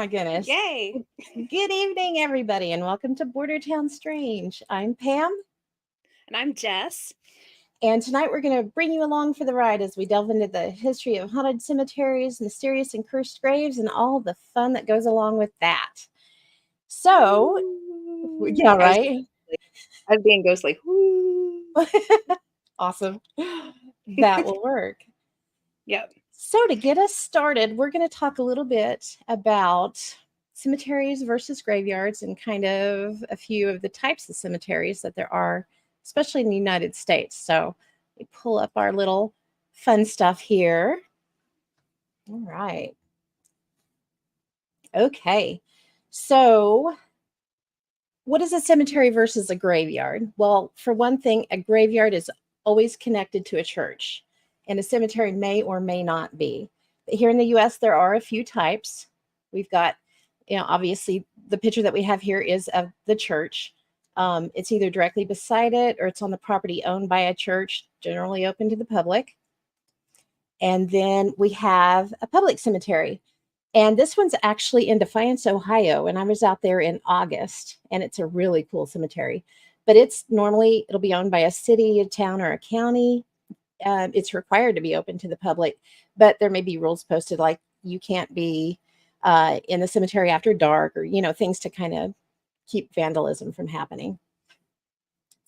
my goodness. Yay. Good evening, everybody, and welcome to Border Town Strange. I'm Pam, And I'm Jess. and tonight we're going to bring you along for the ride as we delve into the history of haunted cemeteries, mysterious and cursed graves, and all the fun that goes along with that. So, Ooh. yeah, right? I was being ghostly. Ooh. Awesome. That will work. Yep. So, to get us started, we're going to talk a little bit about cemeteries versus graveyards and kind of a few of the types of cemeteries that there are, especially in the United States. So, we pull up our little fun stuff here. All right. Okay. So, what is a cemetery versus a graveyard? Well, for one thing, a graveyard is always connected to a church, and a cemetery may or may not be. But here in the US, there are a few types. We've got, obviously, the picture that we have here is of the church. It's either directly beside it or it's on the property owned by a church, generally open to the public. And then we have a public cemetery. And this one's actually in Defiance, Ohio. And I was out there in August, and it's a really cool cemetery. But it'll be owned by a city, a town, or a county. It's required to be open to the public, but there may be rules posted like you can't be in the cemetery after dark, or things to kind of keep vandalism from happening.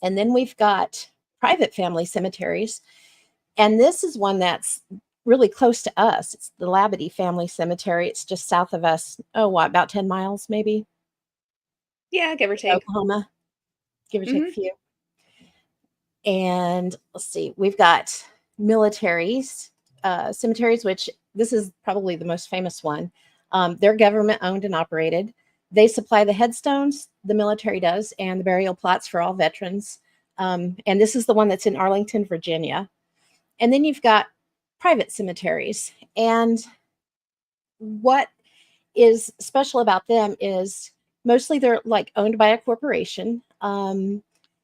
And then we've got private family cemeteries. And this is one that's really close to us. It's the Labadie Family Cemetery. It's just south of us. Oh, what, about 10 miles maybe? Yeah, give or take. Oklahoma, give or take a Mm-hmm. few. And let's see, we've got militaries, cemeteries, which this is probably the most famous one. They're government owned and operated. They supply the headstones, the military does, and the burial plots for all veterans. And this is the one that's in Arlington, Virginia. And then you've got private cemeteries. And what is special about them is mostly they're like owned by a corporation.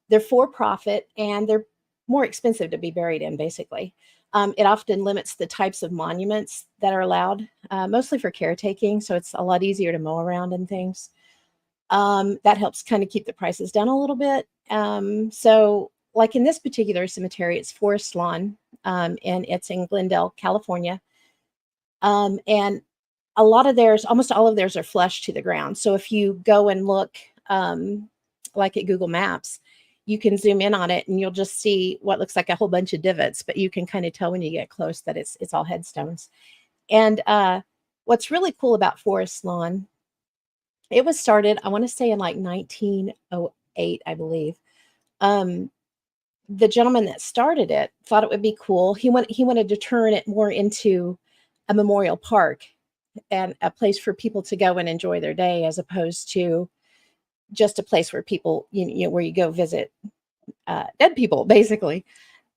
They're for profit and they're more expensive to be buried in, basically. It often limits the types of monuments that are allowed, mostly for caretaking. So it's a lot easier to mow around and things. That helps kind of keep the prices down a little bit. So, like in this particular cemetery, it's Forest Lawn, and it's in Glendale, California. And almost all of theirs are flush to the ground. So if you go and look, like at Google Maps, you can zoom in on it and you'll just see what looks like a whole bunch of divots, but you can kind of tell when you get close that it's all headstones. And what's really cool about Forest Lawn, it was started, I want to say in like 1908, I believe. Um, the gentleman that started it thought it would be cool. He wanted to turn it more into a memorial park and a place for people to go and enjoy their day, as opposed to just a place where people, where you go visit dead people, basically.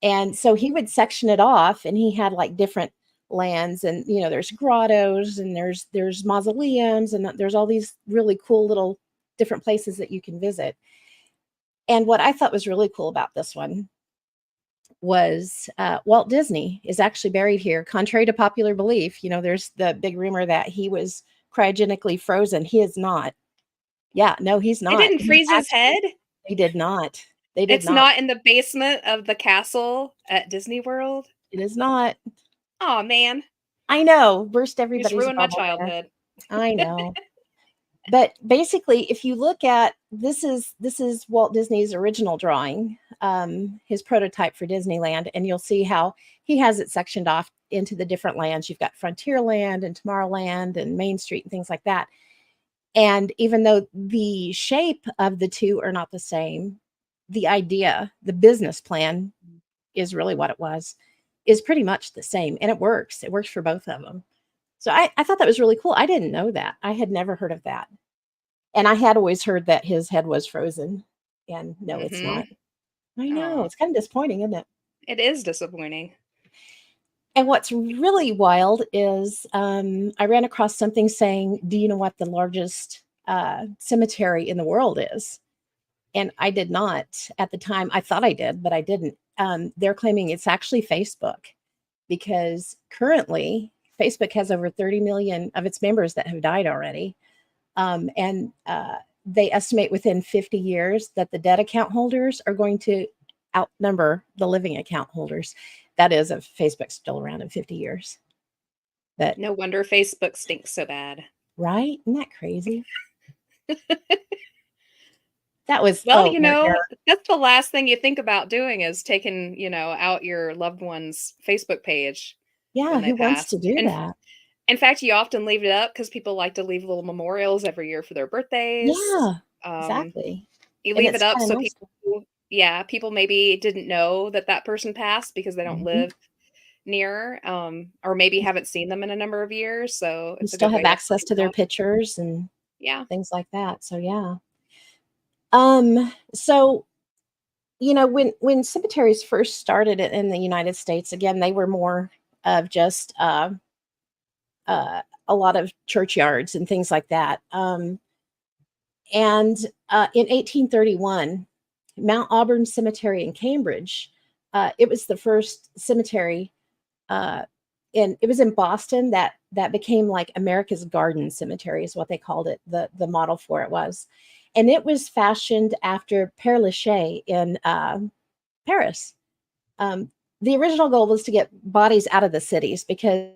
And so he would section it off, and he had like different lands, and there's grottos, and there's mausoleums, and there's all these really cool little different places that you can visit. And what I thought was really cool about this one was Walt Disney is actually buried here, contrary to popular belief. There's the big rumor that he was cryogenically frozen. He is not. Yeah, no, he's They not. didn't freeze his head. They did not. They did It's not. not in the basement of the castle at Disney World. It is not. Oh man. I know. Burst You just everybody's ruined my bubble there. childhood. I know. But basically, if you look at this is Walt Disney's original drawing, his prototype for Disneyland, and you'll see how he has it sectioned off into the different lands. You've got Frontierland and Tomorrowland and Main Street and things like that. And even though the shape of the two are not the same, the idea, the business plan is really what it was, is pretty much the same. And it works. It works for both of them. So I thought that was really cool. I didn't know that. I had never heard of that. And I had always heard that his head was frozen. And no, it's Mm-hmm. not. I know. Oh, It's kind of disappointing, isn't it? it is disappointing. And what's really wild is I ran across something saying, do you know what the largest cemetery in the world is? And I did not at the time. I thought I did, but I didn't. They're claiming it's actually Facebook, because currently Facebook has over 30 million of its members that have died already. And they estimate within 50 years that the dead account holders are going to outnumber the living account holders. That is, if Facebook's still around in 50 years. But No wonder Facebook stinks so bad. right? Isn't that crazy? That was, Well, oh, Mary Beth. that's the last thing you think about doing is taking, out your loved one's Facebook page Yeah, when they who wants pass. to do And that? in fact, you often leave it up because people like to leave little memorials every year for their birthdays. Yeah, Um, exactly. you And leave it's it up kind of so nice. people maybe didn't know that that person passed because they don't Mhm. live near, or maybe haven't seen them in a number of years. So You it's a still good have way to access find to their out. pictures and Yeah. things like that. So yeah. So when cemeteries first started in the United States, again, they were more of just a lot of churchyards and things like that. And in 1831, Mount Auburn Cemetery in Cambridge, it was the first cemetery, uh, it was in Boston that became like America's Garden Cemetery is what they called it. The model for it was, and it was fashioned after Père Lachaise in Paris. Um, the original goal was to get bodies out of the cities because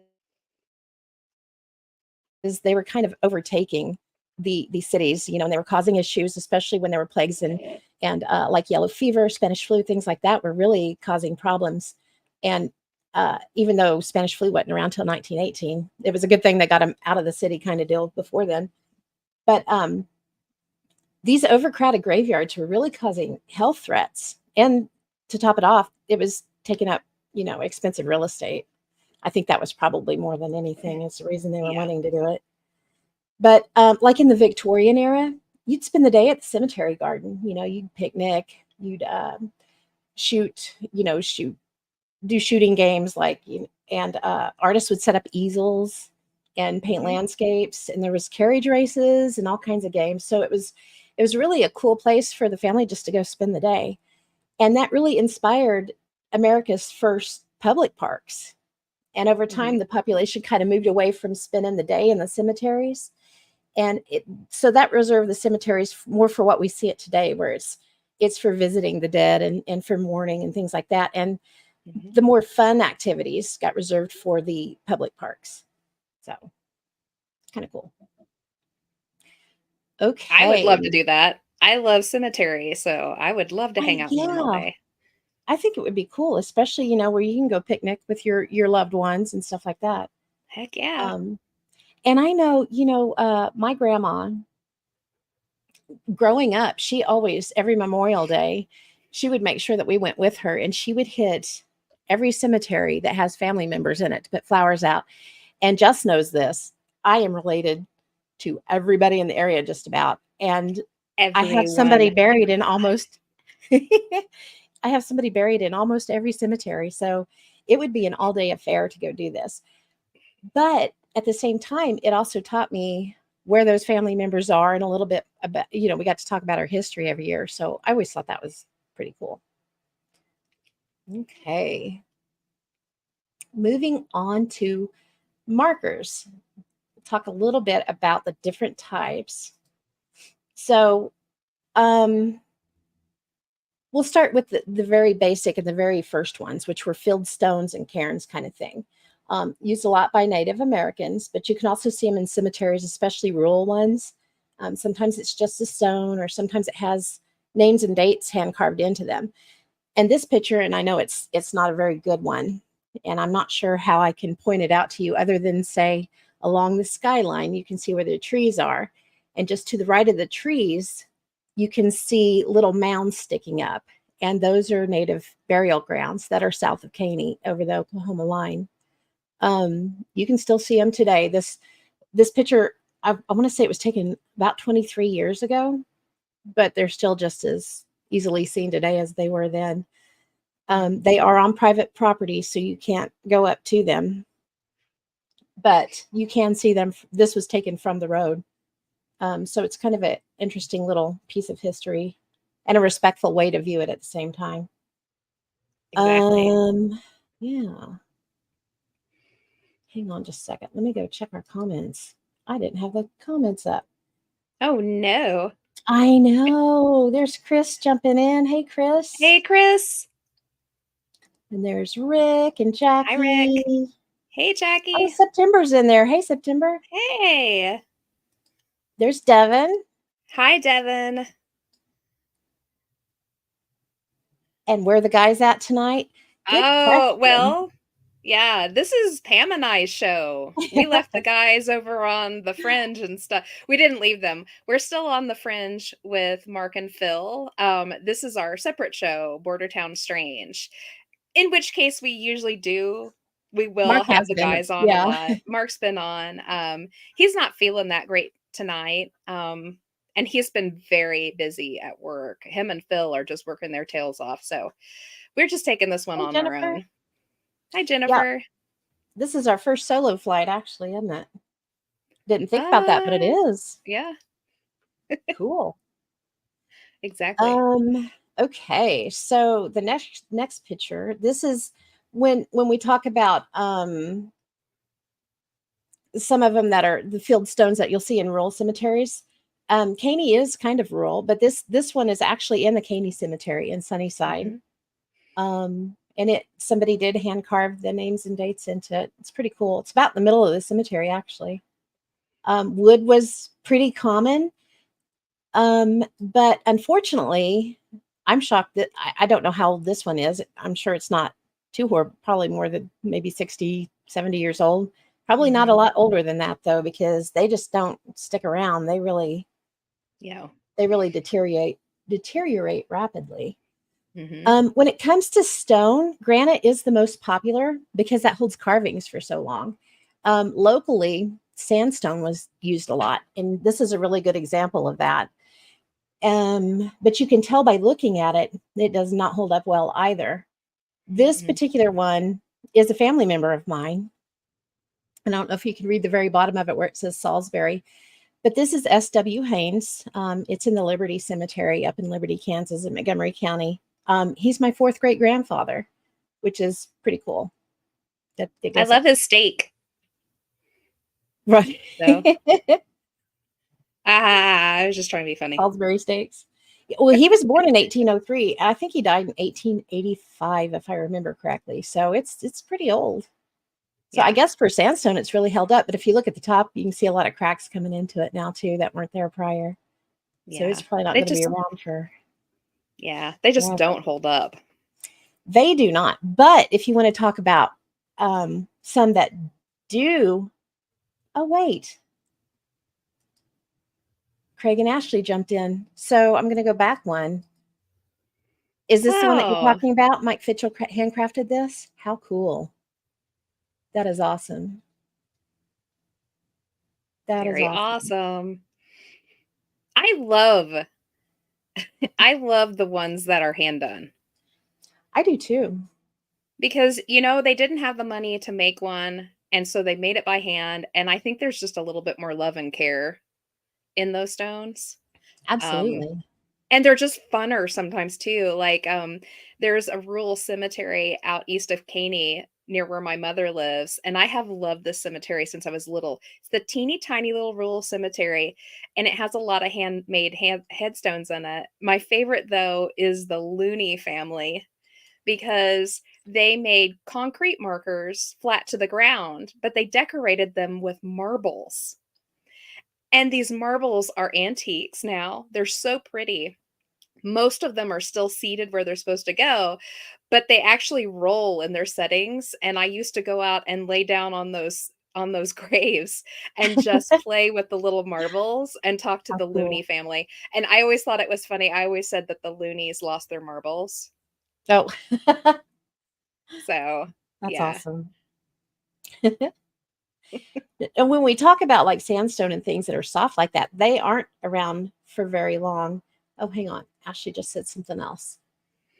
they were kind of overtaking the cities, and they were causing issues, especially when there were plagues and like yellow fever, Spanish flu, things like that were really causing problems. And even though Spanish flu wasn't around till 1918, it was a good thing they got them out of the city kind of deal before then. But these overcrowded graveyards were really causing health threats. And to top it off, it was taking up, expensive real estate. I think that was probably more than anything. It's the reason they were Yeah. wanting to do it. But like in the Victorian era, you'd spend the day at the cemetery garden. You'd picnic, you'd shoot, do shooting games and artists would set up easels and paint Hmm. landscapes, and there was carriage races and all kinds of games. So it was really a cool place for the family just to go spend the day. And that really inspired America's first public parks. And over time, Hmm. the population kind of moved away from spending the day in the cemeteries. And so that reserved the cemeteries more for what we see it today, where it's for visiting the dead and for mourning and things like that. And Hmm. the more fun activities got reserved for the public parks. So kind of cool. I would Okay. love to do that. I love cemetery, so I would love to hang out in one all Yeah, day. I think it would be cool, especially where you can go picnic with your loved ones and stuff like that. Heck yeah. Um, and I know, my grandma growing up, she always, every Memorial Day, she would make sure that we went with her, and she would hit every cemetery that has family members in it to put flowers out. And Jess knows this. I am related to everybody in the area just about. And I have somebody Everyone. buried in almost I have somebody buried in almost every cemetery. So it would be an all-day affair to go do this. But at the same time, it also taught me where those family members are and a little bit about, we got to talk about our history every year. So I always thought that was pretty cool. Okay. Moving on to markers. Talk a little bit about the different types. So, um, we'll start with the very basic and the very first ones, which were filled stones and cairns kind of thing. Used a lot by Native Americans, but you can also see them in cemeteries, especially rural ones. Sometimes it's just a stone, or sometimes it has names and dates hand carved into them. And this picture, and I know it's not a very good one, and I'm not sure how I can point it out to you other than say along the skyline, you can see where the trees are. And just to the right of the trees, you can see little mounds sticking up. And those are native burial grounds that are south of Caney over the Oklahoma line. You can still see them today. This picture, I want to say it was taken about 23 years ago, but they're still just as easily seen today as they were then. They are on private property, so you can't go up to them, but you can see them. This was taken from the road. So it's kind of an interesting little piece of history and a respectful way to view it at the same time. Exactly. Um, yeah. Hang on just a second. Let me go check our comments. I didn't have the comments up. Oh no. I know. There's Chris jumping in. Hey, Chris. Hey, Chris. And there's Rick and Hi, Rick. Jackie. Hey, Oh, Jackie. September's in there. Hey, September. Hey. There's Devin. Hi, Devin. And where the guys at tonight? Good Oh, question. well, yeah, this is Pam and I's show. We left the guys over on the fringe and stuff. We didn't leave them. We're still on the fringe with Mark and Phil. This is our separate show, Bordertown Strange. In which case we will Mark have has the been. guys on a Yeah. lot. Mark's been on. He's not feeling that great tonight. And he's been very busy at work. Him and Phil are just working their tails off. So we're just taking this one Hey, on our Jennifer. own. Hi, Yeah. Jennifer. This is our first solo flight, actually, isn't it? Didn't think about that, but it Uh, is. yeah, Cool. exactly. Um, okay. So the next picture, this is when we talk about some of them that are the field stones that you'll see in rural cemeteries. Caney is kind of rural, but this one is actually in the Caney Cemetery in Sunnyside. Hmm. And it somebody did hand carve the names and dates into it. It's pretty cool. It's about the middle of the cemetery, actually. Wood was pretty common, but unfortunately, I'm shocked that I don't know how old this one is. I'm sure it's not too horrible, probably more than maybe 60, 70 years old. Probably not a Hmm. lot older than that though, because they just don't stick around. Yeah. They really deteriorate rapidly. Hmm. When it comes to stone, granite is the most popular because that holds carvings for so long. Locally, sandstone was used a lot, and this is a really good example of that. But you can tell by looking at it, it does not hold up well either. This Hmm. particular one is a family member of mine. And I don't know if you can read the very bottom of it where it says Salisbury, but this is S.W. Haynes. It's in the Liberty Cemetery up in Liberty, Kansas, in Montgomery County. He's my fourth great grandfather, which is pretty cool. That it I goes up love his steak. right. So, I was just trying to be funny. Salisbury steaks. Well, he was born in 1803. I think he died in 1885, if I remember correctly. So it's pretty old. So I Yeah. guess for sandstone, it's really held up. But if you look at the top, you can see a lot of cracks coming into it now too that weren't there prior. So it's Yeah. probably not They going to be just, around for they just forever. don't hold up. They do not. But if you want to talk about some that do, oh wait, Craig and Ashley jumped in. So I'm going to go back one. Is this the one that you're Oh, talking about? Mike Fitchell handcrafted this. How cool! That is awesome. That is very awesome. awesome. I love, I love the ones that are hand done I do too. because, they didn't have the money to make one. And so they made it by hand. And I think there's just a little bit more love and care in those stones. Um, Absolutely. and they're just funner sometimes too. Like, there's a rural cemetery out east of Caney near where my mother lives, and I have loved this cemetery since I was little. It's the teeny tiny little rural cemetery, and it has a lot of handmade headstones in it. My favorite though is the Looney family because they made concrete markers flat to the ground, but they decorated them with marbles. And these marbles are antiques now. They're so pretty. Most of them are still seated where they're supposed to go, but they actually roll in their settings. And I used to go out and lay down on those graves and just play with the little marbles and talk to How the Looney cool. family. And I always thought it was funny. I always said that the Loonies lost their marbles. Oh, So, that's yeah. awesome. And when we talk about like sandstone and things that are soft like that, they aren't around for very long. Oh, hang on. Ashley just said something else.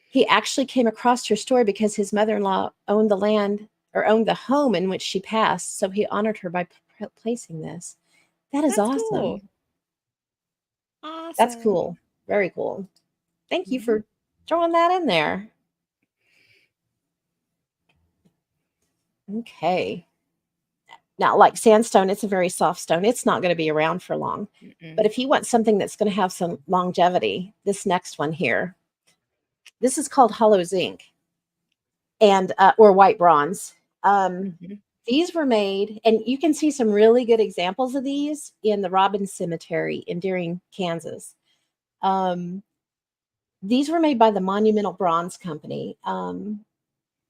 He actually came across her story because his mother-in-law owned the land or owned the home in which she passed. So he honored her by placing this. That is That's cool. awesome. That's Awesome. cool. Very cool. Thank you Mhm. for throwing that in there. Okay. Now, like sandstone, it's a very soft stone. It's not going to be around for long. But Mm-mm. if you want something that's going to have some longevity, this next one here, this is called hollow zinc and or white bronze. Um, Mhm. these were made, and you can see some really good examples of these in the Robbins Cemetery in Deering, Kansas. Um, these were made by the Monumental Bronze Company.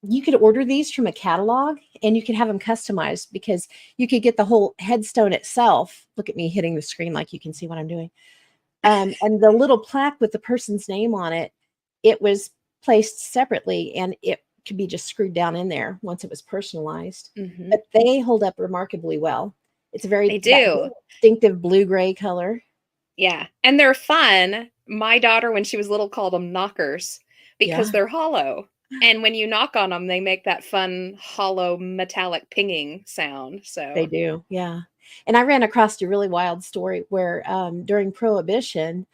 You could order these from a catalog and you could have them customized because you could get the whole headstone itself. Look at me hitting the screen like you can see what I'm doing. And the little plaque with the person's name on it, it was placed separately and it could be just screwed down in there once it was personalized. Mhm. But they hold up remarkably well. It's They that do. very distinctive blue gray color. Yeah, and they're fun. My daughter, when she was little, called them knockers because Yeah, they're hollow, and when you knock on them, they make that fun hollow metallic pinging sound, they so do. Yeah. And I ran across a really wild story where during Prohibition,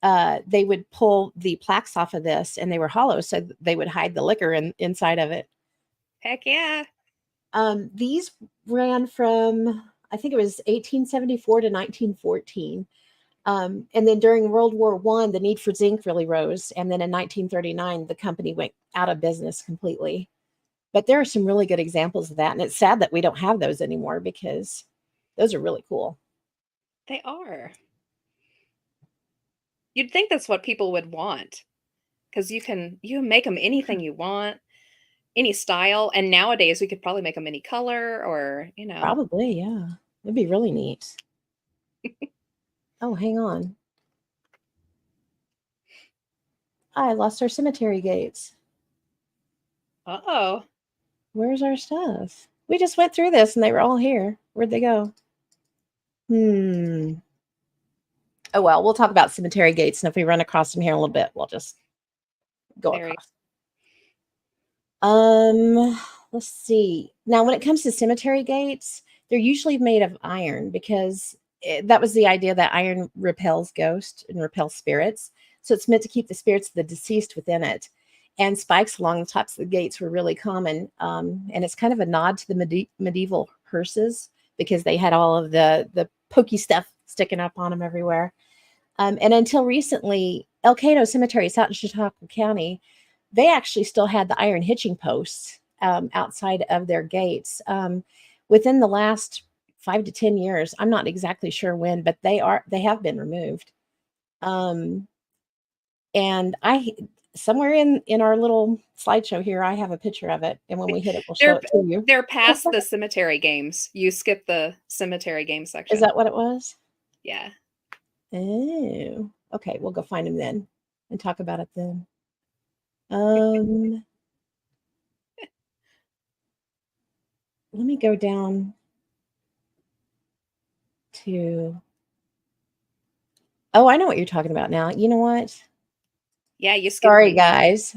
they would pull the plaques off of this and they were hollow, so they would hide the liquor inside of it. heck yeah. These ran from, I think it was 1874 to 1914. And then during World War One, the need for zinc really rose. And then in 1939, the company went out of business completely. But there are some really good examples of that. And it's sad that we don't have those anymore because those are really cool. They are. You'd think that's what people would want, because you can make them anything you want, any style, and nowadays we could probably make them any color or, Probably, yeah. It'd be really neat. Oh, hang on. I lost our cemetery gates. Uh-oh. Where's our stuff? We just went through this and they were all here. Where'd they go? Hmm. Oh well, we'll talk about cemetery gates, and if we run across them here in a little bit, we'll just go There you across. Let's see. Now, when it comes to cemetery gates, they're usually made of iron because that was the idea that iron repels ghosts and repels spirits. So it's meant to keep the spirits of the deceased within it. And spikes along the tops of the gates were really common. And it's kind of a nod to the medieval hearses because they had all of the pokey stuff sticking up on them everywhere. And until recently, El Cato Cemetery, out in Chautauqua County, they actually still had the iron hitching posts outside of their gates. Within the last 5 to 10 years, I'm not exactly sure when, but they have been removed. Um, and I somewhere in our little slideshow here, I have a picture of it, and when we hit it, we'll show They're it to you. they're past the cemetery games. You skip the cemetery game Is section. that what it was? Yeah. Oh, okay. We'll go find them then and talk about it then. Um, Let me go down to. Oh, I know what you're talking about now. You know what? Yeah, you skipped Sorry, me. guys.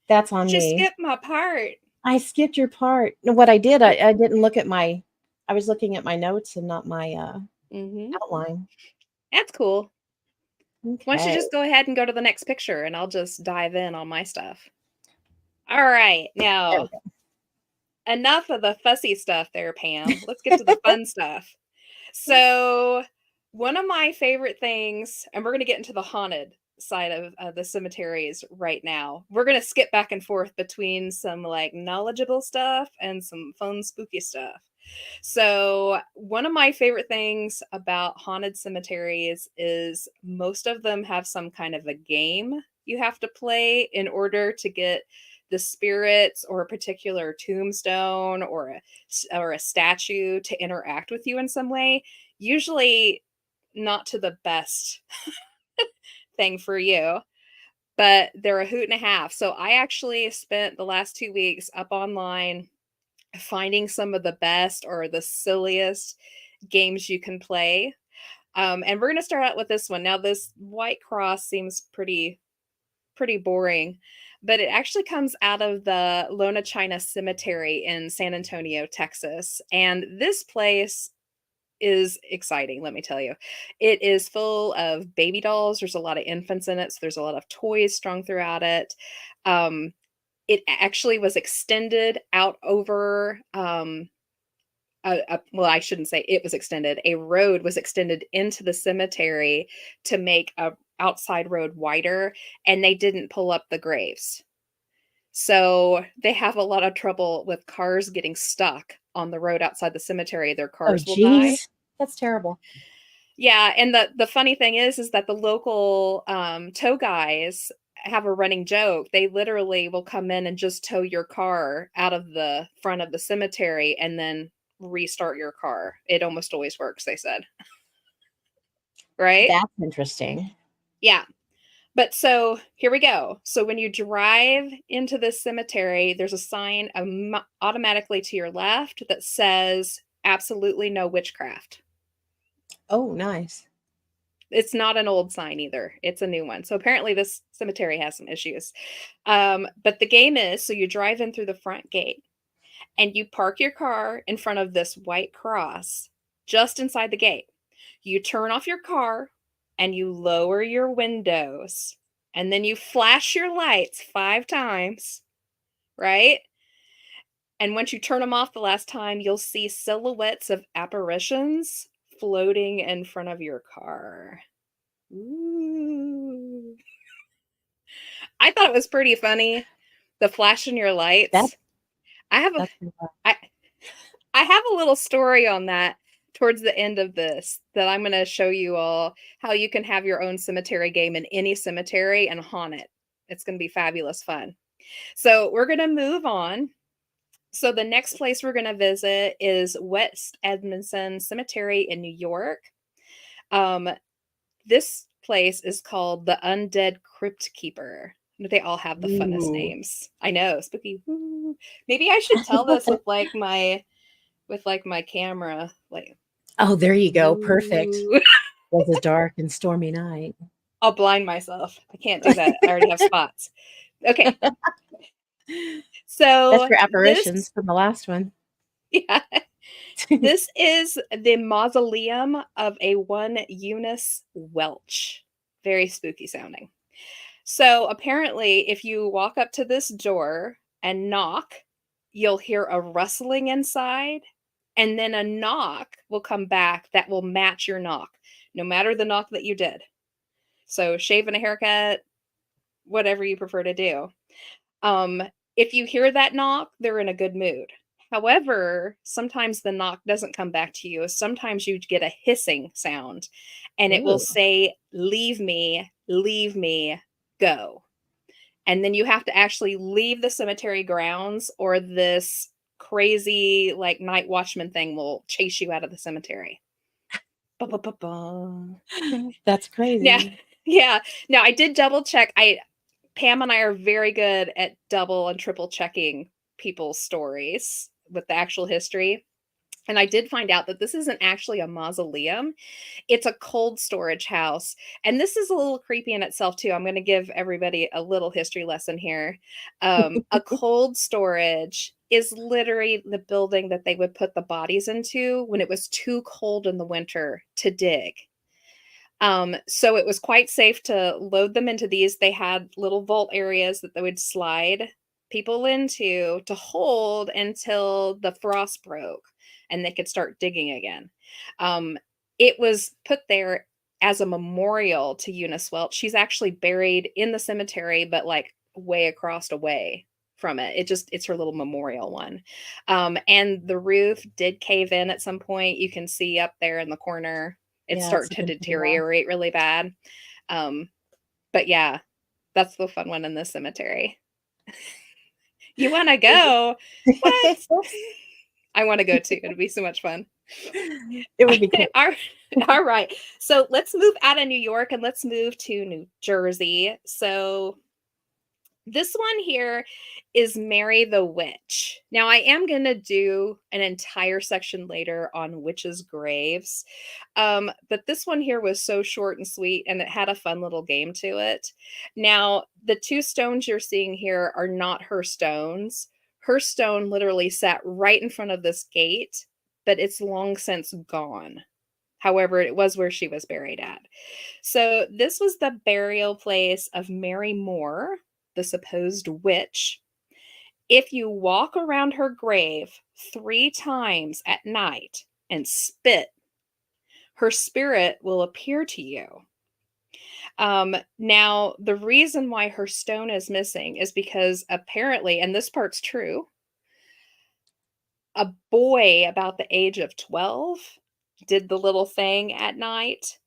That's on She me. skipped my part. I skipped your part. No, what I did, I didn't look at my. I was looking at my notes and not my Mhm. outline. That's cool. Why don't you Okay. just go ahead and go to the next picture, and I'll just dive in on my stuff. All right, There we now go. enough of the fussy stuff there, Pam. Let's get to the fun stuff. So, one of my favorite things, and we're going to get into the haunted side of the cemeteries right now. We're going to skip back and forth between some like knowledgeable stuff and some fun, spooky stuff. So, one of my favorite things about haunted cemeteries is most of them have some kind of a game you have to play in order to get the spirits or a particular tombstone or a statue to interact with you in some way. Usually not to the best thing for you, but they're a hoot and a half. So I actually spent the last 2 weeks up online finding some of the best or the silliest games you can play. And we're going to start out with this one. Now, this white cross seems pretty boring, but it actually comes out of the Lona China Cemetery in San Antonio, Texas. And this place is exciting, let me tell you. It is full of baby dolls. There's a lot of infants in it, so there's a lot of toys strung throughout it. Um, It actually was extended out over, well, I shouldn't say it was extended. A road was extended into the cemetery to make a outside road wider, and they didn't pull up the graves. So they have a lot of trouble with cars getting stuck on the road outside the cemetery. Their Oh, cars will die. geez. That's terrible. Yeah, and the funny thing is that the local, tow guys have a running joke. They literally will come in and just tow your car out of the front of the cemetery and then restart your car. It almost always works, they said. Right? That's interesting. Yeah. But so here we go. So when you drive into this cemetery, there's a sign automatically to your left that says absolutely no witchcraft. Oh, nice. It's not an old sign either. It's a new one. So apparently this cemetery has some issues. But the game is, so you drive in through the front gate and you park your car in front of this white cross just inside the gate. You turn off your car and you lower your windows and then you flash your lights 5 times, right? And once you turn them off the last time, you'll see silhouettes of apparitions floating in front of your car. Ooh. I thought it was pretty funny, the flashing your That lights. I have a that's pretty fun. I have a little story on that towards the end of this that I'm gonna show you all how you can have your own cemetery game in any cemetery and haunt it. It's gonna be fabulous fun. So we're gonna move on. So the next place we're gonna visit is West Edmondson Cemetery in New York. Um, this place is called the Undead Crypt Keeper. They all have the funnest Ooh. names. I know, spooky. Woo. Maybe I should tell this with like my camera, like, Oh, there you go. Perfect. ooh. Was a dark and stormy night. I'll blind myself. I can't do that. I already have spots. Okay. That's So your this, apparitions from the last one. yeah, this is the mausoleum of a one Eunice Welch. Very spooky sounding. So apparently, if you walk up to this door and knock, you'll hear a rustling inside, and then a knock will come back that will match your knock, no matter the knock that you did. So shaving a haircut, whatever you prefer to do. Um, if you hear that knock, they're in a good mood. However, sometimes the knock doesn't come back to you. Sometimes you get a hissing sound and it will Ooh. say, leave me, go. And then you have to actually leave the cemetery grounds or this crazy like night watchman thing will chase you out of the cemetery. Ba, ba, ba, ba. That's Yeah. crazy. Yeah. Now I did double check. Pam and I are very good at double and triple checking people's stories with the actual history. And I did find out that this isn't actually a mausoleum. It's a cold storage house. And this is a little creepy in itself, too. I'm going to give everybody a little history lesson here. A cold storage is literally the building that they would put the bodies into when it was too cold in the winter to dig. So it was quite safe to load them into these. They had little vault areas that they would slide people into to hold until the frost broke and they could start digging again. Um, it was put there as a memorial to Eunice Welch. She's actually buried in the cemetery, but like way across away from it. It's her little memorial one. And the roof did cave in at some point. You can see up there in the corner it's Yeah, it's starting to looking pretty rough. deteriorate really bad. Um, but yeah, that's the fun one in the cemetery. You want to go? What? I want to go too. It'd be so much fun. It would be cool. All right. So let's move out of New York and let's move to New Jersey. So this one here is Mary the Witch. Now, I am going to do an entire section later on witches' graves. But this one here was so short and sweet, and it had a fun little game to it. Now, the 2 stones you're seeing here are not her stones. Her stone literally sat right in front of this gate, but it's long since gone. However, it was where she was buried at. So this was the burial place of Mary Moore, the supposed witch. If you walk around her grave 3 times at night and spit, her spirit will appear to you. Now, the reason why her stone is missing is because apparently, and this part's true, a boy about the age of 12 did the little thing at night,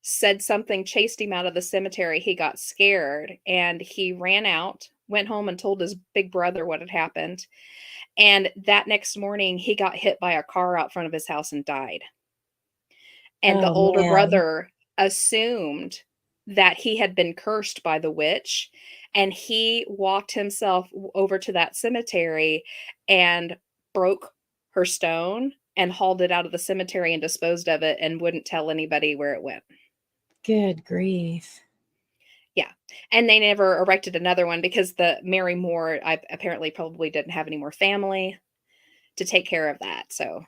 said something, chased him out of the cemetery. He got scared and he ran out, went home and told his big brother what had happened. And that next morning, he got hit by a car out front of his house and died. And the Oh older man. brother assumed that he had been cursed by the witch, and he walked himself over to that cemetery and broke her stone and hauled it out of the cemetery and disposed of it and wouldn't tell anybody where it went. Good grief. Yeah, and they never erected another one because the Mary Moore, I apparently probably didn't have any more family to take care of that, so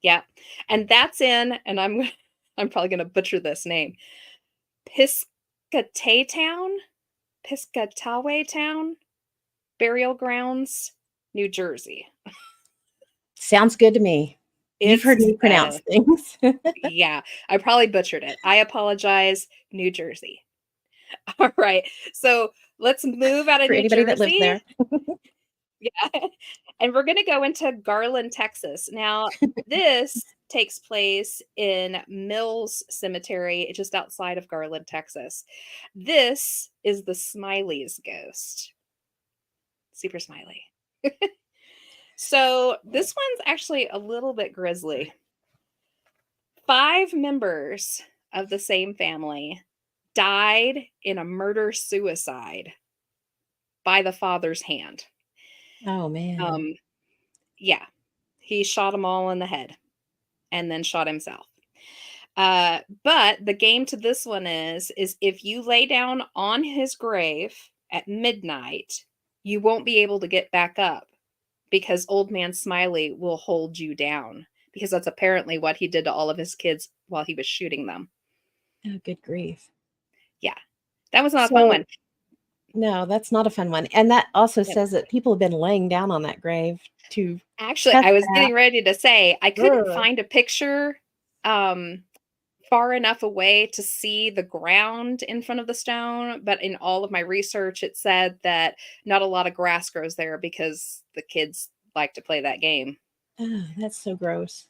yeah, and that's in, and I'm I'm probably gonna butcher this name, Piscataway Piscataway Town Burial Grounds, New Jersey. Sounds good to me. You've It's heard me pronounce things. yeah, I probably butchered it. I apologize, New Jersey. All right, so let's move out of For New anybody that lives Jersey. there. Yeah, and we're gonna go into Garland, Texas. Now, this takes place in Mills Cemetery, just outside of Garland, Texas. This is the Smiley's ghost. Super smiley. So, this one's actually a little bit grisly. 5 members of the same family died in a murder-suicide by the father's hand. Oh man. Um, yeah, he shot them all in the head and then shot himself. But the game to this one is if you lay down on his grave at midnight, you won't be able to get back up because Old Man Smiley will hold you down because that's apparently what he did to all of his kids while he was shooting them. Oh, good grief. Yeah. That was not a fun So one. no, that's not a fun one. And that also Yep. says that people have been laying down on that grave to Actually, test I was that. getting ready to say I couldn't Ugh. find a picture um far enough away to see the ground in front of the stone, but in all of my research, it said that not a lot of grass grows there because the kids like to play that game. Oh, that's so gross.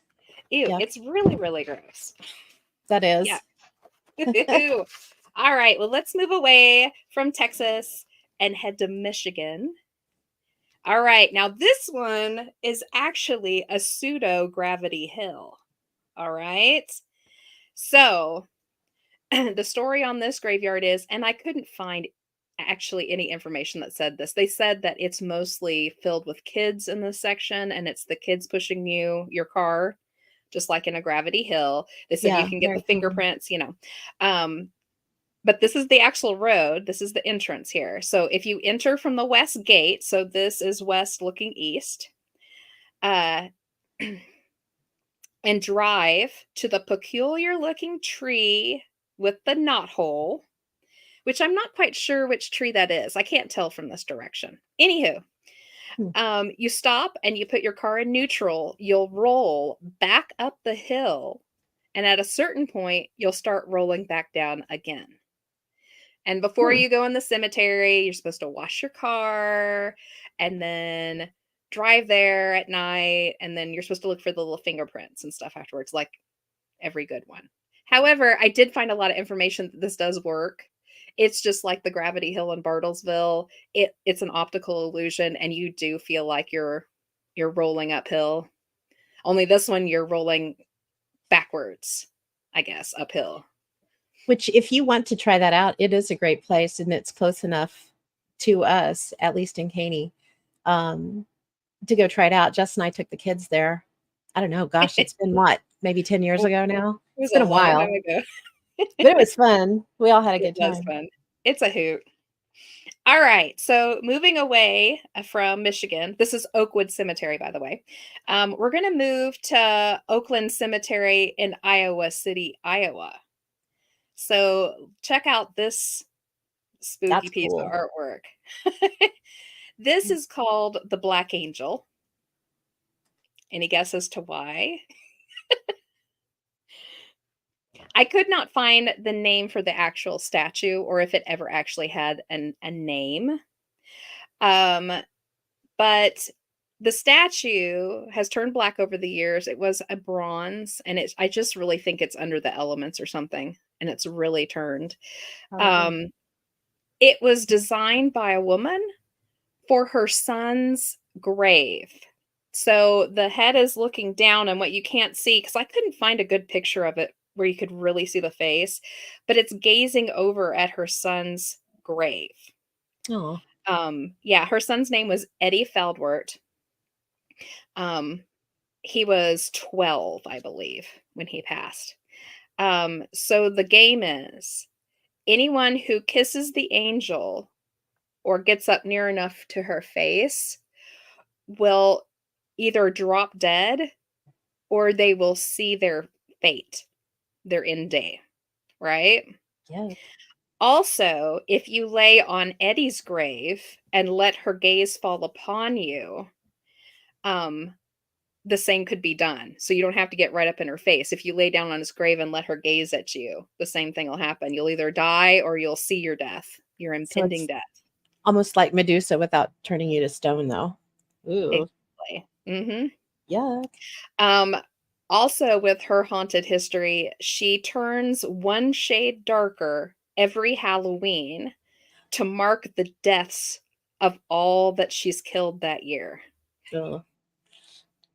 Ew, Yeah, it's really, really gross. that Yeah. is. Ew. All right, well, let's move away from Texas and head to Michigan. All right, now this one is actually a pseudo gravity hill. All right. So the story on this graveyard is, and I couldn't find actually any information that said this. They said that it's mostly filled with kids in this section, and it's the kids pushing your car, just like in a gravity hill. They said you Yeah, can get the very common. fingerprints. Um, but this is the actual road. This is the entrance here. So if you enter from the west gate, so this is west looking east, uh, and drive to the peculiar looking tree with the knothole, which I'm not quite sure which tree that is. I can't tell from this direction. Anywho, Hmm. you stop and you put your car in neutral. You'll roll back up the hill, and at a certain point, you'll start rolling back down again. And before Hmm. you go in the cemetery, you're supposed to wash your car and then drive there at night. And then you're supposed to look for the little fingerprints and stuff afterwards, like every good one. However, I did find a lot of information that this does work. It's just like the Gravity Hill in Bartlesville. It's an optical illusion, and you do feel like you're rolling uphill. Only this one you're rolling backwards, I guess, uphill. Which, if you want to try that out, it is a great place and it's close enough to us, at least in Caney, um, to go try it out. Jess and I took the kids there. I don't know, gosh, it's been what, maybe 10 years It ago now? was It's a been a long time while, ago. but it was fun. We all had a It good was time. fun. It's a hoot. All right, so moving away from Michigan, this is Oakwood Cemetery, by the way. We're going to move to Oakland Cemetery in Iowa City, Iowa. So check out this spooky That's piece of cool. artwork. This is called the Black Angel. Any guess as to why? I could not find the name for the actual statue or if it ever actually had a name. Um, but the statue has turned black over the years. It was a bronze, and I just really think it's under the elements or something, and it's really turned. Probably. Um, it was designed by a woman for her son's grave. So the head is looking down, and what you can't see, because I couldn't find a good picture of it where you could really see the face, but it's gazing over at her son's grave. Oh, Yeah, her son's name was Eddie Feldwert. Um, he was 12, I believe, when he passed. So the game is anyone who kisses the angel or gets up near enough to her face will either drop dead or they will see their fate, their end day, right? yeah. Also, if you lay on Eddie's grave and let her gaze fall upon you, um, the same could be done. So you don't have to get right up in her face. If you lay down on his grave and let her gaze at you, the same thing will happen. You'll either die or you'll see your death, your So impending it's death. almost like Medusa without turning you to stone, though. Ooh, Exactly. Mhm. yuck. Um, Also with her haunted history, she turns one shade darker every Halloween to mark the deaths of all that she's killed that year. Ugh.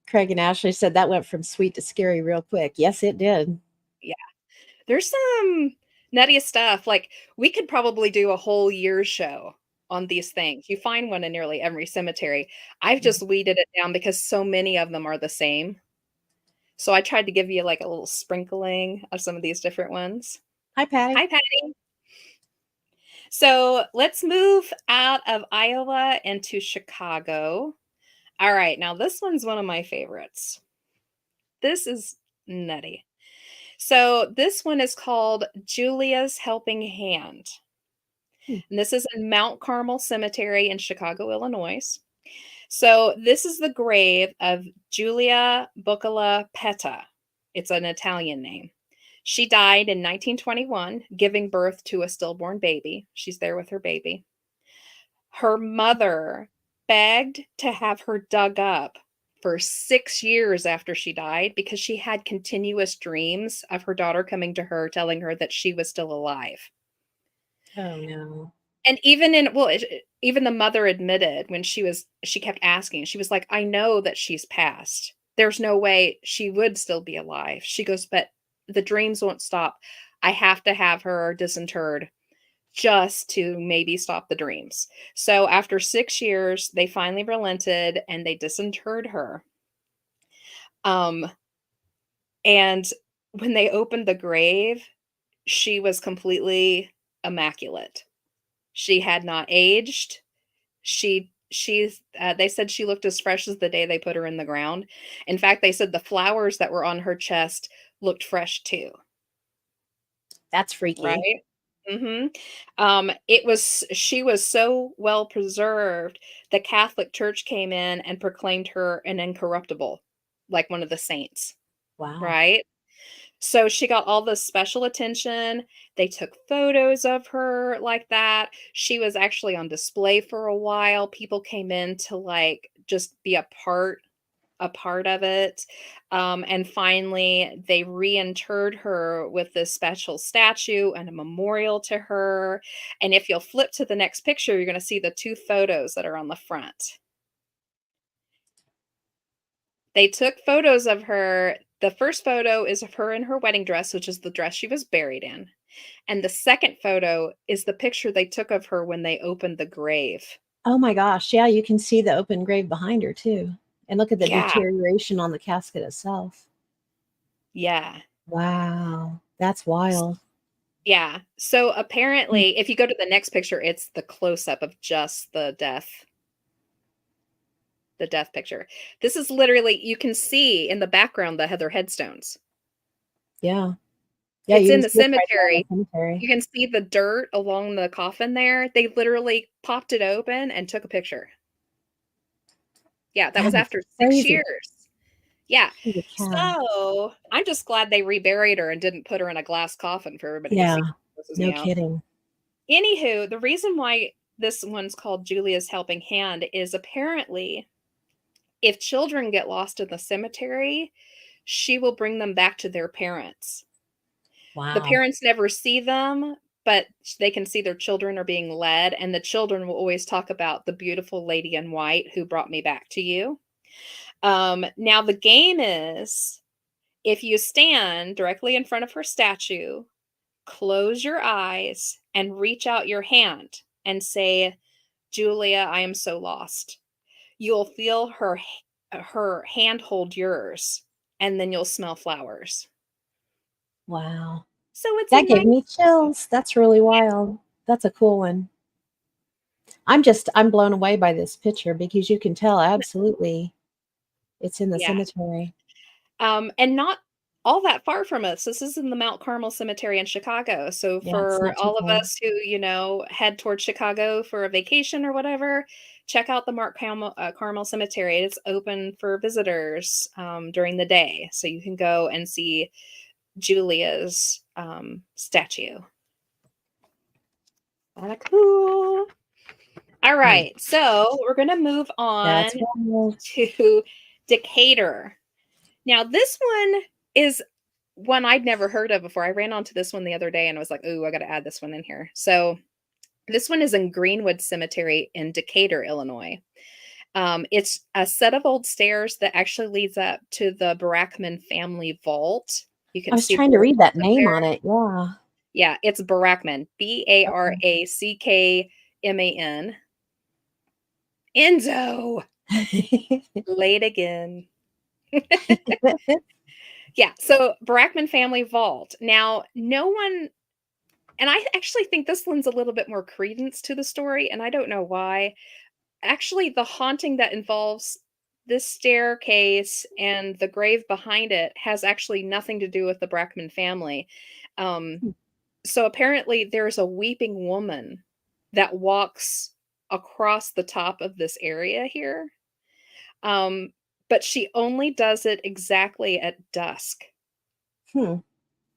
Craig and Ashley said that went from sweet to scary real quick. Yes, it did. Yeah. There's some nutty stuff. Like, we could probably do a whole year's show on these things. You find one in nearly every cemetery. I've just weeded it down because so many of them are the same. So I tried to give you like a little sprinkling of some of these different ones. Hi, Patty. Hi, Patty. So let's move out of Iowa into Chicago. All right, now this one's one of my favorites. This is nutty. So this one is called Julia's Helping Hand. Hmm. And this is in Mount Carmel Cemetery in Chicago, Illinois. So this is the grave of Giulia Boccola Petta. It's an Italian name. She died in 1921, giving birth to a stillborn baby. She's there with her baby. Her mother begged to have her dug up for 6 years after she died because she had continuous dreams of her daughter coming to her telling her that she was still alive. Oh, no. And even the mother admitted when she kept asking, she was like, "I know that she's passed. There's no way she would still be alive." She goes, "But the dreams won't stop. I have to have her disinterred just to maybe stop the dreams." So after 6 years, they finally relented and they disinterred her. Um, and when they opened the grave, she was completely immaculate. She had not aged. They said she looked as fresh as the day they put her in the ground. In fact, they said the flowers that were on her chest looked fresh too, That's freaky. right? Mhm. She was so well preserved, the Catholic Church came in and proclaimed her an incorruptible, like one of the saints, Wow. right? So she got all this special attention. They took photos of her like that. She was actually on display for a while. People came in to like just be a part of it. And finally, they reinterred her with this special statue and a memorial to her. And if you'll flip to the next picture, you're going to see the two photos that are on the front. They took photos of her. The first photo is of her in her wedding dress, which is the dress she was buried in. And the second photo is the picture they took of her when they opened the grave. Oh my gosh. Yeah, you can see the open grave behind her too. And look at the Yeah, deterioration on the casket itself. yeah. Wow. That's S wild. Yeah. So, Mm. apparently, if you go to the next picture, it's the close-up of just the death picture. This is literally you can see in the background the Heather headstones. Yeah. Yeah, It's you in can the see it right there in the cemetery. cemetery. You can see the dirt along the coffin there. They literally popped it open and took a picture. Yeah, that That was is after 6 crazy. years. Yeah. Holy cow. So, I'm just glad they reburied her and didn't put her in a glass coffin for everybody to Yeah, see. Grosses me no out. kidding. Anywho, the reason why this one's called Julia's Helping Hand is apparently if children get lost in the cemetery, she will bring them back to their parents. The Wow. parents never see them, but they can see their children are being led, and the children will always talk about the beautiful lady in white who brought me back to you. Now the game is if you stand directly in front of her statue, close your eyes and reach out your hand and say, "Julia, I am so lost." You'll feel her hand hold yours, and then you'll smell flowers. Wow. So it's a That gave nice. me chills. That's really wild. That's a cool one. I'm blown away by this picture because you can tell absolutely it's in the Yeah. cemetery. And not all that far from us. This is in the Mount Carmel Cemetery in Chicago. So Yeah, it's for not too all of far. us who, head towards Chicago for a vacation or whatever, check out the Carmel Cemetery. It's open for visitors during the day, so you can go and see Julia's statue. Kinda cool. All Hmm. right, so we're gonna move on That's wild. to Decatur. Now, this one is one I'd never heard of before. I ran onto this one the other day and I was like, "Ooh, I gotta add this one in here." So, this one is in Greenwood Cemetery in Decatur, Illinois. It's a set of old stairs that actually leads up to the Barackman family vault. You I can was see the trying to read that windows up name there. on it. Yeah. Yeah, it's Barackman, Okay. Barackman. Enzo, late again. Yeah, so Barackman family vault. Now, no one and I actually think this lends a little bit more credence to the story, and I don't know why. Actually, the haunting that involves this staircase and the grave behind it has actually nothing to do with the Brackman family. Um, so apparently there's a weeping woman that walks across the top of this area here. Um, but she only does it exactly at dusk. Hmm.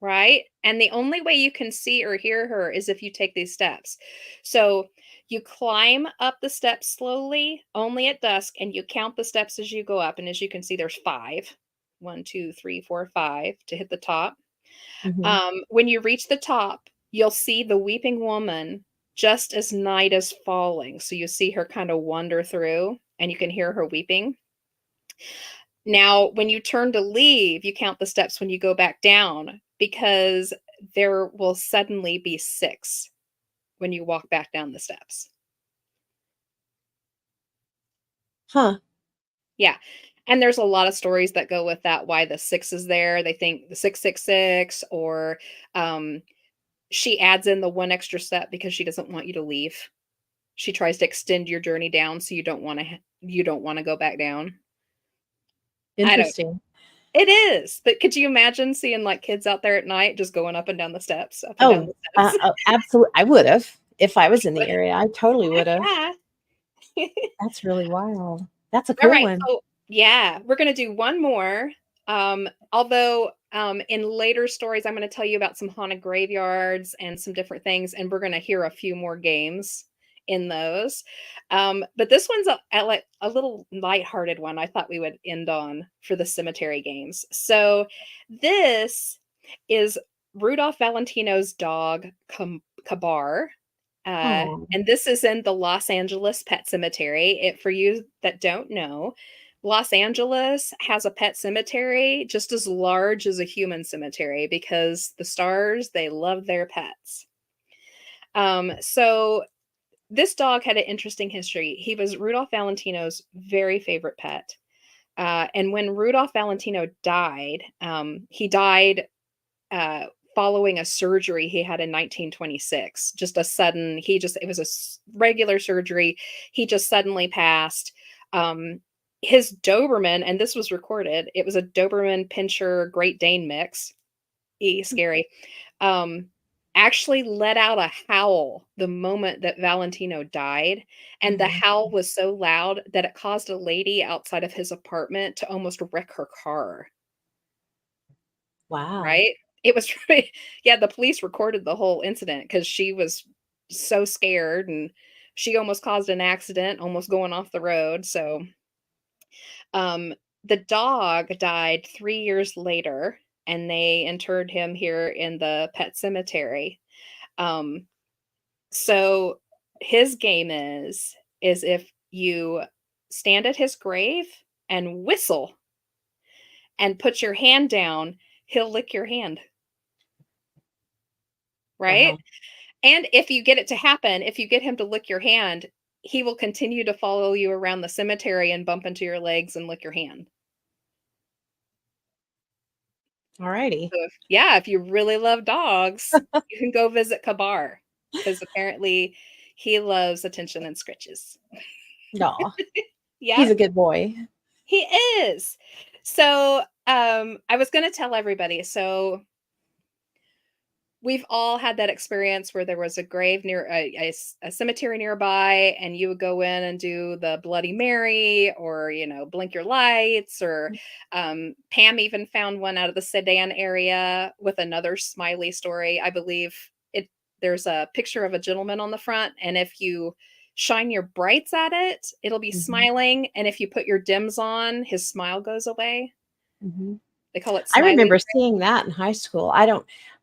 Right? And the only way you can see or hear her is if you take these steps. So you climb up the steps slowly, only at dusk, and you count the steps as you go up. And as you can see, there's 5. 1, 2, 3, 4, 5 to hit the top. Hmm. When you reach the top, you'll see the weeping woman just as night is falling. So you see her kind of wander through and you can hear her weeping. Now, when you turn to leave, you count the steps when you go back down because there will suddenly be 6 when you walk back down the steps. Huh. Yeah. And there's a lot of stories that go with that, why the 6 is there. They think the 666 or um, she adds in the 1 extra step because she doesn't want you to leave. She tries to extend your journey down so you don't want to go back down. I don't. Interesting. It is. But could you imagine seeing like kids out there at night just going up and down the steps, up and down Oh, the steps? absolutely. I would have if I was in the But area. I totally would heck have. yeah. That's really wild. That's a All cool right, one. so yeah, we're gonna do one more. Although in later stories, I'm gonna tell you about some haunted graveyards and some different things, and we're gonna hear a few more games in those. But this one's like a little lighthearted one. I thought we would end on for the cemetery games. So this is Rudolph Valentino's dog Kabar. Oh, And this is in the Los Angeles Pet Cemetery. For you that don't know, Los Angeles has a pet cemetery just as large as a human cemetery because the stars, they love their pets. So this dog had an interesting history. He was Rudolph Valentino's very favorite pet. And when Rudolph Valentino died, he died uh, following a surgery he had in 1926. Just a sudden, it was a regular surgery. He just suddenly passed. His Doberman, and this was recorded, it was a Doberman Pinscher Great Dane mix. Scary. Um, actually let out a howl the moment that Valentino died, and the Mhm. howl was so loud that it caused a lady outside of his apartment to almost wreck her car, Wow. right? It was really yeah, the police recorded the whole incident because she was so scared, and she almost caused an accident, almost going off the road, so, um, the dog died 3 years later, and they interred him here in the pet cemetery. Um, so his game is if you stand at his grave and whistle and put your hand down, he'll lick your hand, right? Wow. And if you get it to happen, if you get him to lick your hand, he will continue to follow you around the cemetery and bump into your legs and lick your hand. Alrighty. So if you really love dogs, you can go visit Kabar because apparently he loves attention and scritches. Aw. He's Yep, a good boy. he is. So, I was gonna tell everybody, so we've all had that experience where there was a grave near a cemetery nearby, and you would go in and do the Bloody Mary or, blink your lights, or Pam even found one out of the Sedan area with another smiley story. I believe there's a picture of a gentleman on the front, and if you shine your brights at it, it'll be Mhm. smiling, and if you put your dims on, his smile goes away. Mhm. They call it I smiley. remember seeing that in high school. Yeah.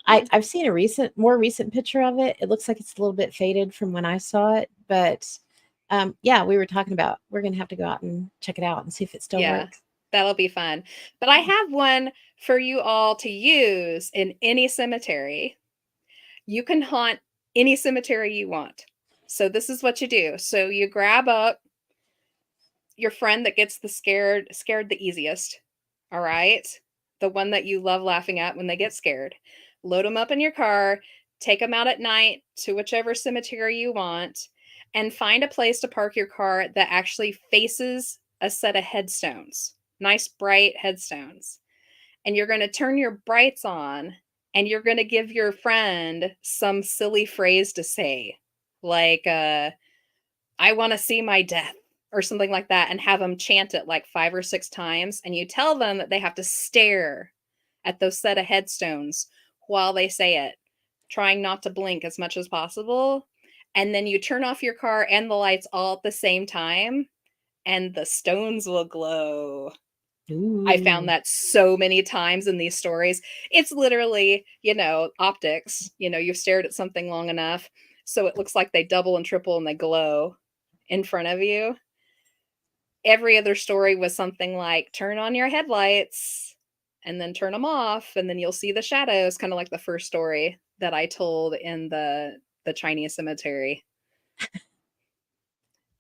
I've seen a more recent picture of it. It looks like it's a little bit faded from when I saw it, but yeah, we were talking about we're gonna have to go out and check it out and see if it still Yeah, works. that'll be fun. But I have one for you all to use in any cemetery. You can haunt any cemetery you want. So this is what you do. So you grab up your friend that gets the scared the easiest. All right? The one that you love laughing at when they get scared. Load them up in your car, take them out at night to whichever cemetery you want, and find a place to park your car that actually faces a set of headstones. Nice bright headstones. And you're going to turn your brights on, and you're going to give your friend some silly phrase to say, like I want to see my death or something like that, and have them chant it like 5 or 6 times, and you tell them that they have to stare at those set of headstones while they say it, trying not to blink as much as possible, and then you turn off your car and the lights all at the same time, and the stones will glow. I found Ooh. that so many times in these stories. It's literally, optics. You've stared at something long enough, so it looks like they double and triple and they glow in front of you. Every other story was something like, "Turn on your headlights and then turn them off, and then you'll see the shadows," kinda like the first story that I told in the Chinese cemetery.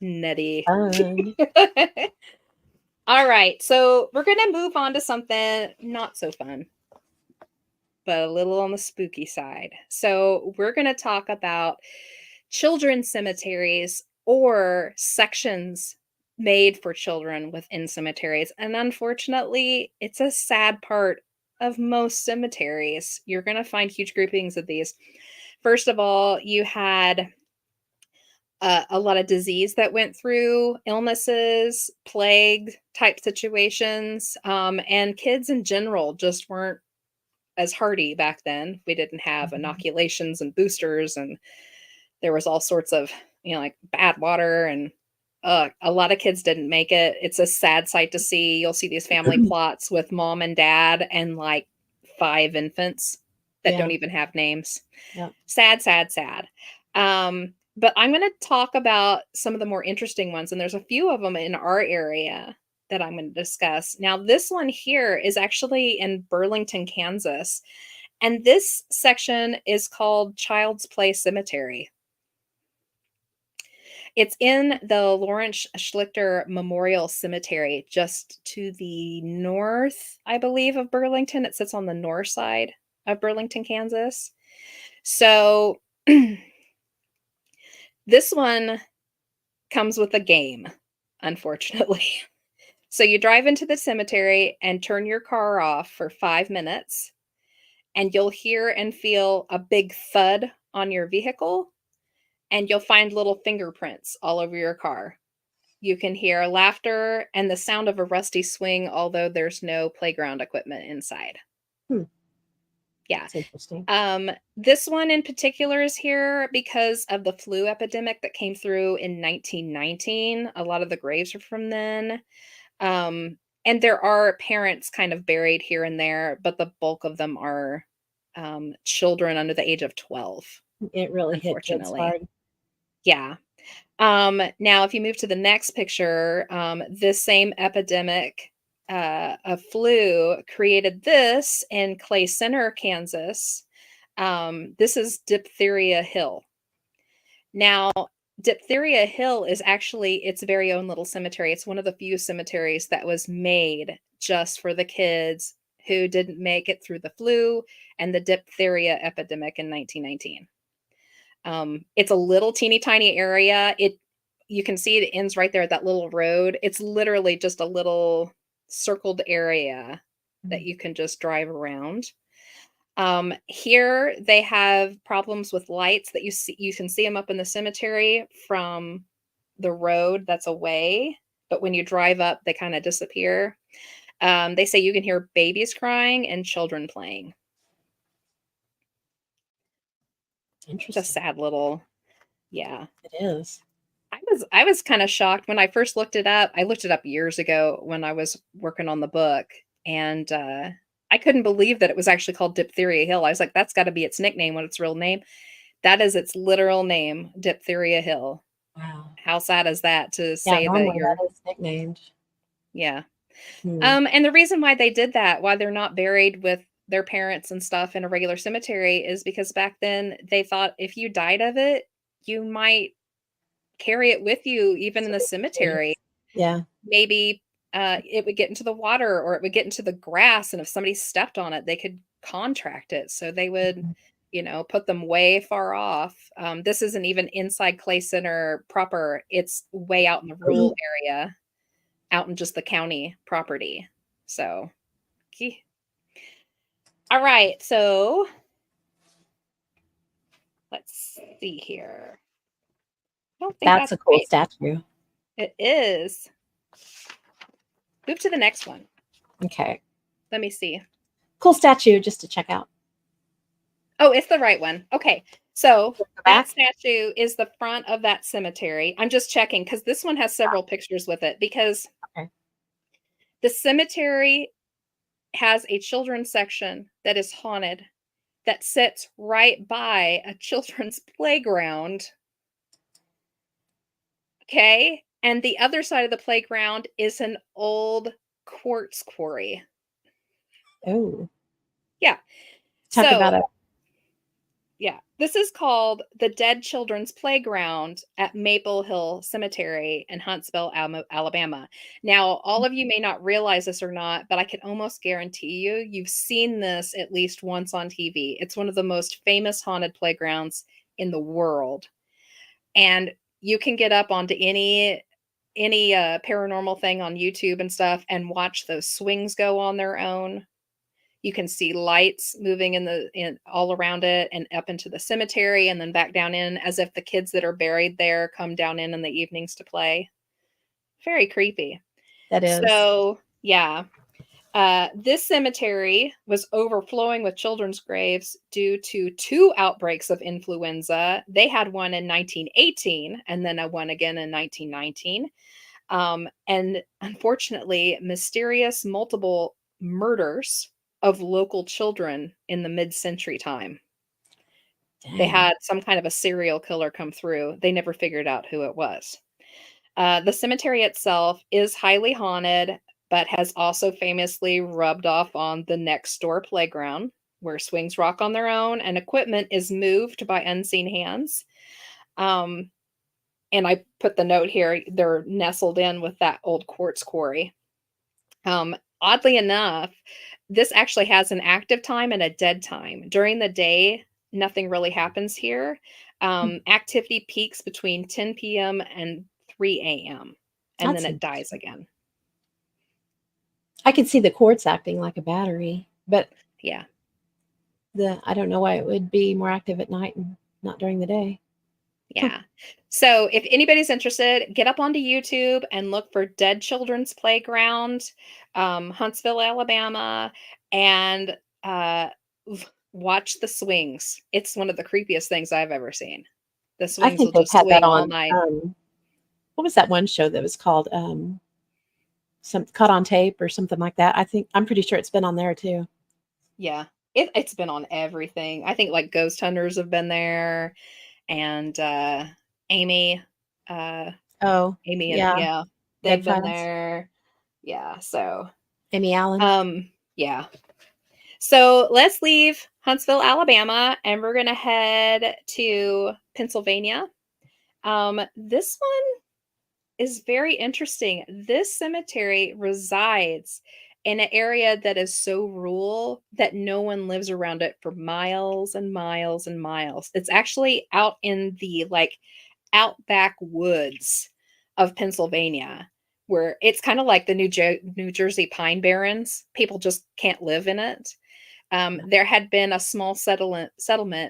Nutty. Fun. Alright, so we're gonna move on to something not so fun, but a little on the spooky side. So we're going to talk about children's cemeteries or sections made for children within cemeteries. And unfortunately, it's a sad part of most cemeteries. You're going to find huge groupings of these. First of all, you had a lot of disease that went through, illnesses, plague type situations, and kids in general just weren't as hardy back then. We didn't have Mhm. inoculations and boosters, and there was all sorts of, like bad water, and a lot of kids didn't make it. It's a sad sight to see. You'll see these family plots with mom and dad and like 5 infants that don't Yeah. even have names. Yeah. Sad, sad, sad. But I'm going to talk about some of the more interesting ones, and there's a few of them in our area that I'm going to discuss. Now, this one here is actually in Burlington, Kansas, and this section is called Child's Play Cemetery. It's in the Lawrence Schlichter Memorial Cemetery, just to the north, I believe, of Burlington. It sits on the north side of Burlington, Kansas. So this one comes with a game, unfortunately. So you drive into the cemetery and turn your car off for 5 minutes. and you'll hear and feel a big thud on your vehicle, and you'll find little fingerprints all over your car. You can hear laughter and the sound of a rusty swing, although there's no playground equipment inside. Hmm. Yeah. That's interesting. This one in particular is here because of the flu epidemic that came through in 1919. A lot of the graves are from then. And there are parents kind of buried here and there, but the bulk of them are children under the age of 12, It really hit kids unfortunately. hard. Yeah. Now, if you move to the next picture, this same epidemic of flu created this in Clay Center, Kansas. This is Diphtheria Hill. Now, Diphtheria Hill is actually its very own little cemetery. It's one of the few cemeteries that was made just for the kids who didn't make it through the flu and the diphtheria epidemic in 1919. It's a little teeny tiny area. You can see it ends right there at that little road. It's literally just a little circled area that Mm. you can just drive around. Here they have problems with lights that you can see them up in the cemetery from the road that's away, but when you drive up, they kind of disappear. They say you can hear babies crying and children playing. It's a Interesting. sad little, yeah. It is. I was kind of shocked when I first looked it up. I looked it up years ago when I was working on the book, and I couldn't believe that it was actually called Diphtheria Hill. I was like, that's got to be its nickname when its real name. That is its literal name, Diphtheria Hill. Wow. How sad is that to Yeah, say that normally you're, that is nicknamed. yeah. Hmm. And the reason why they did that, why they're not buried with their parents and stuff in a regular cemetery, is because back then they thought if you died of it, you might carry it with you even in So the they can cemetery. Yeah. Maybe it would get into the water or it would get into the grass, and if somebody stepped on it, they could contract it. So they would, put them way far off. This isn't even inside Clay Center proper. It's way out in the rural area, out in just the county property. So, gee. All right. So let's see here. I don't think That's that's a cool right. statue. It is. Move to the next one. Okay. Let me see. Cool statue just to check out. Oh, it's the right one. Okay. So The that back. statue is the front of that cemetery. I'm just checking because this one has several pictures with it, because Okay. the cemetery has a children's section that is haunted that sits right by a children's playground. Okay. And the other side of the playground is an old quartz quarry. Oh, Yeah. talk about So a yeah, this is called the Dead Children's Playground at Maple Hill Cemetery in Huntsville, Alabama. Now, all of you may not realize this or not, but I can almost guarantee you've seen this at least once on TV. It's one of the most famous haunted playgrounds in the world. And you can get up onto any paranormal thing on YouTube and stuff and watch those swings go on their own. You can see lights moving in all around it and up into the cemetery and then back down in, as if the kids that are buried there come down in the evenings to play. Very creepy. that is. So, yeah. This cemetery was overflowing with children's graves due to two outbreaks of influenza. They had one in 1918 and then one again in 1919. And unfortunately, mysterious multiple murders of local children in the mid-century time. They Dang. had some kind of a serial killer come through. They never figured out who it was. The cemetery itself is highly haunted, but has also famously rubbed off on the next door playground, where swings rock on their own and equipment is moved by unseen hands. Um, and I put the note here, they're nestled in with that old quartz quarry. Oddly enough, this actually has an active time and a dead time. During the day, nothing really happens here. Activity peaks between 10 p.m. and 3 a.m., and then That's it dies interesting. again. I could see the quartz acting like a battery, but Yeah. I don't know why it would be more active at night and not during the day. Huh. Yeah. So if anybody's interested, get up onto YouTube and look for Dead Children's Playground, Huntsville, Alabama, and watch the swings. It's one of the creepiest things I've ever seen. The I swings will think they've just had that swing all on. night. What was that one show that was called some Caught on Tape or something like that? I'm pretty sure it's been on there too. Yeah. It's been on everything. I think like Ghost Hunters have been there, and Amy, uh, Oh, Amy and yeah, yeah, Dead they've been Files. there. Yeah, so Amy Allen. yeah. So let's leave Huntsville, Alabama, and we're gonna head to Pennsylvania. This one is very interesting. This cemetery resides in an area that is so rural that no one lives around it for miles and miles and miles. It's actually out in the like outback woods of Pennsylvania, where it's kind of like the New Jersey Pine Barrens. People just can't live in it. There had been a small settlement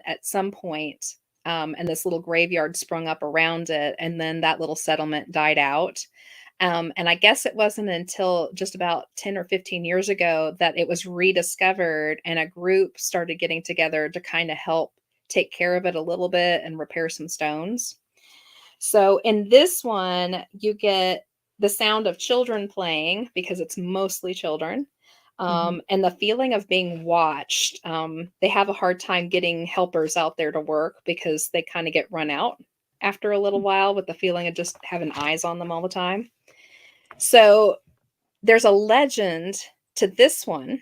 at some point, and this little graveyard sprung up around it, and then that little settlement died out. And I guess it wasn't until just about 10 or 15 years ago that it was rediscovered, and a group started getting together to kind of help take care of it a little bit and repair some stones. So in this one, you get the sound of children playing because it's mostly children, Mhm. and the feeling of being watched. They have a hard time getting helpers out there to work because they kind of get run out after a little while with the feeling of just having eyes on them all the time. So there's a legend to this one.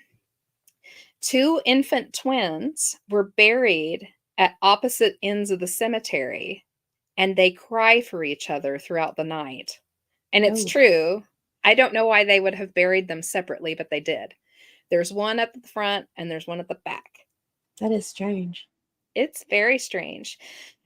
Two infant twins were buried at opposite ends of the cemetery, and they cry for each other throughout the night. And it's Oh, true. I don't know why they would have buried them separately, but they did. There's one at the front and there's one at the back. that is strange. It's very strange.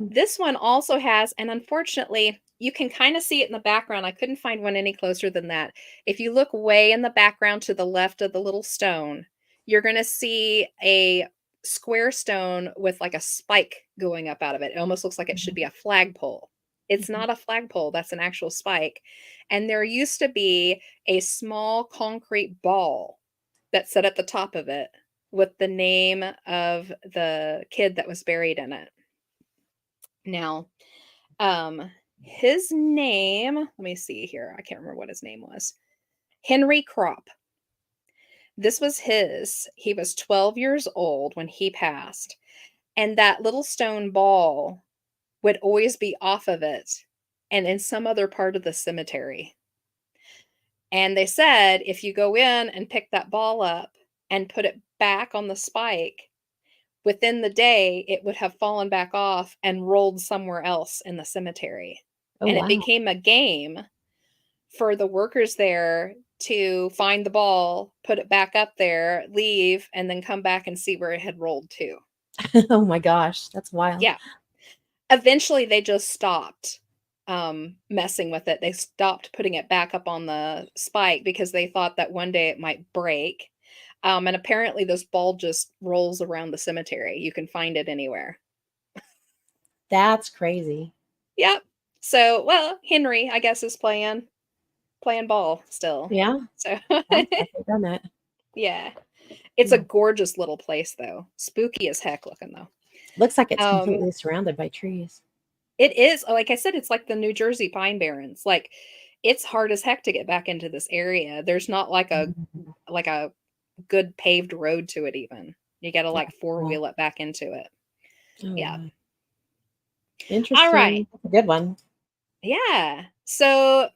Mm. This one also has, and unfortunately, you can kind of see it in the background. I couldn't find one any closer than that. If you look way in the background to the left of the little stone, you're going to see a square stone with like a spike going up out of it. It almost looks like it should be Mhm. a flagpole. It's Mhm. not a flagpole, that's an actual spike. And there used to be a small concrete ball that sat at the top of it with the name of the kid that was buried in it. Now, his name, let me see here. I can't remember what his name was. Henry Crop. This was his. He was 12 years old when he passed. And that little stone ball would always be off of it and in some other part of the cemetery. And they said if you go in and pick that ball up and put it back on the spike, within the day, it would have fallen back off and rolled somewhere else in the cemetery. Oh, And it wow. became a game for the workers there to find the ball, put it back up there, leave, and then come back and see where it had rolled to. Oh my gosh, that's wild. Yeah. Eventually, they just stopped messing with it. They stopped putting it back up on the spike because they thought that one day it might break. And apparently, this ball just rolls around the cemetery. You can find it anywhere. That's crazy. Yep. So, well, Henry, I guess, is playing ball still. Yeah, So, sounds like they've done that. yeah. It's a Hmm. gorgeous little place though. Spooky as heck looking though. Looks like it's Um, completely surrounded by trees. it is, like I said, it's like the New Jersey Pine Barrens. Like it's hard as heck to get back into this area. There's not Mhm. like a good paved road to it even. You got to Yeah. like Well, four-wheel it back into it. oh, Yeah. wow. All right. Interesting. That's a good one. Yeah. So,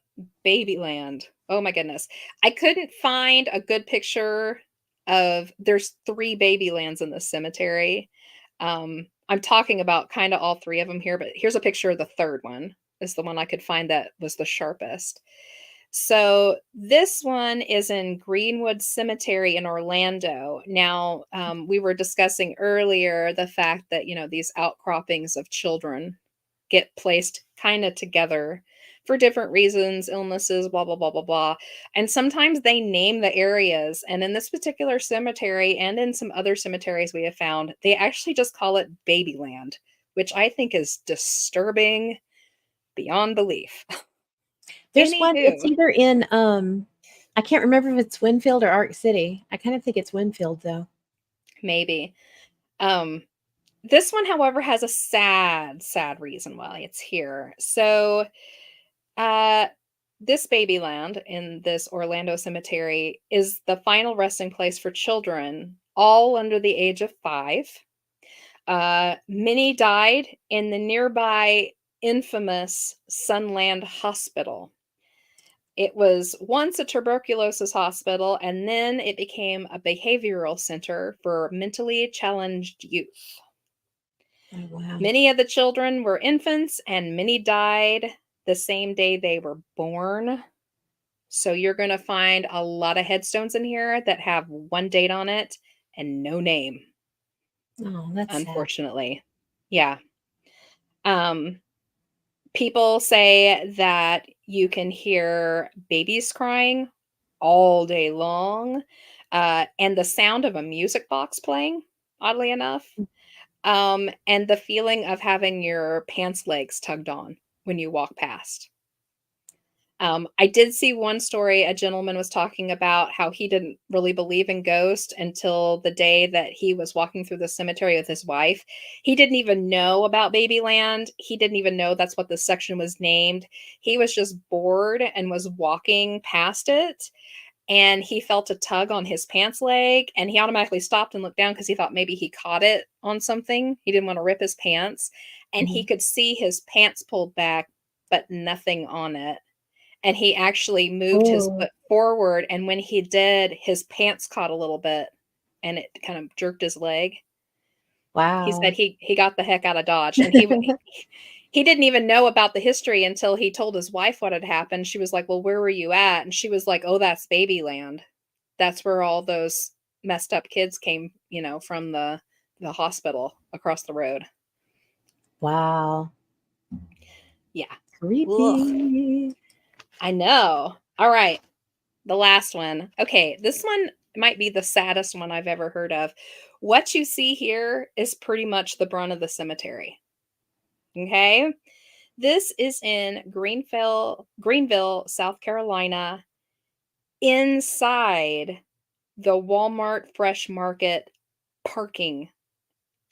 Babyland. Oh my goodness. I couldn't find a good picture of there's 3 Babylands in the cemetery. I'm talking about kind of all 3 of them here, but here's a picture of the 3rd one. Is the one I could find that was the sharpest. So, this one is in Greenwood Cemetery in Orlando. Now, we were discussing earlier the fact that, these outcroppings of children get placed kind of together for different reasons, illnesses, blah, blah, blah, blah, blah. And sometimes they name the areas. And in this particular cemetery and in some other cemeteries we have found, they actually just call it Babyland, which I think is disturbing beyond belief. There's one, it's Anywho, either in I can't remember if it's Winfield or Arc City. I kind of think it's Winfield though. maybe. Um, this one, however, has a sad, sad reason why it's here. So, uh, this Babyland in this Orlando cemetery is the final resting place for children, all under the age of 5. Many died in the nearby infamous Sunland Hospital. It was once a tuberculosis hospital, and then it became a behavioral center for mentally challenged youth. Oh wow. Many of the children were infants, and many died the same day they were born. So you're going to find a lot of headstones in here that have one date on it and no name, Oh, that's sad. unfortunately. Yeah. Um, People say that you can hear babies crying all day long, and the sound of a music box playing, oddly enough, and the feeling of having your pants legs tugged on when you walk past. I did see one story, a gentleman was talking about how he didn't really believe in ghosts until the day that he was walking through the cemetery with his wife. He didn't even know about Babyland. He didn't even know that's what this section was named. He was just bored and was walking past it, and he felt a tug on his pants leg, and he automatically stopped and looked down because he thought maybe he caught it on something. He didn't want to rip his pants, and he Mhm. could see his pants pulled back, but nothing on it. And he actually moved his Oh, foot forward, and when he did, his pants caught a little bit, and it kind of jerked his leg. He said wow. he got the heck out of Dodge, and he didn't even know about the history until he told his wife what had happened. She was like, "Well, where were you at?" And she was like, "Oh, that's Babyland. That's where all those messed up kids came, from the hospital across the road." Wow. Yeah. Ugh, Creepy. I know. All right. The last one. Okay, this one might be the saddest one I've ever heard of. What you see here is pretty much the brunt of the cemetery. Okay? This is in Greenville, South Carolina, inside the Walmart Fresh Market parking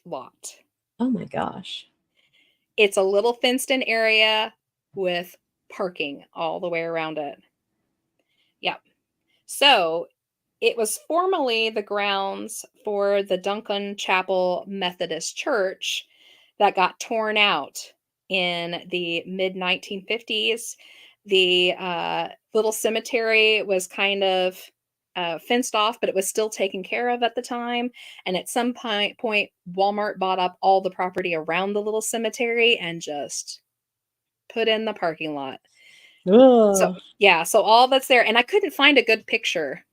lot. Oh my gosh. It's a little fenced in area with parking all the way around it. Yep. So it was formerly the grounds for the Duncan Chapel Methodist Church that got torn out in the mid 1950s. The little cemetery was kind of fenced off, but it was still taken care of at the time. And at some point, Walmart bought up all the property around the little cemetery and just put in the parking lot. So, Oh, yeah, so all that's there. And I couldn't find a good picture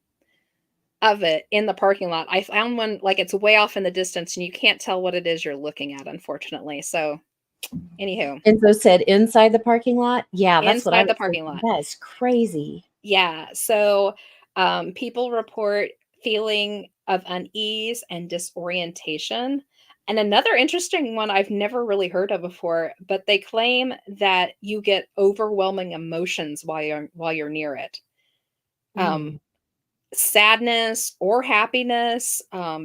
of it in the parking lot. I found one, like, it's way off in the distance, and you can't tell what it is you're looking at, unfortunately. So, anywho, Enzo said inside the parking lot. Yeah, that's what I inside the was parking thinking. lot. That is crazy. Yeah. So, people report feeling of unease and disorientation. And another interesting one I've never really heard of before, but they claim that you get overwhelming emotions while you're near it. Mm, Um, Sadness or happiness,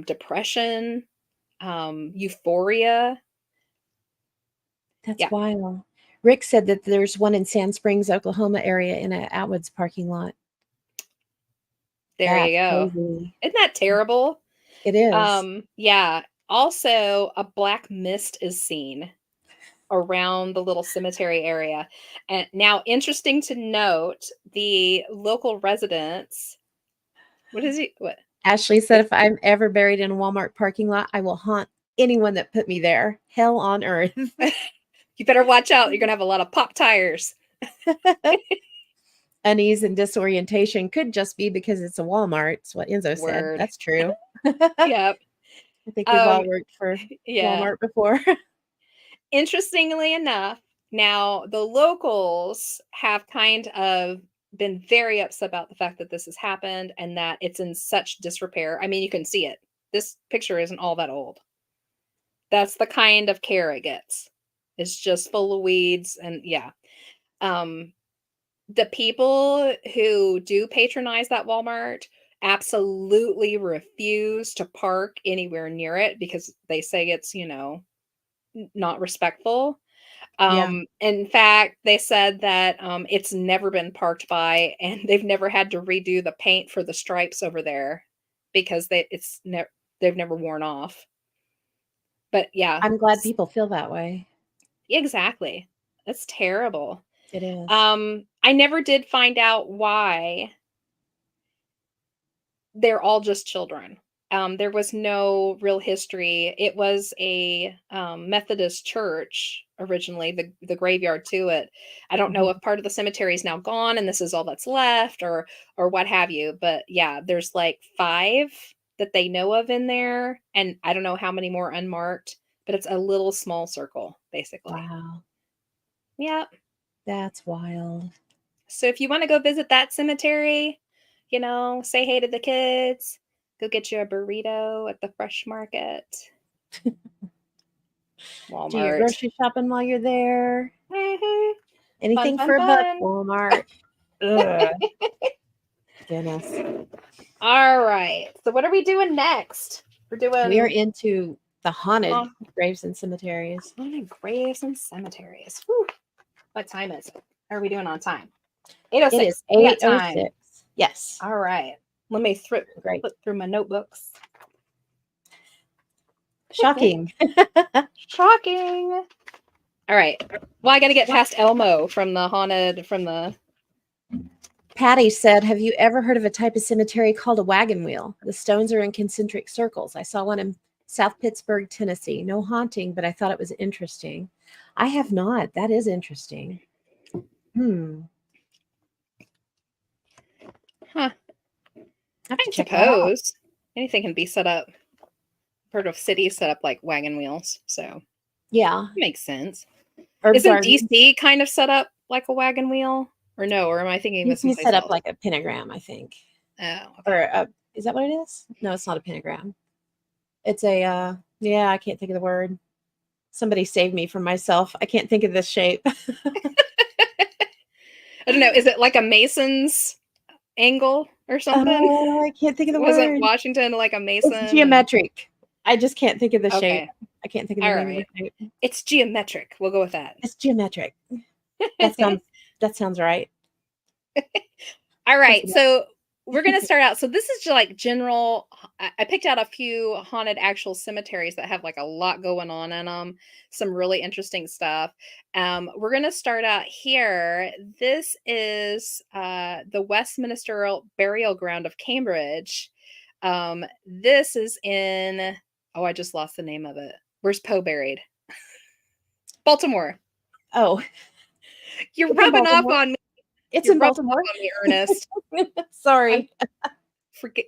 depression, euphoria. that's Yeah, wild. Rick said that there's one in Sand Springs, Oklahoma area in a Atwoods parking lot. there you That's go. crazy. Isn't that terrible? It is. Yeah. Also, a black mist is seen around the little cemetery area. And now, interesting to note, the local residents, what is he? What? Ashley said, if I'm ever buried in a Walmart parking lot, I will haunt anyone that put me there. Hell on earth. You better watch out. You're gonna have a lot of pop tires. Unease and disorientation could just be because it's a Walmart. It's what Enzo said. Word. That's true. I Yep. think we've all Um, worked for yeah. Walmart before. Interestingly enough, Now, the locals have kind of been very upset about the fact that this has happened and that it's in such disrepair. I mean, you can see it. This picture isn't all that old. That's the kind of care it gets. It's just full of weeds and yeah. Um, the people who do patronize that Walmart absolutely refuse to park anywhere near it because they say it's, not respectful. Yeah. In fact, they said that it's never been parked by and they've never had to redo the paint for the stripes over there because they've never worn off. But yeah, I'm glad people feel that way. exactly. That's terrible. It is. I never did find out why they're all just children. There was no real history. It was a Methodist church originally, the graveyard to it. I don't know Mhm. if part of the cemetery is now gone and this is all that's left, or what have you. But yeah, there's like 5 that they know of in there, and I don't know how many more unmarked. But it's a little small circle, basically. Wow. Yeah. That's wild. So if you want to go visit that cemetery, say hey to the kids, go get you a burrito at the fresh market, Do your Walmart. grocery shopping while you're there. Mhm. Fun, Anything fun, for a buck, fun. Walmart. Ugh. Goodness. All right. So what are we doing next? We're We are doing into the haunted haunt- graves and cemeteries. haunted graves and cemeteries. Whew. What time is it? How are we doing on time? eight oh It is six. We got time. 8:06. Yes. All right. Let me flip Great. through my notebooks. Shocking. Shocking. All right. Well, I got to get past Elmo from the. Patty said, "Have you ever heard of a type of cemetery called a wagon wheel? The stones are in concentric circles. I saw one in South Pittsburgh, Tennessee. No haunting, but I thought it was interesting." I have not. That is interesting. Hmm. Huh. I have I to check that out. suppose anything can be set up. Heard of cities set up like wagon wheels, so Yeah. makes sense. Herb Isn't gardens. DC kind of set up like a wagon wheel, or no? Or am I thinking of You someplace set up else? like a pentagram, I think. Oh, Or okay. is that what it is? No, it's not a pentagram. It's a yeah, I can't think of the word. Somebody save me from myself. I can't think of this shape. I don't know. Is it like a Mason's angle or something? Oh, I can't think of the Wasn't word. Washington like a It's Mason? And geometric. I just can't think of the shape. okay, I can't think of the all name of the right. shape. It's geometric. We'll go with that. It's geometric. That sounds that sounds right. All Close right, enough. so we're gonna start out. So this is just like general. I picked out a few haunted actual cemeteries that have like a lot going on in them. Some really interesting stuff. We're gonna start out here. This is the Westminster Burial Ground of Cambridge. This is in. Oh, I just lost the name of it. Where's Poe buried? Baltimore. Oh, You're it's in rubbing off Baltimore. on me. It's You're in rubbing off Baltimore. on me, Ernest. I'm Sorry. forget.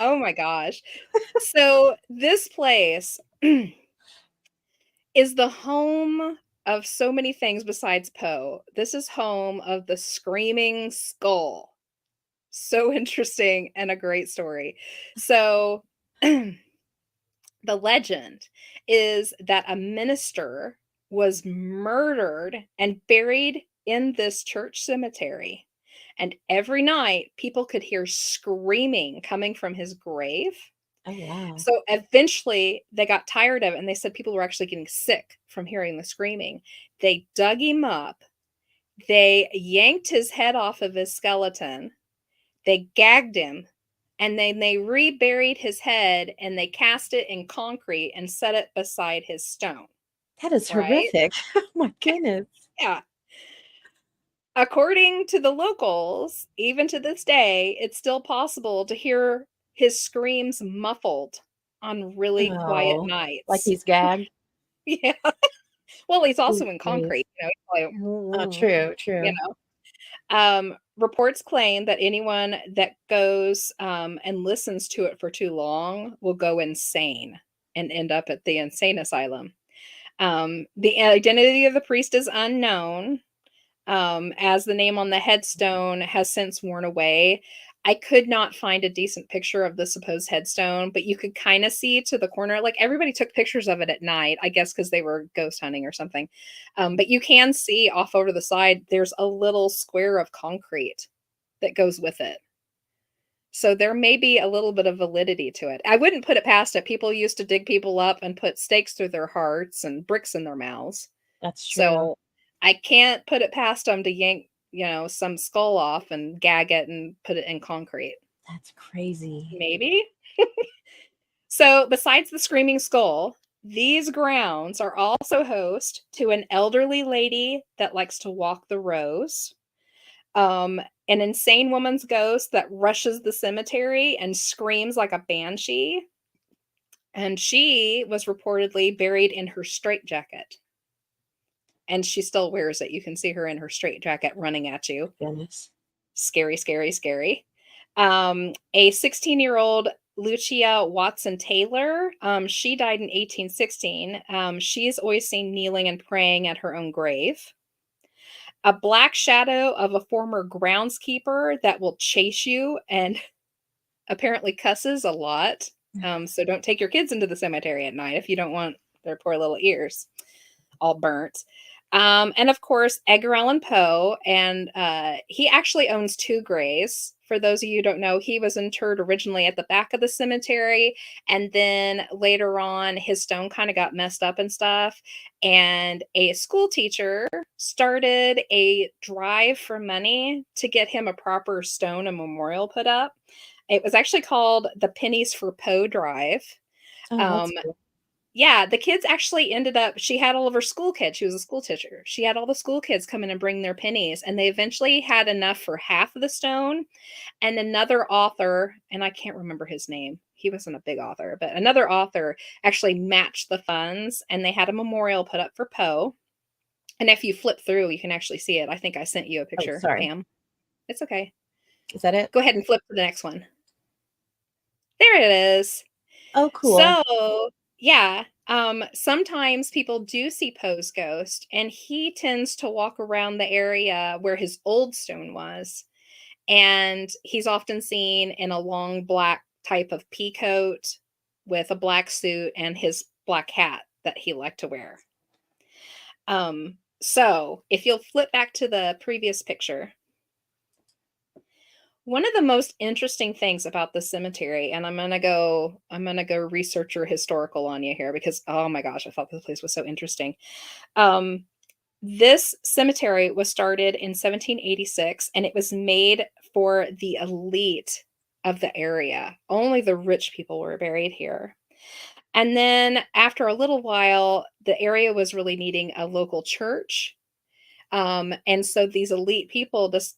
Oh my gosh. So this place is the home of so many things besides Poe. This is home of the Screaming Skull. So interesting and a great story. So the legend is that a minister was murdered and buried in this church cemetery. And every night, people could hear screaming coming from his grave. Oh wow. So eventually they got tired of it and they said people were actually getting sick from hearing the screaming. They dug him up, they yanked his head off of his skeleton, they gagged him, and then they reburied his head and they cast it in concrete and set it beside his stone, That is right? horrific. Oh my goodness. Yeah. According to the locals, even to this day, it's still possible to hear his screams muffled on really quiet Oh, like nights. he's gagged. Yeah. Well, he's Ooh, also in geez. concrete, he's like, Oh, "Mm," true, you true. know? Reports claim that anyone that goes, and listens to it for too long will go insane and end up at the insane asylum. The identity of the priest is unknown, as the name on the headstone has since worn away. I could not find a decent picture of the supposed headstone, but you could kind of see to the corner. Like everybody took pictures of it at night, I guess because they were ghost hunting or something. But you can see off over to the side, there's a little square of concrete that goes with it. So there may be a little bit of validity to it. I wouldn't put it past it. People used to dig people up and put stakes through their hearts and bricks in their mouths. That's true. So I can't put it past them to yank, some skull off and gag it and put it in concrete. That's crazy. Maybe. So besides the screaming skull, these grounds are also host to an elderly lady that likes to walk the rows, an insane woman's ghost that rushes the cemetery and screams like a banshee. And she was reportedly buried in her straitjacket. And she still wears it. You can see her in her straitjacket running at you. Goodness. Scary, scary, scary. A 16-year-old Lucia Watson Taylor, she died in 1816. She's always seen kneeling and praying at her own grave. A black shadow of a former groundskeeper that will chase you and apparently cusses a lot. So don't take your kids into the cemetery at night if you don't want their poor little ears all burnt. And of course, Edgar Allan Poe, and he actually owns two graves. For those of you who don't know, he was interred originally at the back of the cemetery, and then later on, his stone kind of got messed up and stuff. And a school teacher started a drive for money to get him a proper stone and memorial put up. It was actually called the Pennies for Poe Drive. Oh, Um, that's cool. yeah, the kids actually ended up she had all of her school kids. She was a school teacher. She had all the school kids come in and bring their pennies, and they eventually had enough for half of the stone. And another author, and I can't remember his name. He wasn't a big author, but another author actually matched the funds, and they had a memorial put up for Poe. And if you flip through, you can actually see it. I think I sent you a Oh, picture, sorry. Pam. It's okay. Is that it? Go ahead and flip to the next one. There it is. Oh, cool. So, yeah, sometimes people do see Poe's ghost, and he tends to walk around the area where his old stone was. And he's often seen in a long black type of pea coat with a black suit and his black hat that he liked to wear. So if you'll flip back to the previous picture, one of the most interesting things about the cemetery, and I'm gonna go researcher historical on you here because oh my gosh, I thought this place was so interesting. Um, this cemetery was started in 1786 and it was made for the elite of the area. Only the rich people were buried here. And then after a little while, the area was really needing a local church. And so these elite people just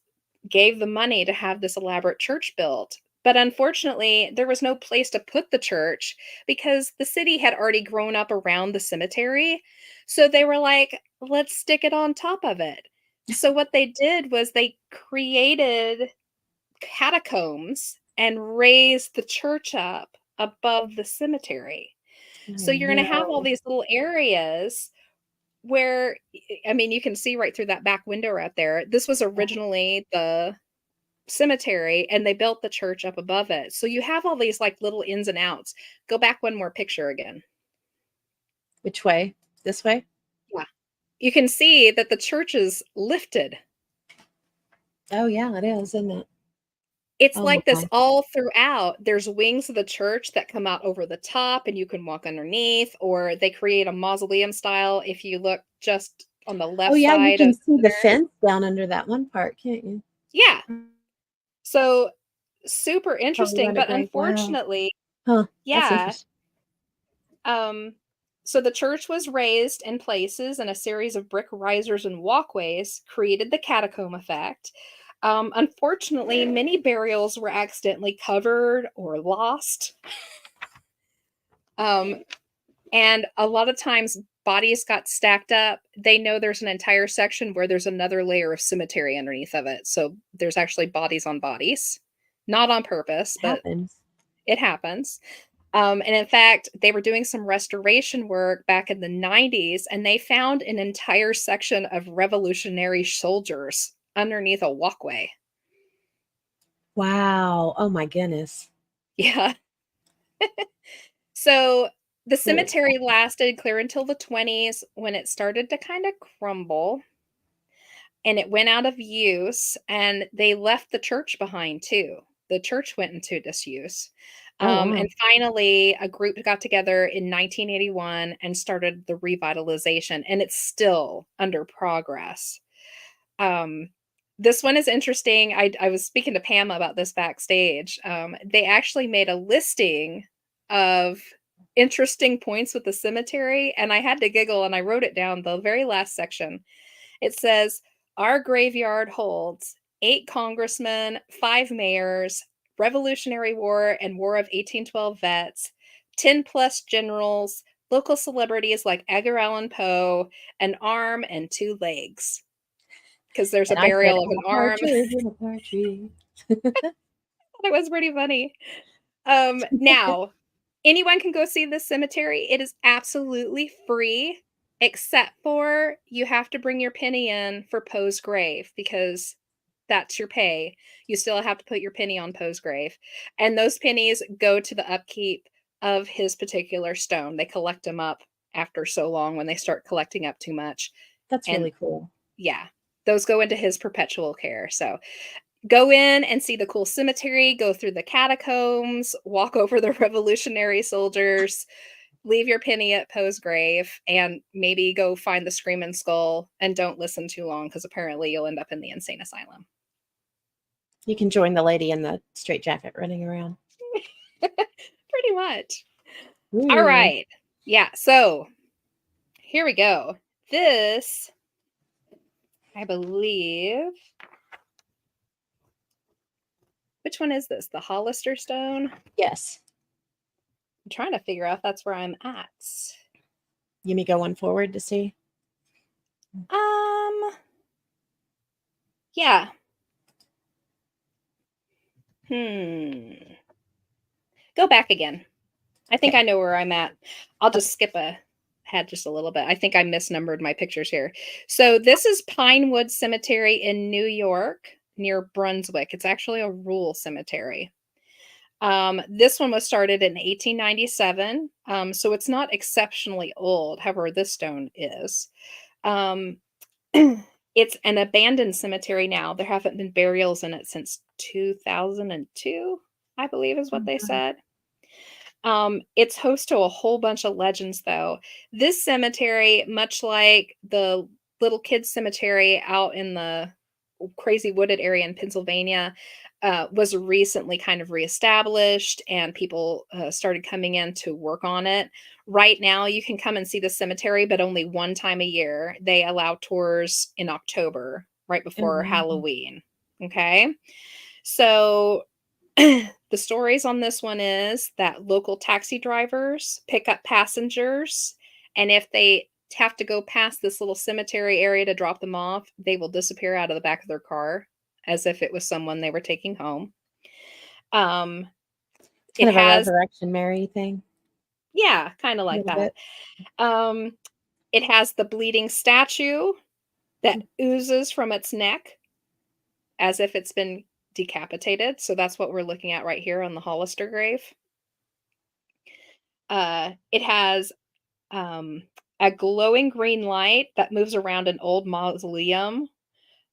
gave the money to have this elaborate church built. But unfortunately, there was no place to put the church because the city had already grown up around the cemetery. So they were like, let's stick it on top of it. So what they did was they created catacombs and raised the church up above the cemetery. So Oh, you're going to have all no. these little areas where I mean, you can see right through that back window right there. This was originally the cemetery, and they built the church up above it. So you have all these, like, little ins and outs. Go back one more picture again. Which way? This way? Yeah. You can see that the church is lifted. Oh, yeah, it is, isn't it? It's Oh, like this my. all throughout. There's wings of the church that come out over the top, and you can walk underneath, or they create a mausoleum style if you look just on the Oh, left yeah, you side can of see the there. fence down under that one part, can't you? Yeah. So, super Probably interesting, around a but grave. Wow. unfortunately Huh. That's yeah, interesting. um, so the church was raised in places, and a series of brick risers and walkways created the catacomb effect. Unfortunately, many burials were accidentally covered or lost. Um, and a lot of times bodies got stacked up. They know there's an entire section where there's another layer of cemetery underneath of it. So there's actually bodies on bodies. Not on purpose, It but happens. it happens. And in fact, they were doing some restoration work back in the 90s, and they found an entire section of Revolutionary soldiers underneath a walkway. Wow. Oh my goodness. Yeah. So the Holy cemetery lasted clear until the 20s when it started to kind of crumble and it went out of use, and they left the church behind too. The church went into disuse. Oh wow. And finally, a group got together in 1981 and started the revitalization, and it's still under progress. Um, this one is interesting. I was speaking to Pam about this backstage. They actually made a listing of interesting points with the cemetery, and I had to giggle and I wrote it down. The very last section, it says, our graveyard holds 8 congressmen, 5 mayors, Revolutionary War and War of 1812 vets, 10 plus generals, local celebrities like Edgar Allan Poe, an arm and 2 legs. Because there's a And I said, burial of and an a arm. partridge in a pear tree. That was pretty funny. Now, anyone can go see this cemetery. It is absolutely free, except for you have to bring your penny in for Poe's grave because that's your pay. You still have to put your penny on Poe's grave. And those pennies go to the upkeep of his particular stone. They collect them up after so long when they start collecting up too much. That's And really cool. yeah, those go into his perpetual care. So go in and see the cool cemetery, go through the catacombs, walk over the Revolutionary soldiers, leave your penny at Poe's grave, and maybe go find the Screaming Skull and don't listen too long because apparently you'll end up in the insane asylum. You can join the lady in the straight jacket running around. Pretty much. All Ooh. right. Yeah. So here we go. This, I believe, which one is this? The Hollister Stone? Yes. I'm trying to figure out if that's where I'm at. You may go one forward to see. Um, yeah. Go back again. I think I Okay. know where I'm at. I'll Okay. just skip ahead just a little bit. I think I misnumbered my pictures here. So this is Pinewood Cemetery in New York near Brunswick. It's actually a rural cemetery. This one was started in 1897, so it's not exceptionally old. However, this stone is. Um, it's an abandoned cemetery now. There haven't been burials in it since 2002, I believe is what they Mhm. said. It's host to a whole bunch of legends, though. This cemetery, much like the little kids cemetery out in the crazy wooded area in Pennsylvania, was recently kind of reestablished, and people started coming in to work on it. Right now, you can come and see the cemetery, but only one time a year. They allow tours in October, right Oh, before wow. Halloween. Okay, so the stories on this one is that local taxi drivers pick up passengers, and if they have to go past this little cemetery area to drop them off, they will disappear out of the back of their car as if it was someone they were taking home. Um, It's it kind of a has Resurrection Mary thing, yeah, kind of a like little that. bit. Um, it has the bleeding statue that oozes from its neck as if it's been decapitated. So that's what we're looking at right here on the Hollister grave. It has um, a glowing green light that moves around an old mausoleum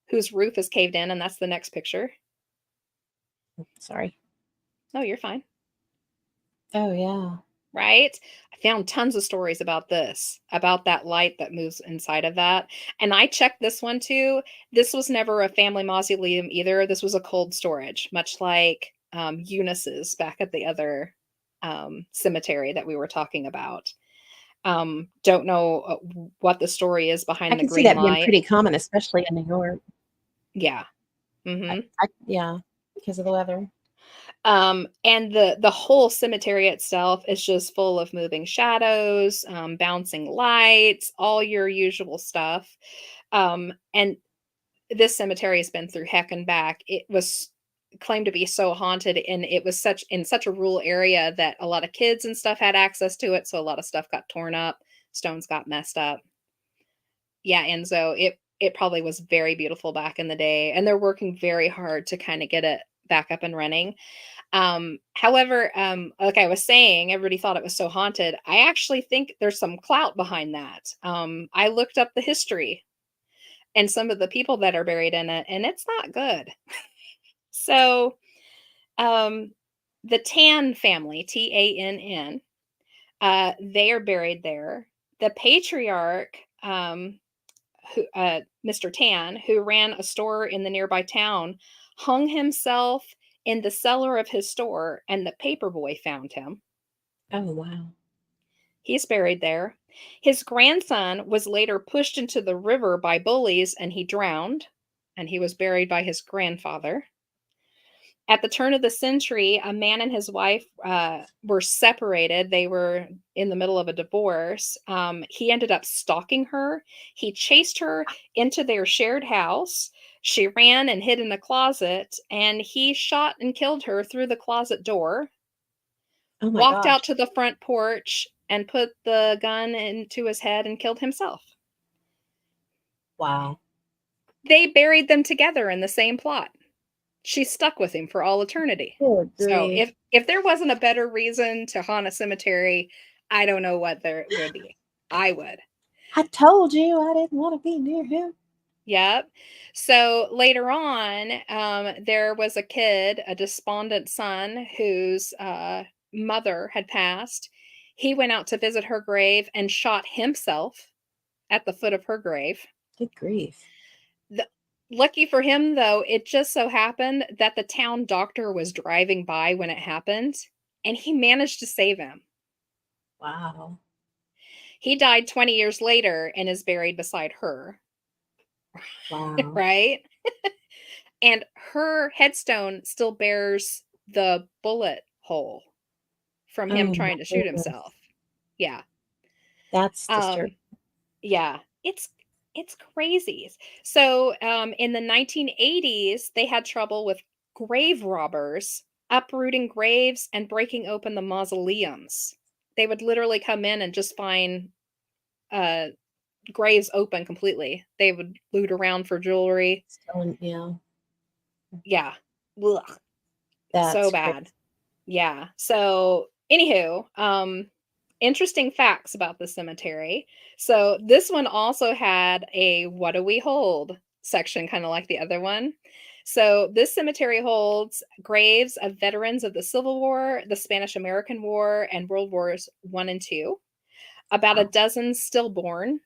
whose roof is caved in, and that's the next picture. Sorry. Oh, you're fine. Oh, yeah. Right? I found tons of stories about this, about that light that moves inside of that. And I checked this one too. This was never a family mausoleum either. This was a cold storage, much like Eunice's back at the other cemetery that we were talking about. Don't know what the story is I behind the can see green that being light. pretty common, especially in New York. Yeah. Mhm. Yeah, because of the weather. And the whole cemetery itself is just full of moving shadows, bouncing lights, all your usual stuff. And this cemetery has been through heck and back. It was claimed to be so haunted, and it was such a rural area that a lot of kids and stuff had access to it, so a lot of stuff got torn up, stones got messed up. Yeah, and so it probably was very beautiful back in the day, and they're working very hard to kind of get it back up and running. However, like I was saying, everybody thought it was so haunted. I actually think there's some clout behind that. I looked up the history and some of the people that are buried in it, and it's not good. So, um, the Tan family, Tann, they are buried there. The patriarch, Mr. Tan, who ran a store in the nearby town, hung himself in the cellar of his store, and the paperboy found him. Oh, wow. He's buried there. His grandson was later pushed into the river by bullies and he drowned, and he was buried by his grandfather. At the turn of the century, a man and his wife were separated. They were in the middle of a divorce. He ended up stalking her. He chased her into their shared house. She ran and hid in a closet, and he shot and killed her through the closet door, Oh my walked gosh. out to the front porch, and put the gun into his head and killed himself. Wow. They buried them together in the same plot. She stuck with him for all eternity. Good So grief. if there wasn't a better reason to haunt a cemetery, I don't know what there would be. I would. I told you I didn't want to be near him. Yep. So later on, there was a kid, a despondent son, whose mother had passed. He went out to visit her grave and shot himself at the foot of her grave. Good grief. The Lucky for him, though, it just so happened that the town doctor was driving by when it happened, and he managed to save him. Wow. He died 20 years later and is buried beside her, Wow. right? And her headstone still bears the bullet hole from him Oh my trying to shoot goodness. himself. Yeah. That's disturbing. Um, yeah, it's crazy. So, in the 1980s, they had trouble with grave robbers uprooting graves and breaking open the mausoleums. They would literally come in and just find uh, graves open completely. They would loot around for jewelry. Stolen, yeah. Yeah, ugh, so That's crazy. bad. Yeah. So, anywho, interesting facts about the cemetery. So, this one also had a what do we hold section, kind of like the other one. So, this cemetery holds graves of veterans of the Civil War, the Spanish American War, and World Wars One and Two, about a Wow. dozen stillborn,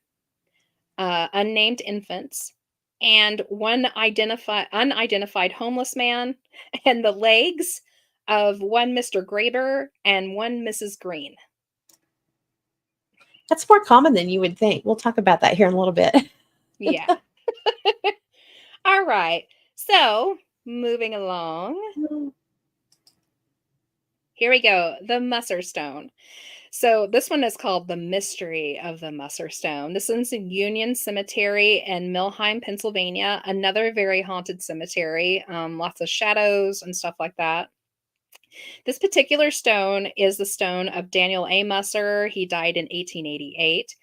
unnamed infants, and one unidentified homeless man, and the legs of one Mr. Graber and one Mrs. Green. That's more common than you would think. We'll talk about that here in a little bit. Yeah. All right. So, moving along. Here we go. The Musser Stone. So, this one is called The Mystery of the Musser Stone. This is in Union Cemetery in Milheim, Pennsylvania. Another very haunted cemetery. Lots of shadows and stuff like that. This particular stone is the stone of Daniel A. Musser. He died in 1888.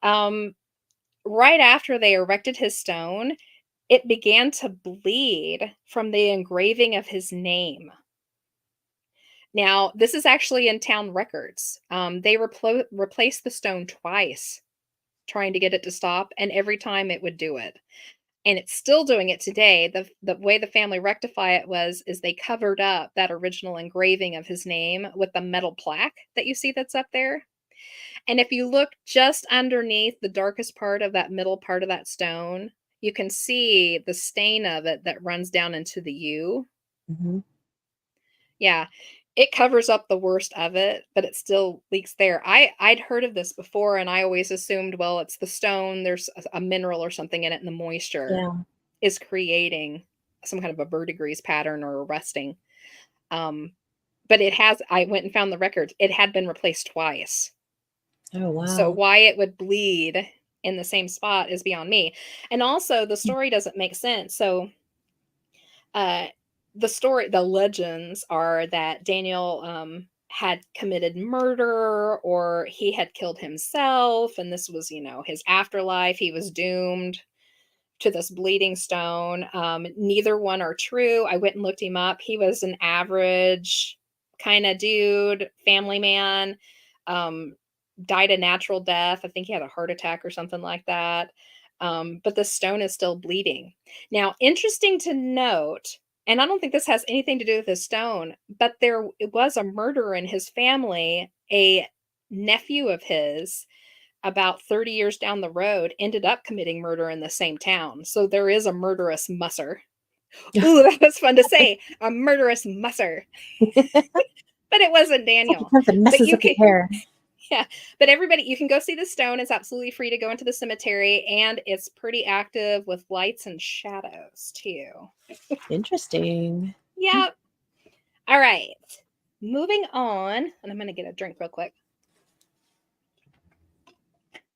Um, right after they erected his stone, it began to bleed from the engraving of his name. Now, this is actually in town records. They replaced the stone twice, trying to get it to stop, and every time it would do it. And it's still doing it today. The way the family rectify it is they covered up that original engraving of his name with the metal plaque that you see that's up there. And if you look just underneath the darkest part of that middle part of that stone, you can see the stain of it that runs down into the U. Mm-hmm. Yeah. It covers up the worst of it, but it still leaks there. I'd heard of this before and I always assumed, well, it's the stone, there's a mineral or something in it, and the moisture Yeah. is creating some kind of a verdigris pattern or a rusting. Um, but I went and found the records. It had been replaced twice. Oh, So wow. why it would bleed in the same spot is beyond me. And also the story doesn't make sense. So uh the legends are that Daniel had committed murder, or he had killed himself, and this was, his afterlife. He was doomed to this bleeding stone. Neither one are true. I went and looked him up. He was an average kind of dude, family man. Died a natural death. I think he had a heart attack or something like that. But the stone is still bleeding. Now, interesting to note, and I don't think this has anything to do with the stone, but there was a murder in his family. A nephew of his, about 30 years down the road, ended up committing murder in the same town. So there is a murderous musser. Ooh, that was fun to say. A murderous musser. But it wasn't Daniel. Because it But messes you up your can, hair. yeah. But everybody, you can go see the stone. It's absolutely free to go into the cemetery, and it's pretty active with lights and shadows too. Interesting. Yeah. All right. Moving on, and I'm going to get a drink real quick.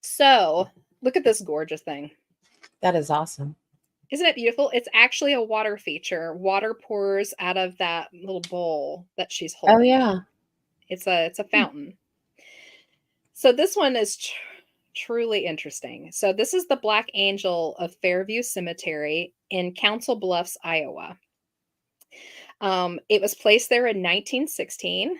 So, look at this gorgeous thing. That is awesome. Isn't it beautiful? It's actually a water feature. Water pours out of that little bowl that she's holding. Oh yeah. It's a fountain. So this one is truly interesting. So this is the Black Angel of Fairview Cemetery in Council Bluffs, Iowa. It was placed there in 1916.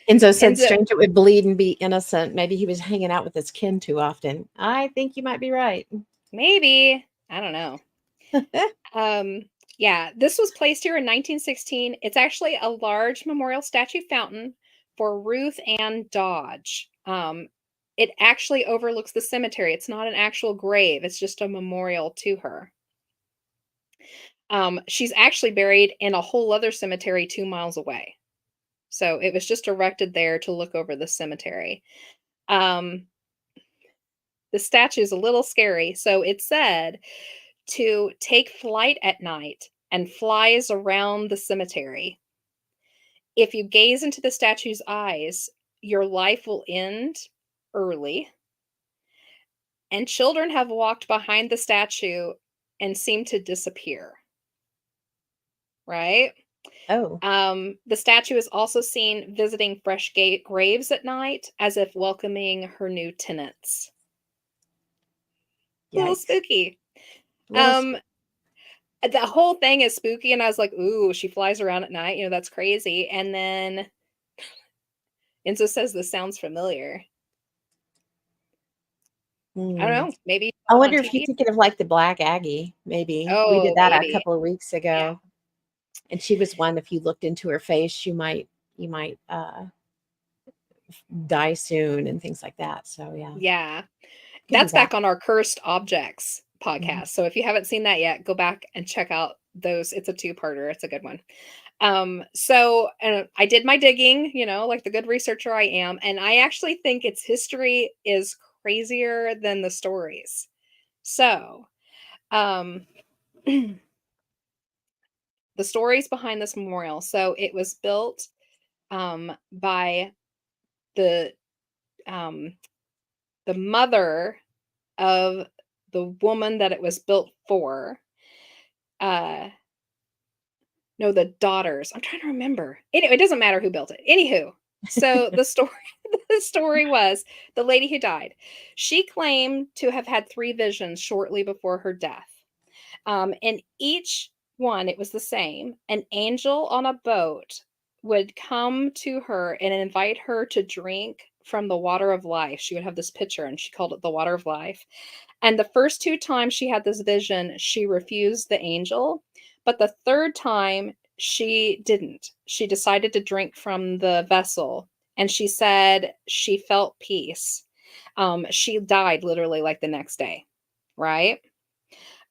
Enzo said strange it would bleed and be innocent. Maybe he was hanging out with his kin too often. I think you might be right. Maybe. I don't know. Yeah, this was placed here in 1916. It's actually a large memorial statue fountain for Ruth Ann Dodge. It actually overlooks the cemetery. It's not an actual grave. It's just a memorial to her. She's actually buried in a whole other cemetery 2 miles away. So it was just erected there to look over the cemetery. The statue is a little scary. So it said to take flight at night and flies around the cemetery. If you gaze into the statue's eyes, your life will end early. And children have walked behind the statue and seem to disappear. Right? Oh. The statue is also seen visiting fresh graves at night as if welcoming her new tenants. A little spooky. The whole thing is spooky, and I was like, ooh, she flies around at night. That's crazy. And then Enzo says this sounds familiar. I don't know. Maybe I on wonder if TV. you're thinking of like the Black Aggie. Maybe we did Oh, that a maybe. couple of weeks ago, Yeah. and she was one. If you looked into her face, you might die soon and things like that. So Yeah. Could be That's back that. on our Cursed Objects podcast. Mhm. So if you haven't seen that yet, go back and check out those. It's a two-parter. It's a good one. So I did my digging, like the good researcher I am, and I actually think its history is crazier than the stories. So, the stories behind this memorial. So it was built by the mother of the woman that it was built for. No, the daughters. I'm trying to remember. Anyway, it doesn't matter who built it. Anywho, so the story was the lady who died. She claimed to have had 3 visions shortly before her death. And each one, it was the same. An angel on a boat would come to her and invite her to drink from the water of life. She would have this pitcher, and she called it the water of life. And the first 2 times she had this vision, she refused the angel. But the 3rd time, she didn't. She decided to drink from the vessel, and she said she felt peace. She died literally like the next day, right?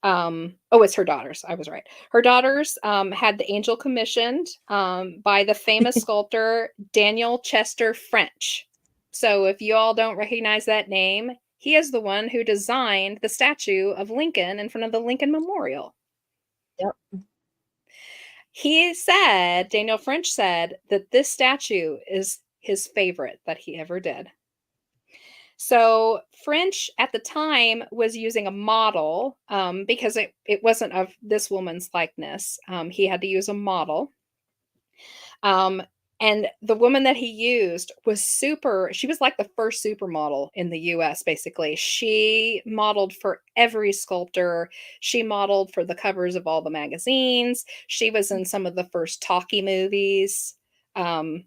It's her daughters. I was right. Her daughters had the angel commissioned by the famous sculptor Daniel Chester French. So if you all don't recognize that name, he is the one who designed the statue of Lincoln in front of the Lincoln Memorial. Yep. Daniel French said that this statue is his favorite that he ever did. So French at the time was using a model because it wasn't of this woman's likeness. He had to use a model. Um, and the woman that he used was she was like the first supermodel in the US, basically. She modeled for every sculptor. She modeled for the covers of all the magazines. She was in some of the first talkie movies. Um,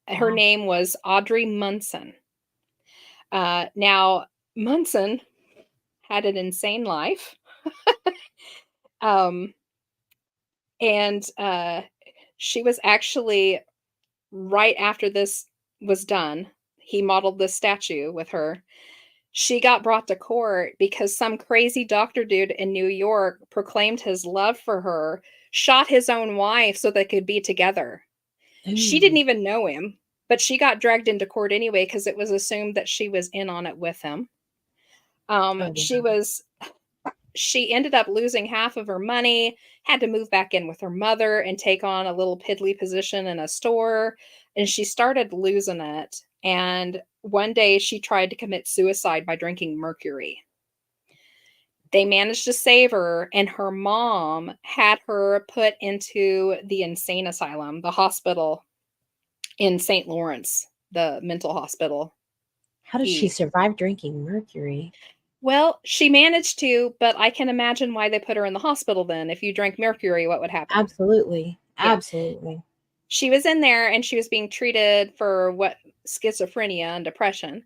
Her Wow. name was Audrey Munson. Now, Munson had an insane life. Um, and she was actually, right after this was done, he modeled this statue with her. She got brought to court because some crazy doctor dude in New York proclaimed his love for her, shot his own wife so they could be together. She didn't Ooh. even know him, but she got dragged into court anyway because it was assumed that she was in on it with him. Oh, She wow. was she ended up losing half of her money, had to move back in with her mother and take on a little piddly position in a store, and she started losing it. And one day she tried to commit suicide by drinking mercury. They managed to save her, and her mom had her put into the insane asylum, the hospital in St. Lawrence, the mental hospital How does she east. survive drinking mercury? Well, she managed to, but I can imagine why they put her in the hospital then. If you drank mercury, what would happen? Absolutely. Yeah. Absolutely. She was in there and she was being treated for what schizophrenia and depression.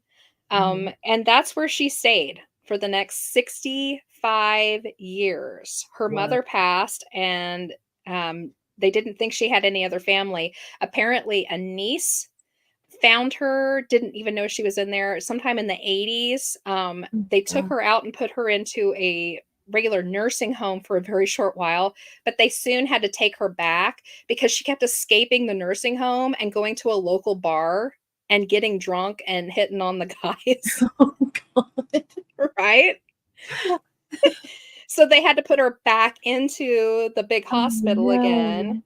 Mhm. And that's where she stayed for the next 65 years. Her Wow. mother passed, and they didn't think she had any other family. Apparently, a niece found her, didn't even know she was in there sometime in the 80s. Mm, They took wow. her out and put her into a regular nursing home for a very short while, but they soon had to take her back because she kept escaping the nursing home and going to a local bar and getting drunk and hitting on the guys, Oh, God. right? So they had to put her back into the big Oh, hospital again.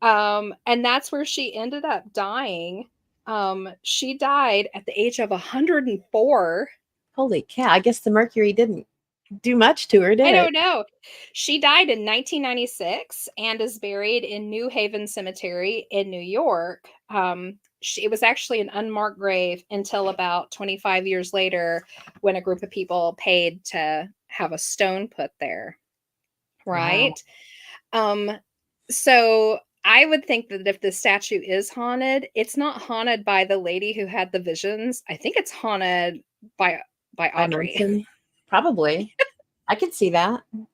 no. And that's where she ended up dying. She died at the age of 104. Holy cow. I guess the mercury didn't do much to her, I did don't it? know. She died in 1996 and is buried in New Haven Cemetery in New York. It was actually an unmarked grave until about 25 years later when a group of people paid to have a stone put there, Wow. right? Um, so I would think that if the statue is haunted, it's not haunted by the lady who had the visions. I think it's haunted by by By Audrey. Munson? Probably. I could see that. I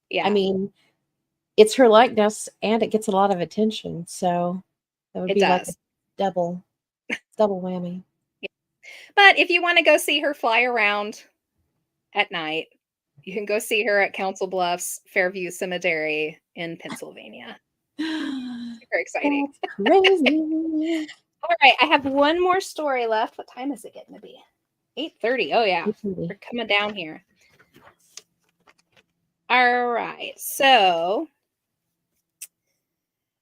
Yeah, mean, it's her likeness and it gets a lot of attention. So that would it be like a does. double, double whammy. Yeah. But if you want to go see her fly around at night, you can go see her at Council Bluffs Fairview Cemetery in Pennsylvania. Super exciting. That's crazy. All right, I have one more story left. What time is it getting to be? 8:30. Oh yeah. Italy. We're coming down here. All right. So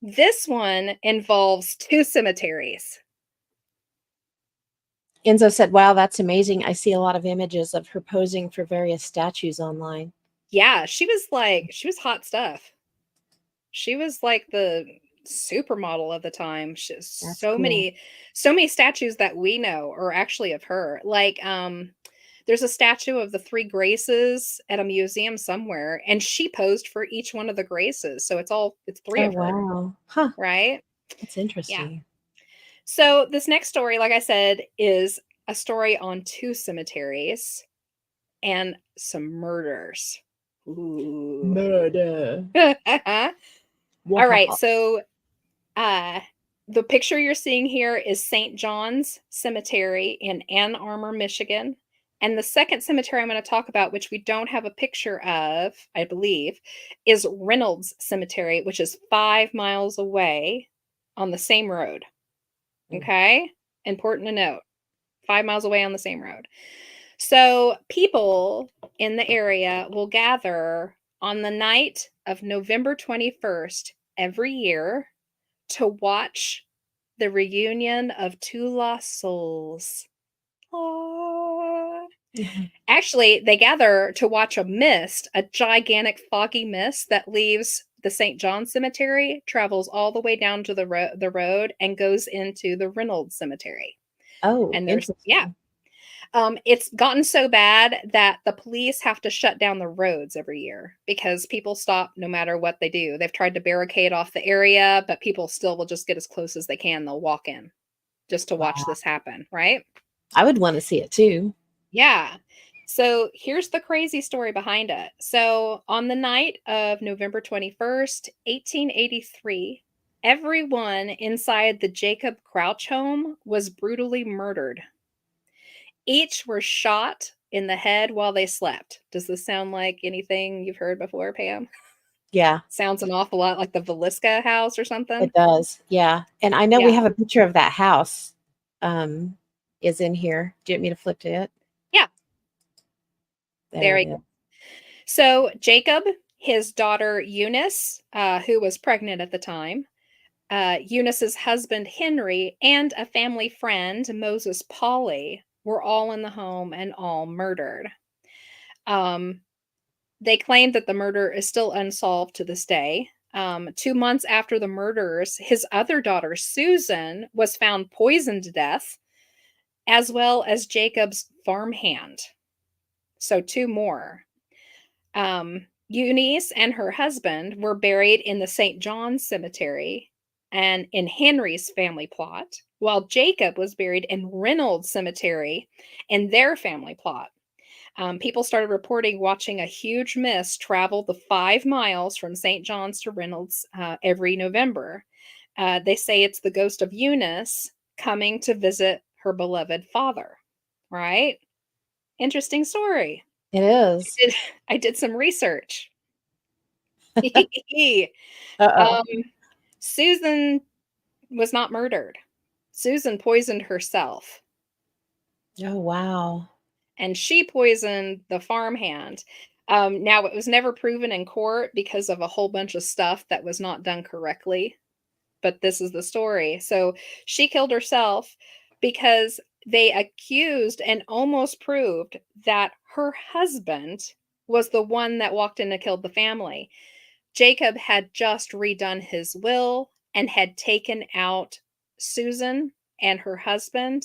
this one involves two cemeteries. Enzo said, "Wow, that's amazing. I see a lot of images of her posing for various statues online." Yeah, she was hot stuff. She was like the supermodel of the time. That's cool. So many statues that we know are actually of her. Like there's a statue of the three graces at a museum somewhere, and she posed for each one of the graces. So it's three Oh, of her, wow. Huh. right? That's Yeah. interesting. So this next story, like I said, is a story on two cemeteries and some murders. Ooh. Murder. All right, Wahaha. so uh the picture you're seeing here is St. John's Cemetery in Ann Arbor, Michigan. And the second cemetery I'm going to talk about, which we don't have a picture of, I believe, is Reynolds Cemetery, which is 5 miles away on the same road. Mm. Okay? Important to note. 5 miles away on the same road. So people in the area will gather on the night of November 21st every year to watch the reunion of two lost souls. Aww. Mhm. Actually, they gather to watch a mist, a gigantic foggy mist that leaves the St. John Cemetery, travels all the way down to the road and goes into the Reynolds Cemetery. Oh, And there's yeah, interesting. it's gotten so bad that the police have to shut down the roads every year because people stop no matter what they do. They've tried to barricade off the area, but people still will just get as close as they can. They'll walk in just to watch Wow. this happen, right? I would want to see it too. Yeah. So here's the crazy story behind it. So on the night of November 21st, 1883, everyone inside the Jacob Crouch home was brutally murdered. Each were shot in the head while they slept. Does this sound like anything you've heard before, Pam? Yeah, Sounds an awful lot like the Velisca house or something. it does. Yeah. And I know we Yeah. have a picture of that house um is in here. Do you want me to flip to it? Yeah. There There it you is. go. So Jacob, his daughter Eunice, who was pregnant at the time, Eunice's husband Henry, and a family friend, Moses Polly, were all in the home and all murdered. Um, they claim that the murder is still unsolved to this day. 2 months after the murders, his other daughter, Susan, was found poisoned to death, as well as Jacob's farmhand. So, two more. Eunice and her husband were buried in the St. John's Cemetery and in Henry's family plot, while Jacob was buried in Reynolds Cemetery in their family plot. People started reporting watching a huge mist travel the 5 miles from St. John's to Reynolds every November. They say it's the ghost of Eunice coming to visit her beloved father. Right? Interesting story. It is. I did, I did some research. Uh-oh. um, Susan was not murdered. Susan poisoned herself, Oh, wow. and she poisoned the farmhand. Now, it was never proven in court because of a whole bunch of stuff that was not done correctly. But this is the story. So she killed herself because they accused and almost proved that her husband was the one that walked in and killed the family. Jacob had just redone his will and had taken out Susan and her husband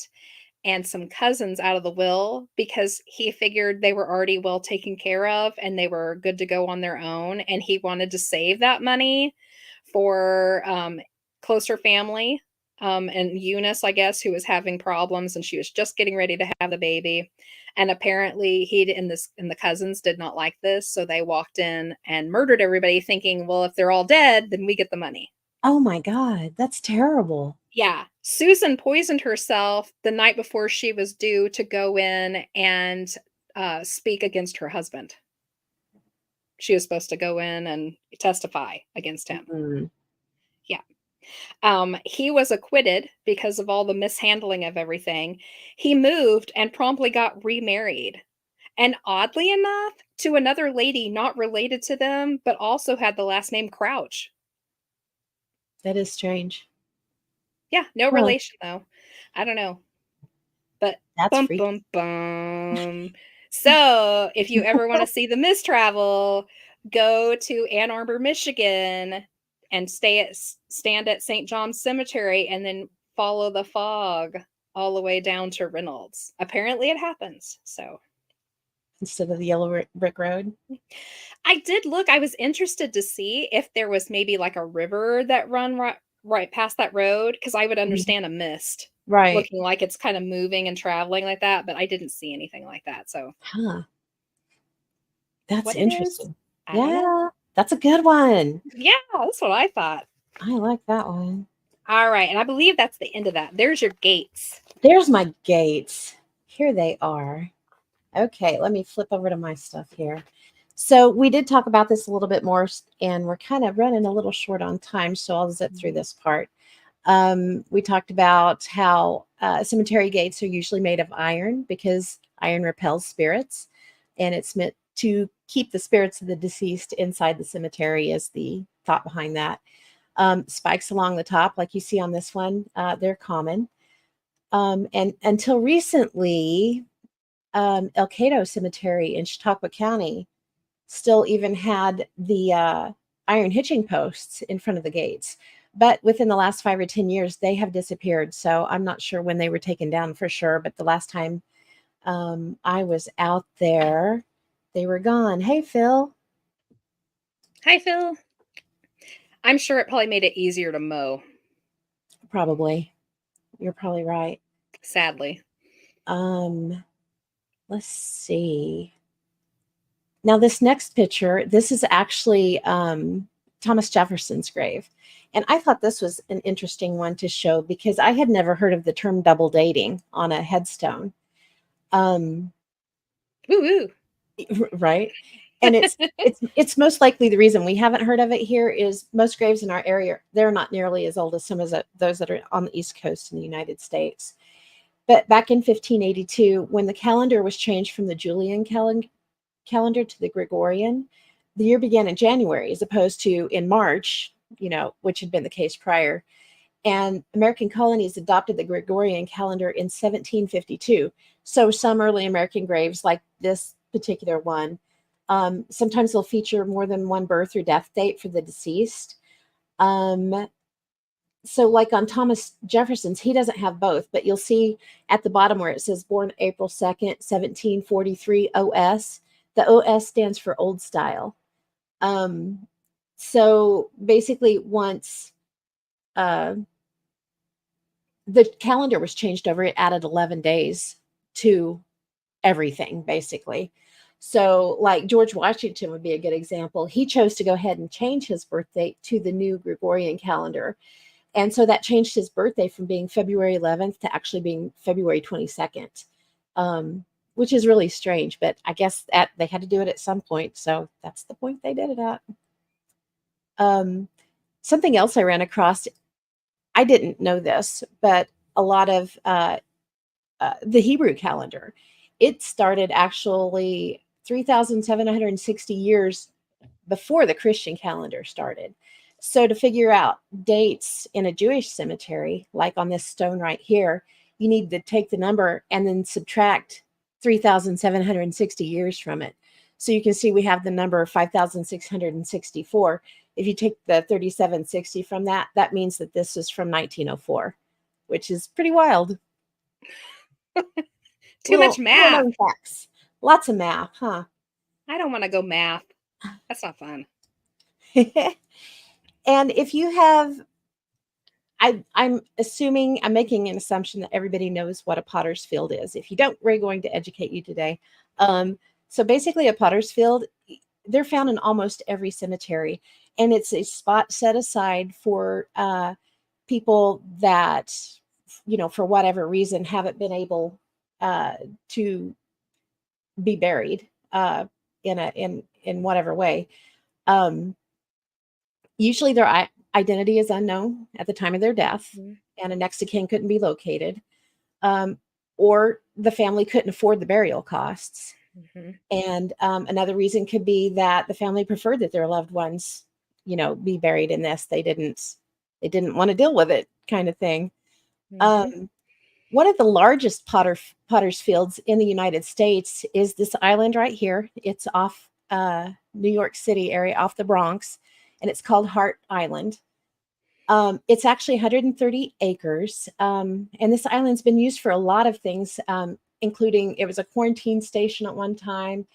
and some cousins out of the will because he figured they were already well taken care of and they were good to go on their own. And he wanted to save that money for closer family. And Eunice, I guess, who was having problems and she was just getting ready to have the baby. And apparently he and the cousins did not like this. So they walked in and murdered everybody thinking, well, if they're all dead, then we get the money. Oh my God, that's terrible. Yeah. Susan poisoned herself the night before she was due to go in and speak against her husband. She was supposed to go in and testify against him. Mm. Yeah. He was acquitted because of all the mishandling of everything. He moved and promptly got remarried. And oddly enough, to another lady not related to them, but also had the last name Crouch. That is strange. Yeah, no Huh, relation though. I don't know. But that's bum freaky. bum bum. So, if you ever want to see the mist travel, go to Ann Arbor, Michigan, and stand at St. John's Cemetery, and then follow the fog all the way down to Reynolds. Apparently, it happens. So, Instead of the yellow brick road. I did look. I was interested to see if there was maybe like a river that run right past that road because I would Mhm. understand a mist Right. looking like it's kind of moving and traveling like that, but I didn't see anything like that. So, Huh. That's what it is, interesting. I don't know. Yeah, that's a good one. Yeah, that's what I thought. I like that one. All right, and I believe that's the end of that. There's your gates. There's my gates. Here they are. Okay, let me flip over to my stuff here. So we did talk about this a little bit more, and we're kind of running a little short on time, so I'll zip through Mhm. this part. We talked about how cemetery gates are usually made of iron because iron repels spirits, and it's meant to keep the spirits of the deceased inside the cemetery, is the thought behind that. Spikes along the top, like you see on this one, they're common. And until recently, El Cato Cemetery in Chautauqua County still even had the iron hitching posts in front of the gates. But within the last 5 or 10 years, they have disappeared. So I'm not sure when they were taken down for sure. But the last time I was out there, they were gone. Hey, Phil. Hi, Phil. I'm sure it probably made it easier to mow, Probably. You're probably right. sadly. Um, let's see. Now, this next picture, this is actually Thomas Jefferson's grave. And I thought this was an interesting one to show because I had never heard of the term double dating on a headstone. Um, Woo woo. right? And it's most likely the reason we haven't heard of it here is most graves in our area, they're not nearly as old as some of those that are on the East Coast in the United States. But back in 1582, when the calendar was changed from the Julian calendar to the Gregorian, the year began in January as opposed to in March, which had been the case prior. And American colonies adopted the Gregorian calendar in 1752. So some early American graves, like this particular one, sometimes they'll feature more than one birth or death date for the deceased. Um, so like on Thomas Jefferson's, he doesn't have both, but you'll see at the bottom where it says born April 2nd, 1743 OS. The OS stands for old style. So basically once uh, the calendar was changed over, it added 11 days to everything basically. So like George Washington would be a good example. He chose to go ahead and change his birth date to the new Gregorian calendar. And so that changed his birthday from being February 11th to actually being February 22nd, which is really strange. But I guess they had to do it at some point. So that's the point they did it at. Something else I ran across, I didn't know this, but a lot of the Hebrew calendar, it started actually 3,760 years before the Christian calendar started. So to figure out dates in a Jewish cemetery, like on this stone right here, you need to take the number and then subtract 3,760 years from it. So you can see we have the number 5,664. If you take the 3760 from that, that means that this is from 1904, which is pretty wild. Too much Little math. known facts. Lots of math, huh? I don't want to go math. That's not fun. And if you have, I'm assuming, I'm making an assumption that everybody knows what a potter's field is. If you don't, we're going to educate you today. So basically, a potter's field, they're found in almost every cemetery, and it's a spot set aside for people that, for whatever reason, haven't been able to be buried in whatever way. Um, Usually their identity is unknown at the time of their death, Mhm. and a next of kin couldn't be located, um, or the family couldn't afford the burial costs. Mhm. And another reason could be that the family preferred that their loved ones, be buried in this. They didn't want to deal with it, kind of thing. Mhm. Um, One of the largest potter's fields in the United States is this island right here. It's off New York City area, off the Bronx, and it's called Hart Island. It's actually 130 acres, and this island's been used for a lot of things, including it was a quarantine station at one time.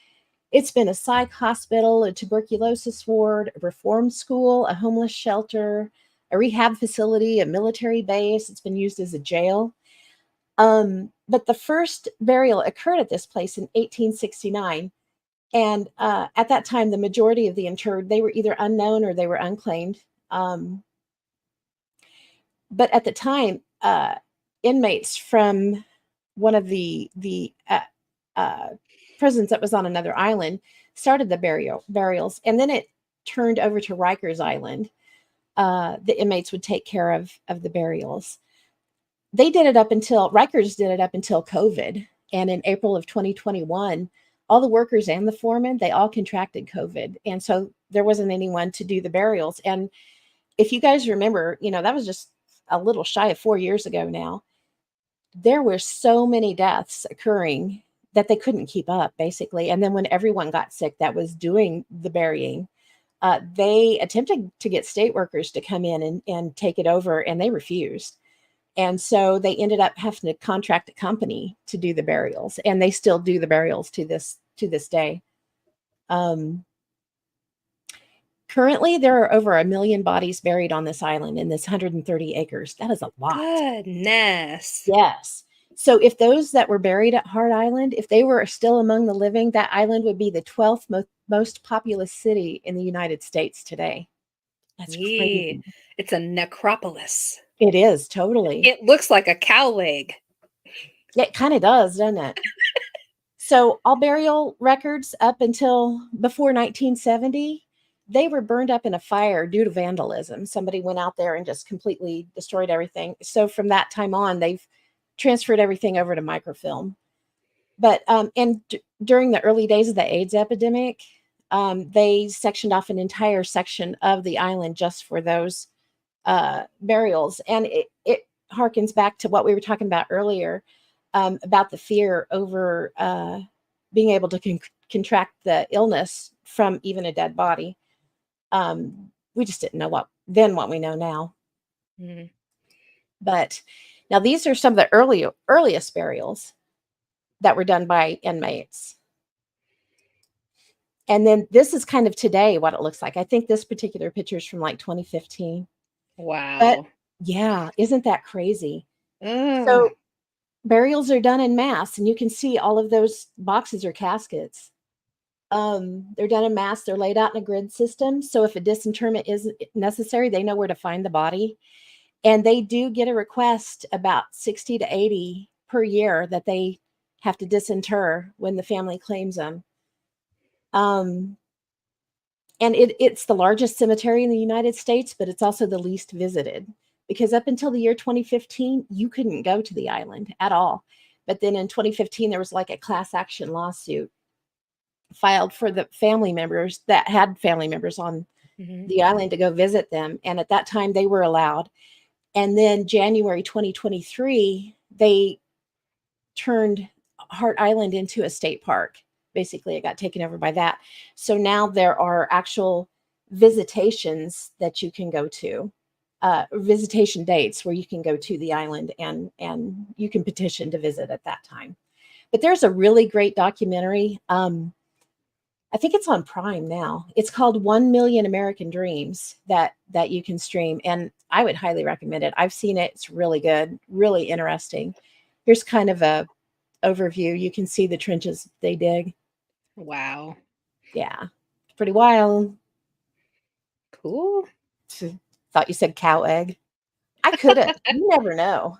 It's been a psych hospital, a tuberculosis ward, a reform school, a homeless shelter, a rehab facility, a military base. It's been used as a jail. But the first burial occurred at this place in 1869. And at that time, the majority of the interred, they were either unknown or they were unclaimed. But at the time, inmates from one of the uh, prisons that was on another island started the burials, and then it turned over to Rikers Island. The inmates would take care of the burials. They did it up until Rikers did it up until COVID, and in April of 2021, all the workers and the foremen they all contracted COVID, and so there wasn't anyone to do the burials. And if you guys remember, that was just a little shy of 4 years ago now. There were so many deaths occurring that they couldn't keep up, basically. And then when everyone got sick that was doing the burying, they attempted to get state workers to come in and take it over, and they refused. And so they ended up having to contract a company to do the burials, and they still do the burials to this day. Um, Currently, there are over 1 million bodies buried on this island in this 130 acres. That is a lot. Goodness. Yes. So if those that were buried at Hart Island, if they were still among the living, that island would be the 12th most populous city in the United States today. That's Yee. crazy. It's a necropolis. It is totally. It looks like a cow leg. It kind of does, doesn't it? So all burial records up until before 1970, they were burned up in a fire due to vandalism. Somebody went out there and just completely destroyed everything. So from that time on, they've transferred everything over to microfilm. But during the early days of the AIDS epidemic, they sectioned off an entire section of the island just for those burials, and it harkens back to what we were talking about earlier, about the fear over being able to contract the illness from even a dead body. We just didn't know what we know now. Mhm. But now these are some of the earliest burials that were done by inmates. And then this is kind of today what it looks like. I think this particular picture is from like 2015. But Wow. yeah, isn't that crazy? Ugh. So burials are done in mass, and you can see all of those boxes or caskets. They're done in mass. They're laid out in a grid system. So if a disinterment is necessary, they know where to find the body. And they do get a request about 60 to 80 per year that they have to disinter when the family claims them. Um, and it's the largest cemetery in the United States, but it's also the least visited, because up until the year 2015, you couldn't go to the island at all. But then in 2015, there was like a class action lawsuit filed for the family members that had family members on Mhm. the island to go visit them. And at that time, they were allowed. And then January 2023, they turned Hart Island into a state park. Basically, it got taken over by that. So now there are actual visitations that you can go to, visitation dates where you can go to the island, and you can petition to visit at that time. But there's a really great documentary. I think it's on Prime now. It's called 1 Million American Dreams that you can stream, and I would highly recommend it. I've seen it. It's really good, really interesting. Here's kind of a overview. You can see the trenches they dig. Wow. Yeah, it's pretty wild. Cool. Thought you said cow egg. I couldn't. You never know.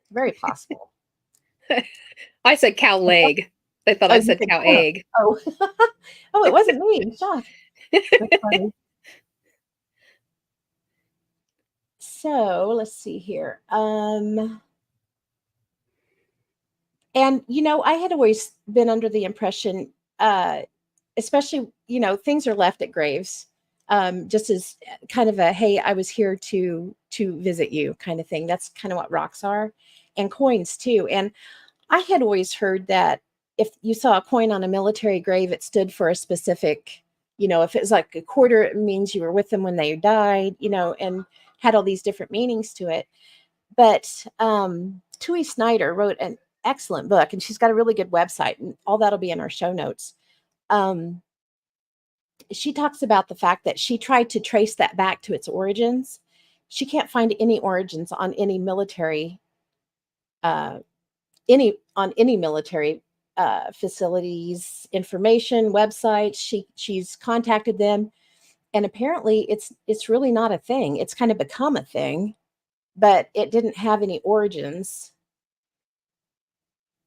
Very possible. I said cow leg. They thought Oh, I you said said cow cow. egg. Oh, oh, it wasn't me. Shock. That's funny. So let's see here. And I had always been under the impression, uh, especially, things are left at graves, just as kind of a, hey, I was here to visit you kind of thing. That's kind of what rocks are, and coins too. And I had always heard that if you saw a coin on a military grave, it stood for a specific, if it was like a quarter, it means you were with them when they died, and had all these different meanings to it. But Tui Snyder wrote an excellent book, and she's got a really good website, and all that'll be in our show notes. Um, she talks about the fact that she tried to trace that back to its origins. She can't find any origins on any military, uh, any military facilities information websites. She's contacted them, and apparently it's really not a thing. It's kind of become a thing, but it didn't have any origins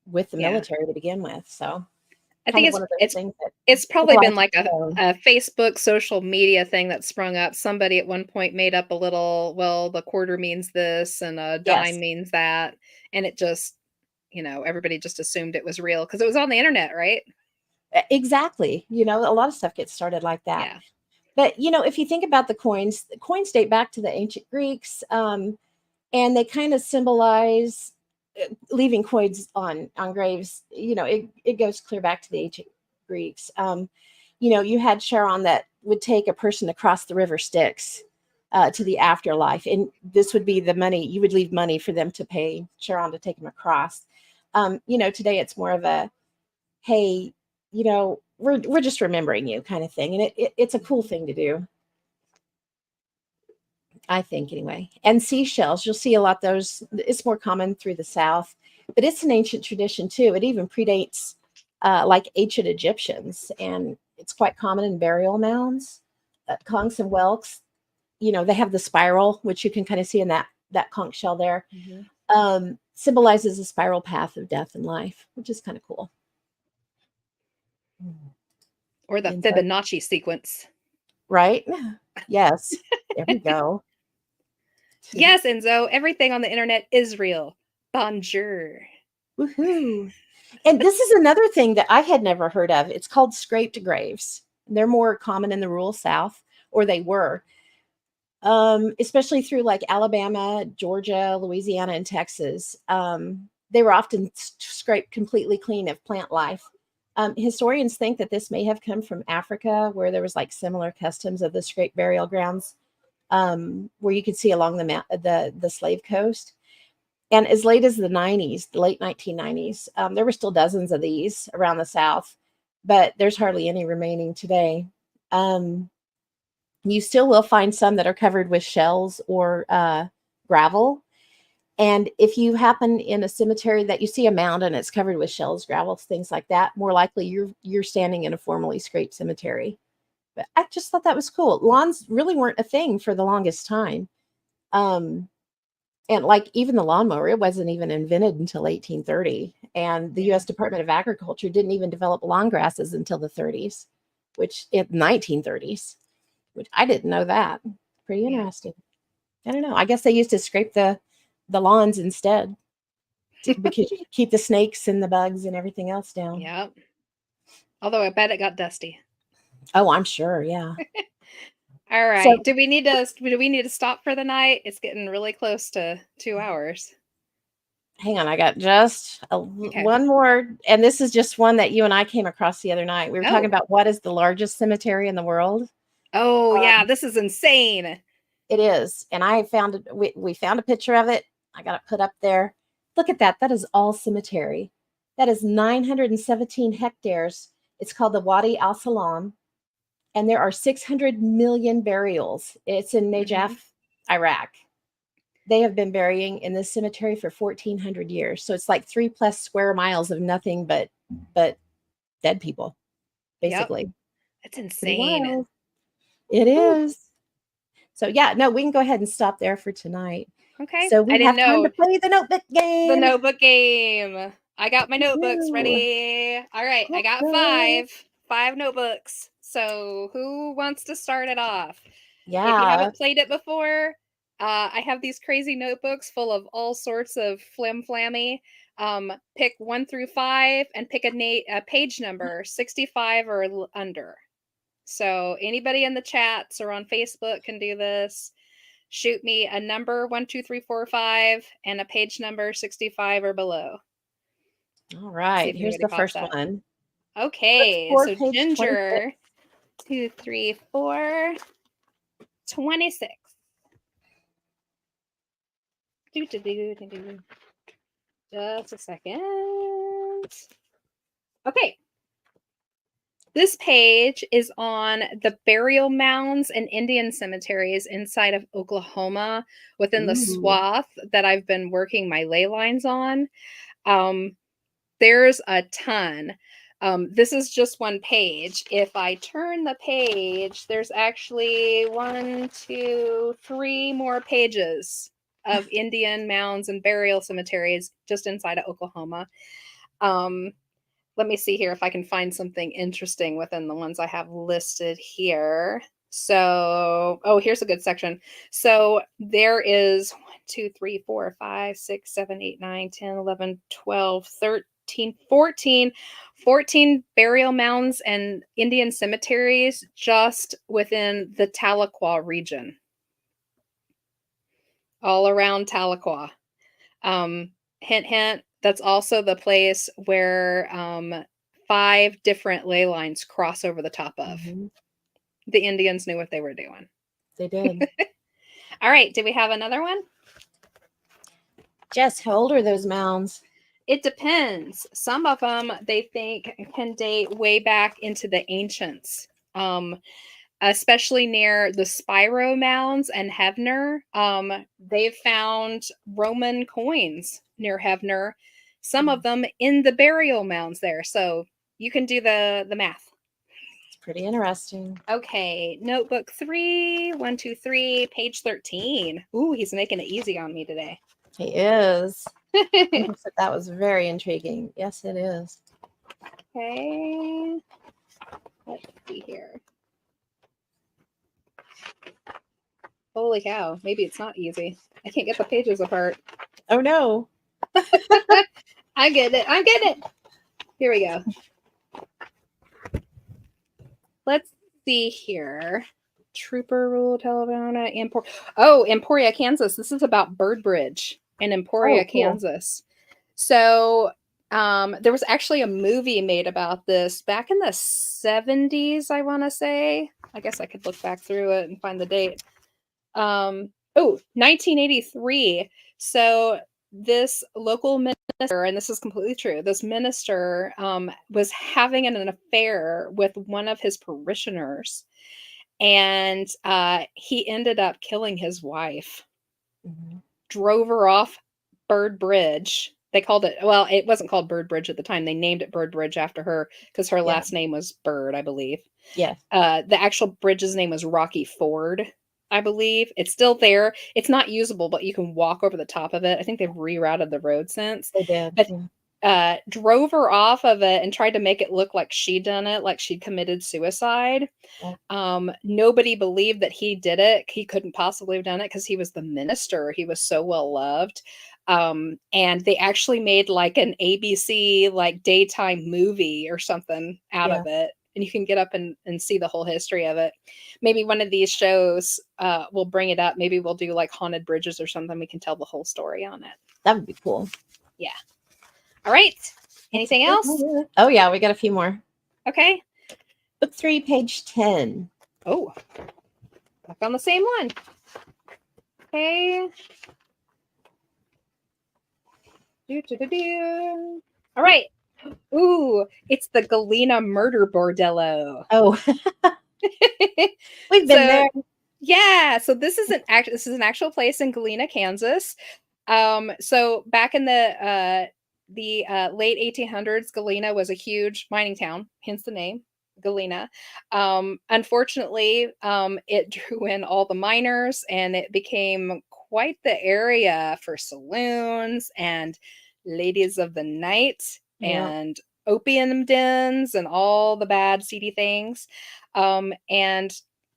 with the Yeah. military to begin with. So I kind think of it's one of those it's things that it's it's probably life been like its own. a Facebook social media thing that sprung up. Somebody at one point made up a little, well, the quarter means this and a dime Yes, means that, and it just, everybody just assumed it was real because it was on the internet, right? exactly. A lot of stuff gets started like that. Yeah. But if you think about the coins date back to the ancient Greeks, and they kind of symbolize leaving coins on graves, it goes clear back to the ancient Greeks. You had Charon that would take a person across the river Styx to the afterlife, and this would be the money. You would leave money for them to pay Charon to take him across. Today it's more of a, hey, we're just remembering you kind of thing, and it's a cool thing to do, I think, anyway. And seashells, you'll see a lot of those. It's more common through the South, but it's an ancient tradition too. It even predates like ancient Egyptians, and it's quite common in burial mounds. Conchs and whelks, they have the spiral, which you can kind of see in that conch shell there. Symbolizes a spiral path of death and life, which is kind of cool. Or the Fibonacci sequence. Right? Yes. There we go. Yes, Enzo, everything on the internet is real. Bonjour. Woohoo. And this is another thing that I had never heard of. It's called scraped graves. They're more common in the rural South, or they were, especially through like Alabama, Georgia, Louisiana, and Texas. They were often scraped completely clean of plant life. Historians think that this may have come from Africa, where there was like similar customs of the scraped burial grounds, where you could see along the slave coast. And as late as the late 1990s, there were still dozens of these around the South, but there's hardly any remaining today. You still will find some that are covered with shells or gravel. And if you happen in a cemetery that you see a mound and it's covered with shells, gravel, things like that, more likely you're standing in a formally scraped cemetery. But I just thought that was cool. Lawns really weren't a thing for the longest time. And like even the lawnmower, it wasn't even invented until 1830. And the U.S. Department of Agriculture didn't even develop lawn grasses until the 30s, which in 1930s, which I didn't know that. Pretty interesting. I don't know. I guess they used to scrape the lawns instead because you keep the snakes and the bugs and everything else down. Yep. Although I bet it got dusty. Oh, I'm sure. Yeah. All right. So, do we need to stop for the night? It's getting really close to 2 hours. Hang on, I got just one more, and this is just one that you and I came across the other night. We were talking about what is the largest cemetery in the world. Oh, yeah, this is insane. It is, and I found it. We found a picture of it. I got it put up there. Look at that. That is all cemetery. That is 917 hectares. It's called the Wadi Al Salam, and there are 600 million burials. It's in Najaf, Iraq. They have been burying in this cemetery for 1,400 years. So it's like 3+ square miles of nothing but dead people, basically. Yep. That's insane. It is. So yeah, no, we can go ahead and stop there for tonight. Okay. So we have time to play the notebook game. The notebook game. I got my notebooks ready. All right. I got 5 notebooks. So who wants to start it off? Yeah. If you haven't played it before, I have these crazy notebooks full of all sorts of flim-flammy. Pick 1 through 5 and pick a page number, 65 or under. So anybody in the chats or on Facebook can do this. Shoot me a number 1, 2, 3, 4, 5 and a page number 65 or below. All right. Here's the first one. Okay. So Ginger, 2, 3, 4, 26. Just a second. Okay. This page is on the burial mounds and Indian cemeteries inside of Oklahoma within the swath that I've been working my ley lines on. There's a ton. This is just one page. If I turn the page, there's actually 1, 2, 3 more pages of Indian mounds and burial cemeteries just inside of Oklahoma. Let me see here if I can find something interesting within the ones I have listed here. So, here's a good section. So there is 1, 2, 3, 4, 5, 6, 7, 8, 9, 10, 11, 12, 13, 14 burial mounds and Indian cemeteries just within the Tahlequah region. All around Tahlequah. Hint, hint. That's also the place where 5 different ley lines cross over the top of. Hmm. The Indians knew what they were doing. They did. All right. Do we have another one? Jess, how old are those mounds? It depends. Some of them they think can date way back into the ancients, especially near the Spiro mounds and Heavener. They've found Roman coins near Heavener. Some of them in the burial mounds there. So you can do the math. It's pretty interesting. Okay, notebook 3, 1, 2, 3, page 13. Ooh, he's making it easy on me today. He is. That was very intriguing. Yes, it is. Okay, let's see here. Holy cow, maybe it's not easy. I can't get the pages apart. Oh no. I get it. I get it. Here we go. Let's see here. Trooper Rule, Televana, Emporia, Kansas. This is about Bird Bridge in Emporia, Oh, cool. Kansas. So there was actually a movie made about this back in the 70s, I want to say. I guess I could look back through it and find the date. 1983. So this local minister, and this is completely true, this minister was having an affair with one of his parishioners, and he ended up killing his wife. Mm-hmm. Drove her off Bird Bridge. They called it, well, it wasn't called Bird Bridge at the time. They named it Bird Bridge after her because her last name was Bird, I believe. Yeah. The actual bridge's name was Rocky Ford, I believe. It's still there. It's not usable, but you can walk over the top of it. I think they've rerouted the road since. They did. But drove her off of it and tried to make it look like she'd done it, like she'd committed suicide. Yeah. Nobody believed that he did it. He couldn't possibly have done it because he was the minister. He was so well loved. And they actually made like an ABC like daytime movie or something out of it. And you can get up and see the whole history of it. Maybe one of these shows will bring it up. Maybe we'll do like haunted bridges or something. We can tell the whole story on it. That would be cool. Yeah. All right. Anything else? Oh yeah, we got a few more. Okay. Book 3, page 10. Oh, back on the same one. Okay. All right. Ooh, it's the Galena Murder Bordello. Oh, we've been there. Yeah, so this is an actual place in Galena, Kansas. So back in the late 1800s, Galena was a huge mining town, hence the name Galena. Unfortunately, it drew in all the miners, and it became quite the area for saloons and ladies of the night and opium dens and all the bad seedy things. And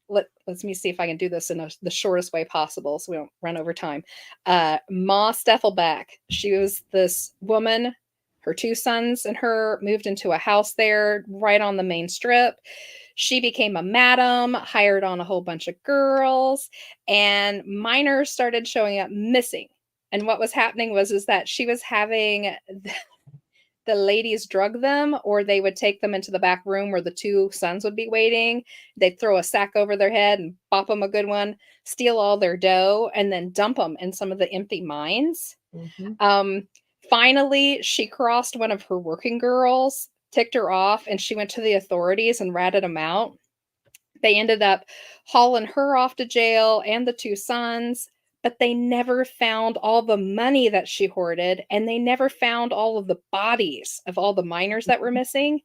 let me see if I can do this in the shortest way possible so we don't run over time. Ma Steffelbach, she was this woman. Her 2 sons and her moved into a house there right on the main strip. She became a madam, hired on a whole bunch of girls, and minors started showing up missing. And what was happening is that she was having the ladies drug them, or they would take them into the back room where the 2 sons would be waiting. They'd throw a sack over their head and bop them a good one, steal all their dough, and then dump them in some of the empty mines. Mm-hmm. Finally, she crossed one of her working girls, ticked her off, and she went to the authorities and ratted them out. They ended up hauling her off to jail and the 2 sons, but they never found all the money that she hoarded, and they never found all of the bodies of all the miners that were missing.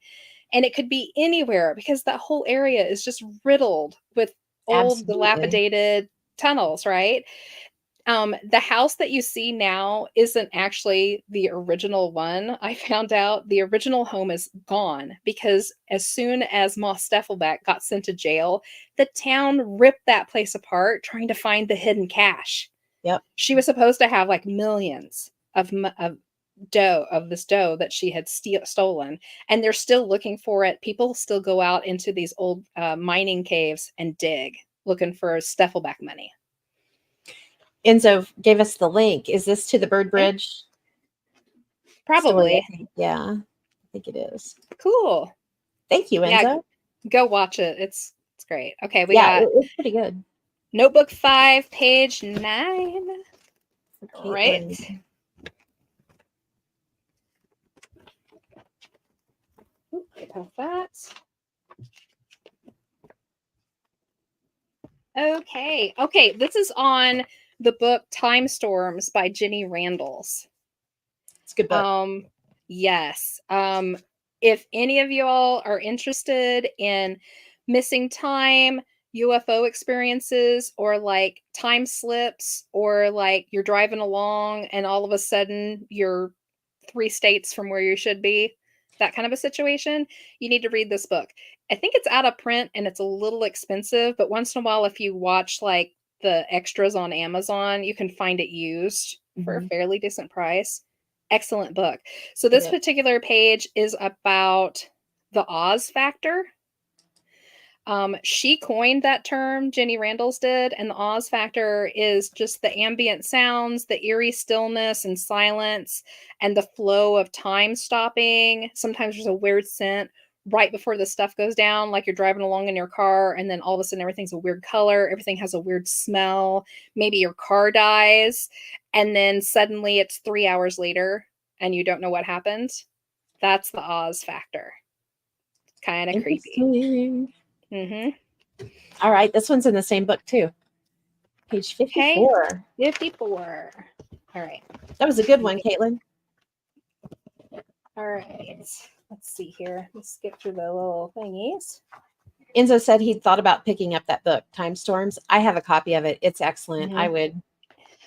And it could be anywhere because that whole area is just riddled with old, dilapidated tunnels, right? The house that you see now isn't actually the original one. I found out the original home is gone because as soon as Ma Steffelbach got sent to jail, the town ripped that place apart trying to find the hidden cash. Yep. She was supposed to have like millions of dough, of this dough that she had stolen, and they're still looking for it. People still go out into these old mining caves and dig looking for Steffelbach money. Enzo gave us the link. Is this to the Bird Bridge? story, I Probably. think. Yeah, I think it is. Cool. Thank you, Yeah, Enzo. go watch it. It's great. Okay, we Yeah, got it's pretty good. Notebook 5, page 9. For All right. Caitlin. Get past that. Okay, this is on the book Time Storms by Jenny Randalls. It's a good book. Yes. If any of y'all are interested in missing time, UFO experiences, or like time slips, or like you're driving along and all of a sudden you're 3 states from where you should be, that kind of a situation, you need to read this book. I think it's out of print and it's a little expensive, but once in a while, if you watch like the extras on Amazon, you can find it used for a fairly decent price. Excellent book. So this particular page is about the Oz factor. She coined that term, Jenny Randalls did, and the Oz factor is just the ambient sounds, the eerie stillness and silence, and the flow of time stopping. Sometimes there's a weird scent right before the stuff goes down, like you're driving along in your car, and then all of a sudden everything's a weird color, everything has a weird smell. Maybe your car dies, and then suddenly it's 3 hours later, and you don't know what happened. That's the Oz factor. Kind of creepy. All right, this one's in the same book too. Page 54. Okay, 54. All right. That was a good one, Caitlin. All right. Let's see here. Let's skip through the little thingies. Enzo said he thought about picking up that book, Time Storms. I have a copy of it. It's excellent. I would.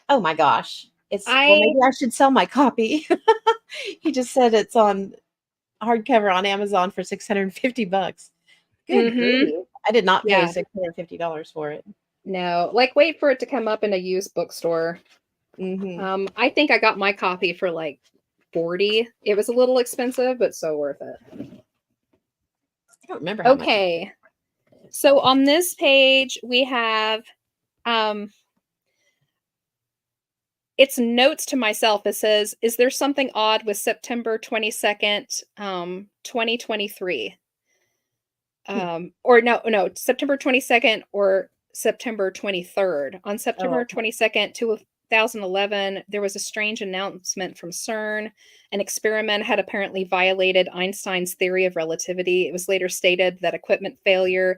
Oh my gosh. Well, maybe I should sell my copy. He just said it's on hardcover on Amazon for $650. Good grief. I did not pay $650 for it. No, like wait for it to come up in a used bookstore. I think I got my copy for like $40. It was a little expensive, but so worth it. I don't remember how much. Okay. So on this page we have it's notes to myself. It says, is there something odd with September 22nd, 2023? Or no, September 22nd or September 23rd. On September 22nd, 2011, there was a strange announcement from CERN. An experiment had apparently violated Einstein's theory of relativity. It was later stated that equipment failure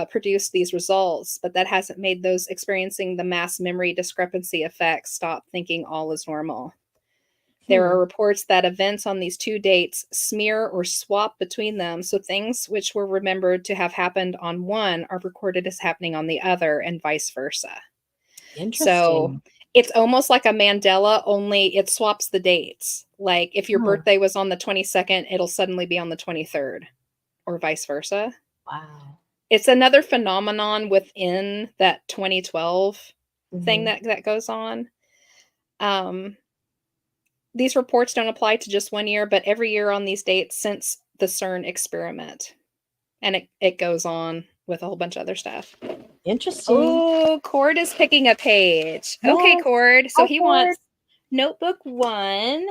produced these results, but that hasn't made those experiencing the mass memory discrepancy effect stop thinking all is normal. There are reports that events on these two dates smear or swap between them, so things which were remembered to have happened on one are recorded as happening on the other, and vice versa. Interesting. So it's almost like a Mandela, only it swaps the dates. Like if your birthday was on the 22nd, it'll suddenly be on the 23rd, or vice versa. Wow. It's another phenomenon within that 2012 thing that goes on. These reports don't apply to just 1 year, but every year on these dates since the CERN experiment. And it goes on with a whole bunch of other stuff. Interesting. Oh, Cord is picking a page. Yes. Okay, Cord. So he wants Notebook 1,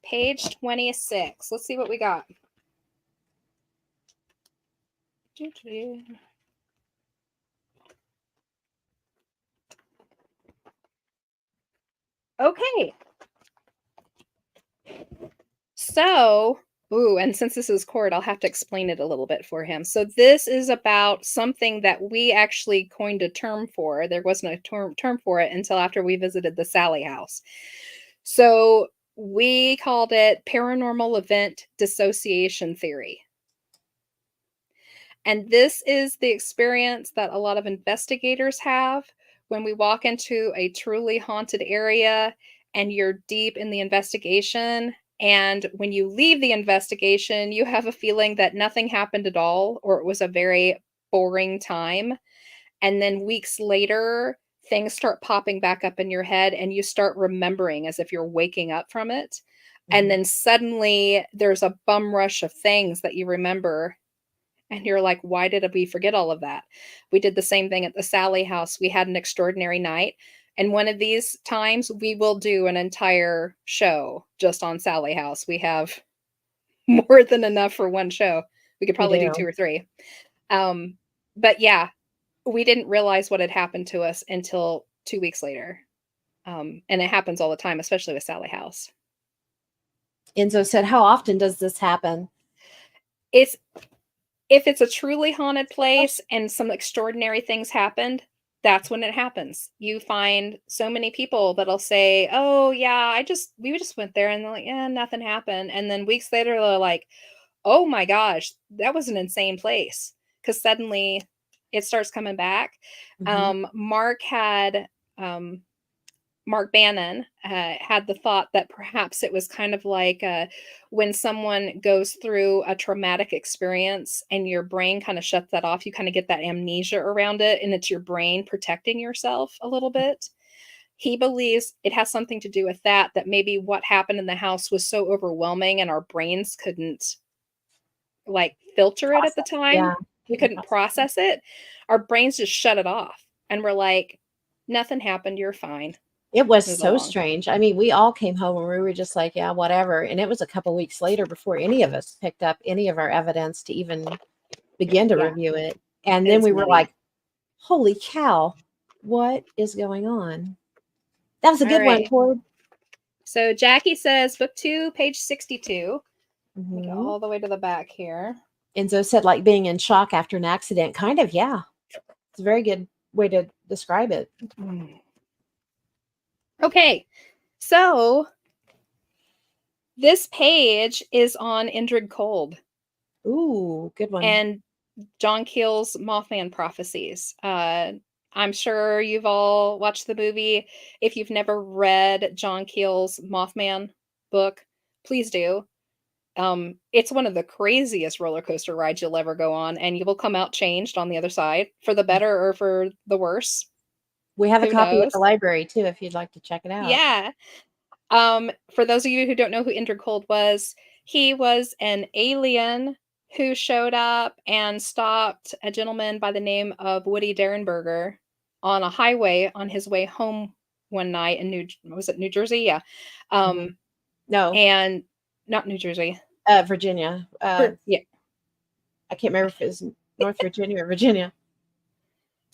page 26. Let's see what we got. Okay. So, and since this is Cord, I'll have to explain it a little bit for him. So this is about something that we actually coined a term for. There wasn't a term for it until after we visited the Sally house. So we called it paranormal event dissociation theory. And this is the experience that a lot of investigators have when we walk into a truly haunted area and you're deep in the investigation. And when you leave the investigation, you have a feeling that nothing happened at all, or it was a very boring time. And then weeks later, things start popping back up in your head and you start remembering as if you're waking up from it. And then suddenly there's a bum rush of things that you remember. And you're like, why did we forget all of that? We did the same thing at the Sally house. We had an extraordinary night. And one of these times we will do an entire show just on Sally House. We have more than enough for one show. We could We probably do do. 2 or 3. But yeah, we didn't realize what had happened to us until 2 weeks later. And it happens all the time, especially with Sally House. Enzo said, how often does this happen? It's if it's a truly haunted place and some extraordinary things happened, that's when it happens. You find so many people that'll say, "Oh yeah, we just went there," and they're like, "Yeah, nothing happened." And then weeks later, they're like, "Oh my gosh, that was an insane place," because suddenly it starts coming back. Mhm. Mark had Mark Bannon had the thought that perhaps it was kind of like when someone goes through a traumatic experience and your brain kind of shuts that off, you kind of get that amnesia around it, and it's your brain protecting yourself a little bit. He believes it has something to do with that, that maybe what happened in the house was so overwhelming and our brains couldn't like filter it at the Process. time. Yeah. We Couldn't couldn't process it. process it. Our brains just shut it off. And we're like, nothing happened. You're fine. It was Move so along. strange. I mean, we all came home and we were just like, yeah, whatever. And it was a couple weeks later before any of us picked up any of our evidence to even begin to Yeah, review it. And then it's we were nutty. like, holy cow, what is going on? That was a All good one, right. Cord. So Jackie says, book 2, page 62. Let me go Mm-hmm. all the way to the back here. Enzo said, like being in shock after an accident. Kind of, yeah. It's a very good way to describe it. Okay, so this page is on Indrid Cold Ooh, good one. and John Keel's Mothman prophecies. I'm sure you've all watched the movie. If you've never read John Keel's Mothman book, please do. It's one of the craziest roller coaster rides you'll ever go on, and you will come out changed on the other side for the better or for the worse. We have a Who copy at knows? the library too, if you'd like to check it out. Yeah. For those of you who don't know who Indrid Cold was, he was an alien who showed up and stopped a gentleman by the name of Woody Derenberger on a highway on his way home one night in New Jersey? Yeah. Mhm. No, And not New Jersey. Virginia. Yeah, I can't remember if it was North Virginia or Virginia.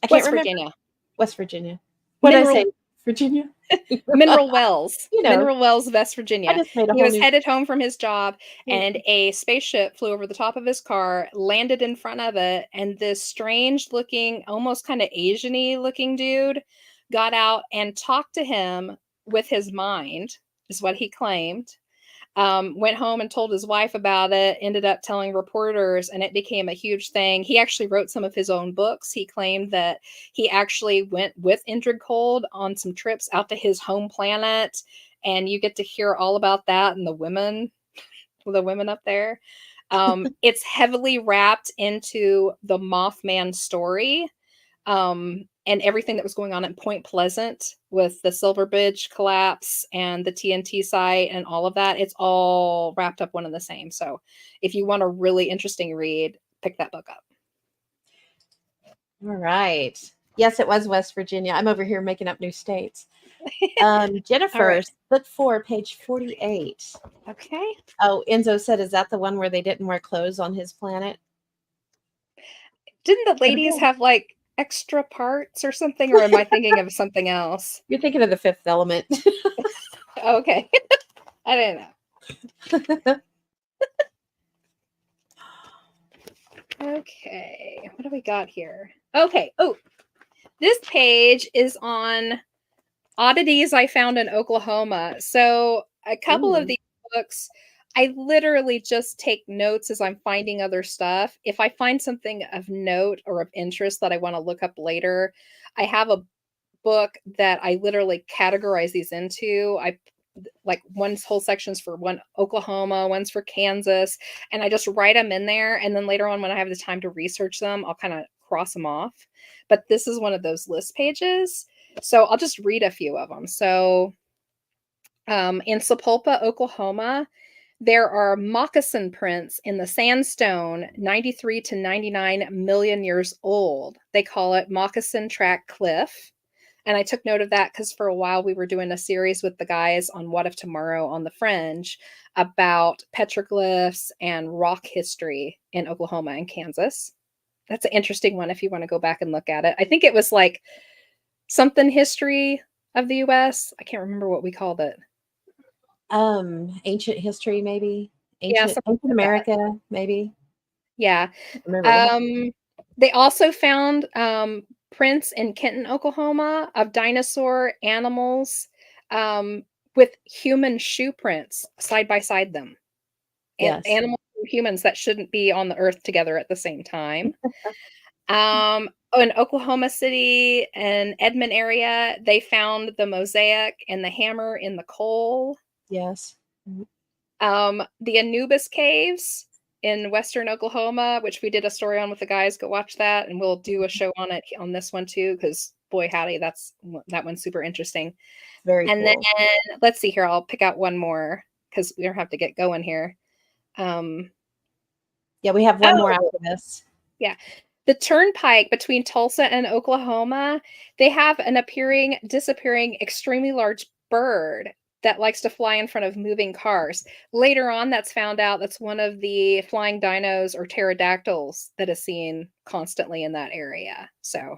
I can't West remember. Virginia. West Virginia. What did I say? Mineral Virginia? Mineral Wells, You know, Mineral Wells, West I Virginia. just made a He whole was new. headed home from his job, and a spaceship flew over the top of his car, landed in front of it, and this strange looking, almost kind of Asian-y looking dude got out and talked to him with his mind, is what he claimed. Went home and told his wife about it, ended up telling reporters, and it became a huge thing. He actually wrote some of his own books. He claimed that he actually went with Indrid Cold on some trips out to his home planet, and you get to hear all about that and the women up there. It's heavily wrapped into the Mothman story, and everything that was going on at Point Pleasant with the Silver Bridge collapse and the TNT site and all of that. It's all wrapped up one and the same. So if you want a really interesting read, pick that book up. All right. Yes, it was West Virginia. I'm over here making up new states. All right. Jennifer's book 4, page 48. Okay. Oh, Enzo said, is that the one where they didn't wear clothes on his planet? Didn't the Could have ladies been. have like extra parts or something? Or am I thinking of something else? You're thinking of the Fifth Element. Okay. I didn't know. Okay. What do we got here? Okay. Oh, this page is on oddities I found in Oklahoma. So a couple of Ooh. these books, I literally just take notes as I'm finding other stuff. If I find something of note or of interest that I want to look up later, I have a book that I literally categorize these into. I like one's whole sections for one Oklahoma, one's for Kansas, and I just write them in there. And then later on, when I have the time to research them, I'll kind of cross them off. But this is one of those list pages. So I'll just read a few of them. So in Sapulpa, Oklahoma, there are moccasin prints in the sandstone 93 to 99 million years old. They call it Moccasin Track Cliff. And I took note of that because for a while we were doing a series with the guys on What If Tomorrow on the Fringe about petroglyphs and rock history in Oklahoma and Kansas. That's an interesting one if you want to go back and look at it. I think it was like something history of the US. I can't remember what we called it. Ancient history, maybe. Yeah, Ancient something like that. America, maybe. Yeah. Remember what happened. They also found prints in Kenton, Oklahoma of dinosaur animals with human shoe prints side by side them. And Yes. animals and humans that shouldn't be on the earth together at the same time. In Oklahoma City and Edmond area, they found the mosaic and the hammer in the coal. Yes. Mhm. The Anubis Caves in Western Oklahoma, which we did a story on with the guys. Go watch that, and we'll do a show on it on this one too, because boy howdy, that one's super interesting. Very And then cool. let's see here, I'll pick out one more because we don't have to get going here. Um, Yeah, we have one more oh, after this. yeah. The turnpike between Tulsa and Oklahoma, they have an disappearing, extremely large bird that likes to fly in front of moving cars. Later on, that's found out that's one of the flying dinos or pterodactyls that is seen constantly in that area. So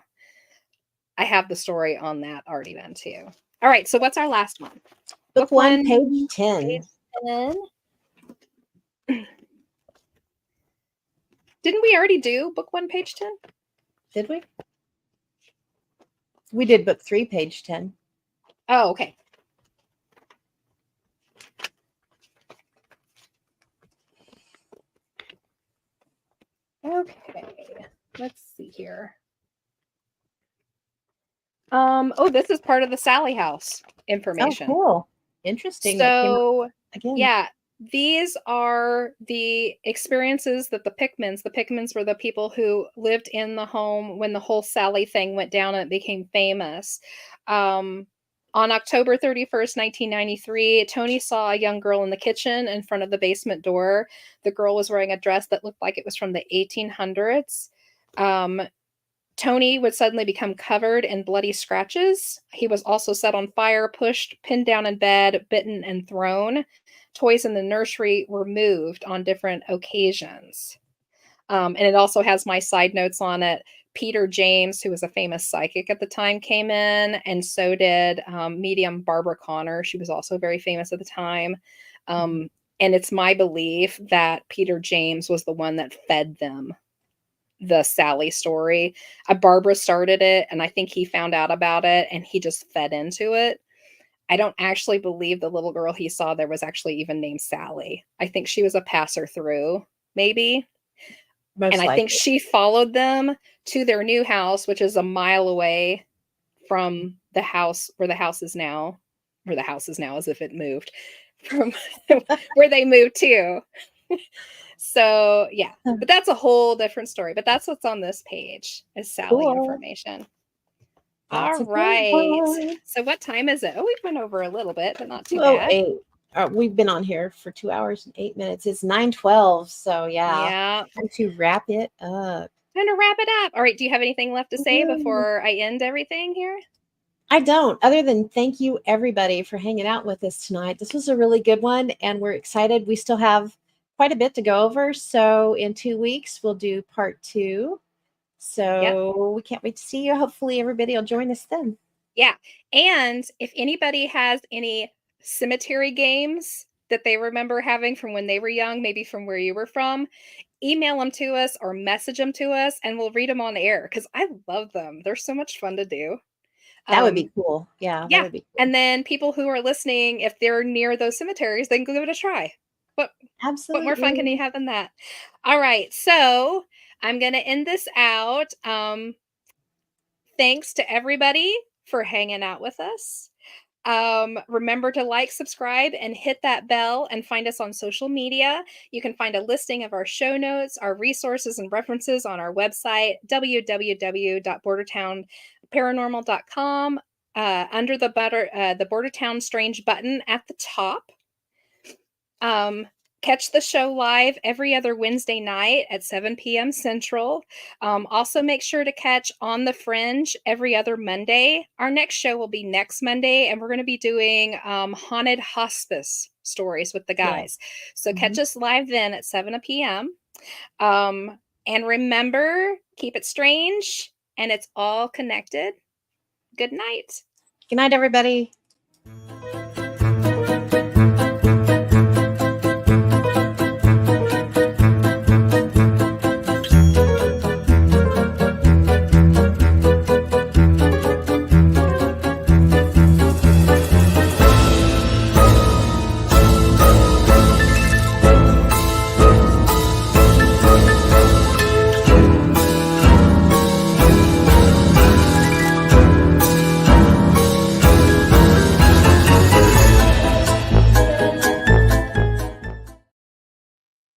I have the story on that already then too. All right, so what's our last one? Book Book one, one, page page 10. 10. Didn't we already do book one, page 10? Did we? We did book 3, page 10. Oh, okay. Okay, let's see here. Oh, this is part of the Sally House Oh, information. cool. Interesting. That came up So, again. yeah, these are the experiences that the Pickmans were the people who lived in the home when the whole Sally thing went down and it became famous. On October 31st, 1993, Tony saw a young girl in the kitchen in front of the basement door. The girl was wearing a dress that looked like it was from the 1800s. Tony would suddenly become covered in bloody scratches. He was also set on fire, pushed, pinned down in bed, bitten, and thrown. Toys in the nursery were moved on different occasions. And it also has my side notes on it. Peter James, who was a famous psychic at the time, came in, and so did medium Barbara Connor. She was also very famous at the time. And it's my belief that Peter James was the one that fed them the Sally story. Barbara started it, and I think he found out about it and he just fed into it. I don't actually believe the little girl he saw there was actually even named Sally. I think she was a passer through, maybe. And Most I think likely. she followed them to their new house, which is a mile away from the house where the house is now, where the house is now as if it moved from where they moved to. So yeah, but that's a whole different story. But that's what's on this page is Sally Cool. information. That's All a great right. one. So what time is it? Oh, we went over a little bit, but not too bad. 2:08. We've been on here for 2 hours and 8 minutes. It's 9:12. So yeah, Yeah. time to wrap it up. Time to wrap it up. All right. Do you have anything left to say Woo. before I end everything here? I don't, other than thank you everybody for hanging out with us tonight. This was a really good one, and we're excited. We still have quite a bit to go over. So in 2 weeks, we'll do part 2. Yep. So we can't wait to see you. Hopefully, everybody will join us then. Yeah. And if anybody has any cemetery games that they remember having from when they were young, maybe from where you were from, email them to us or message them to us and we'll read them on air because I love them. They're so much fun to do. That would be Um, cool. Yeah, that yeah. would be cool. And then people who are listening, if they're near those cemeteries, they can go give it a try. What what more fun can you Absolutely. have than that? All right. So I'm gonna end this out. Thanks to everybody for hanging out with us. Remember to like, subscribe, and hit that bell and find us on social media. You can find a listing of our show notes, our resources, and references on our website, www.bordertownparanormal.com, under the Bordertown Strange button at the top. Catch the show live every other Wednesday night at 7 p.m. Central. Also, make sure to catch On the Fringe every other Monday. Our next show will be next Monday, and we're going to be doing haunted hospice stories with the guys. Yes. So catch Mhm. us live then at 7 p.m. And remember, keep it strange, and it's all connected. Good night. Good night, everybody.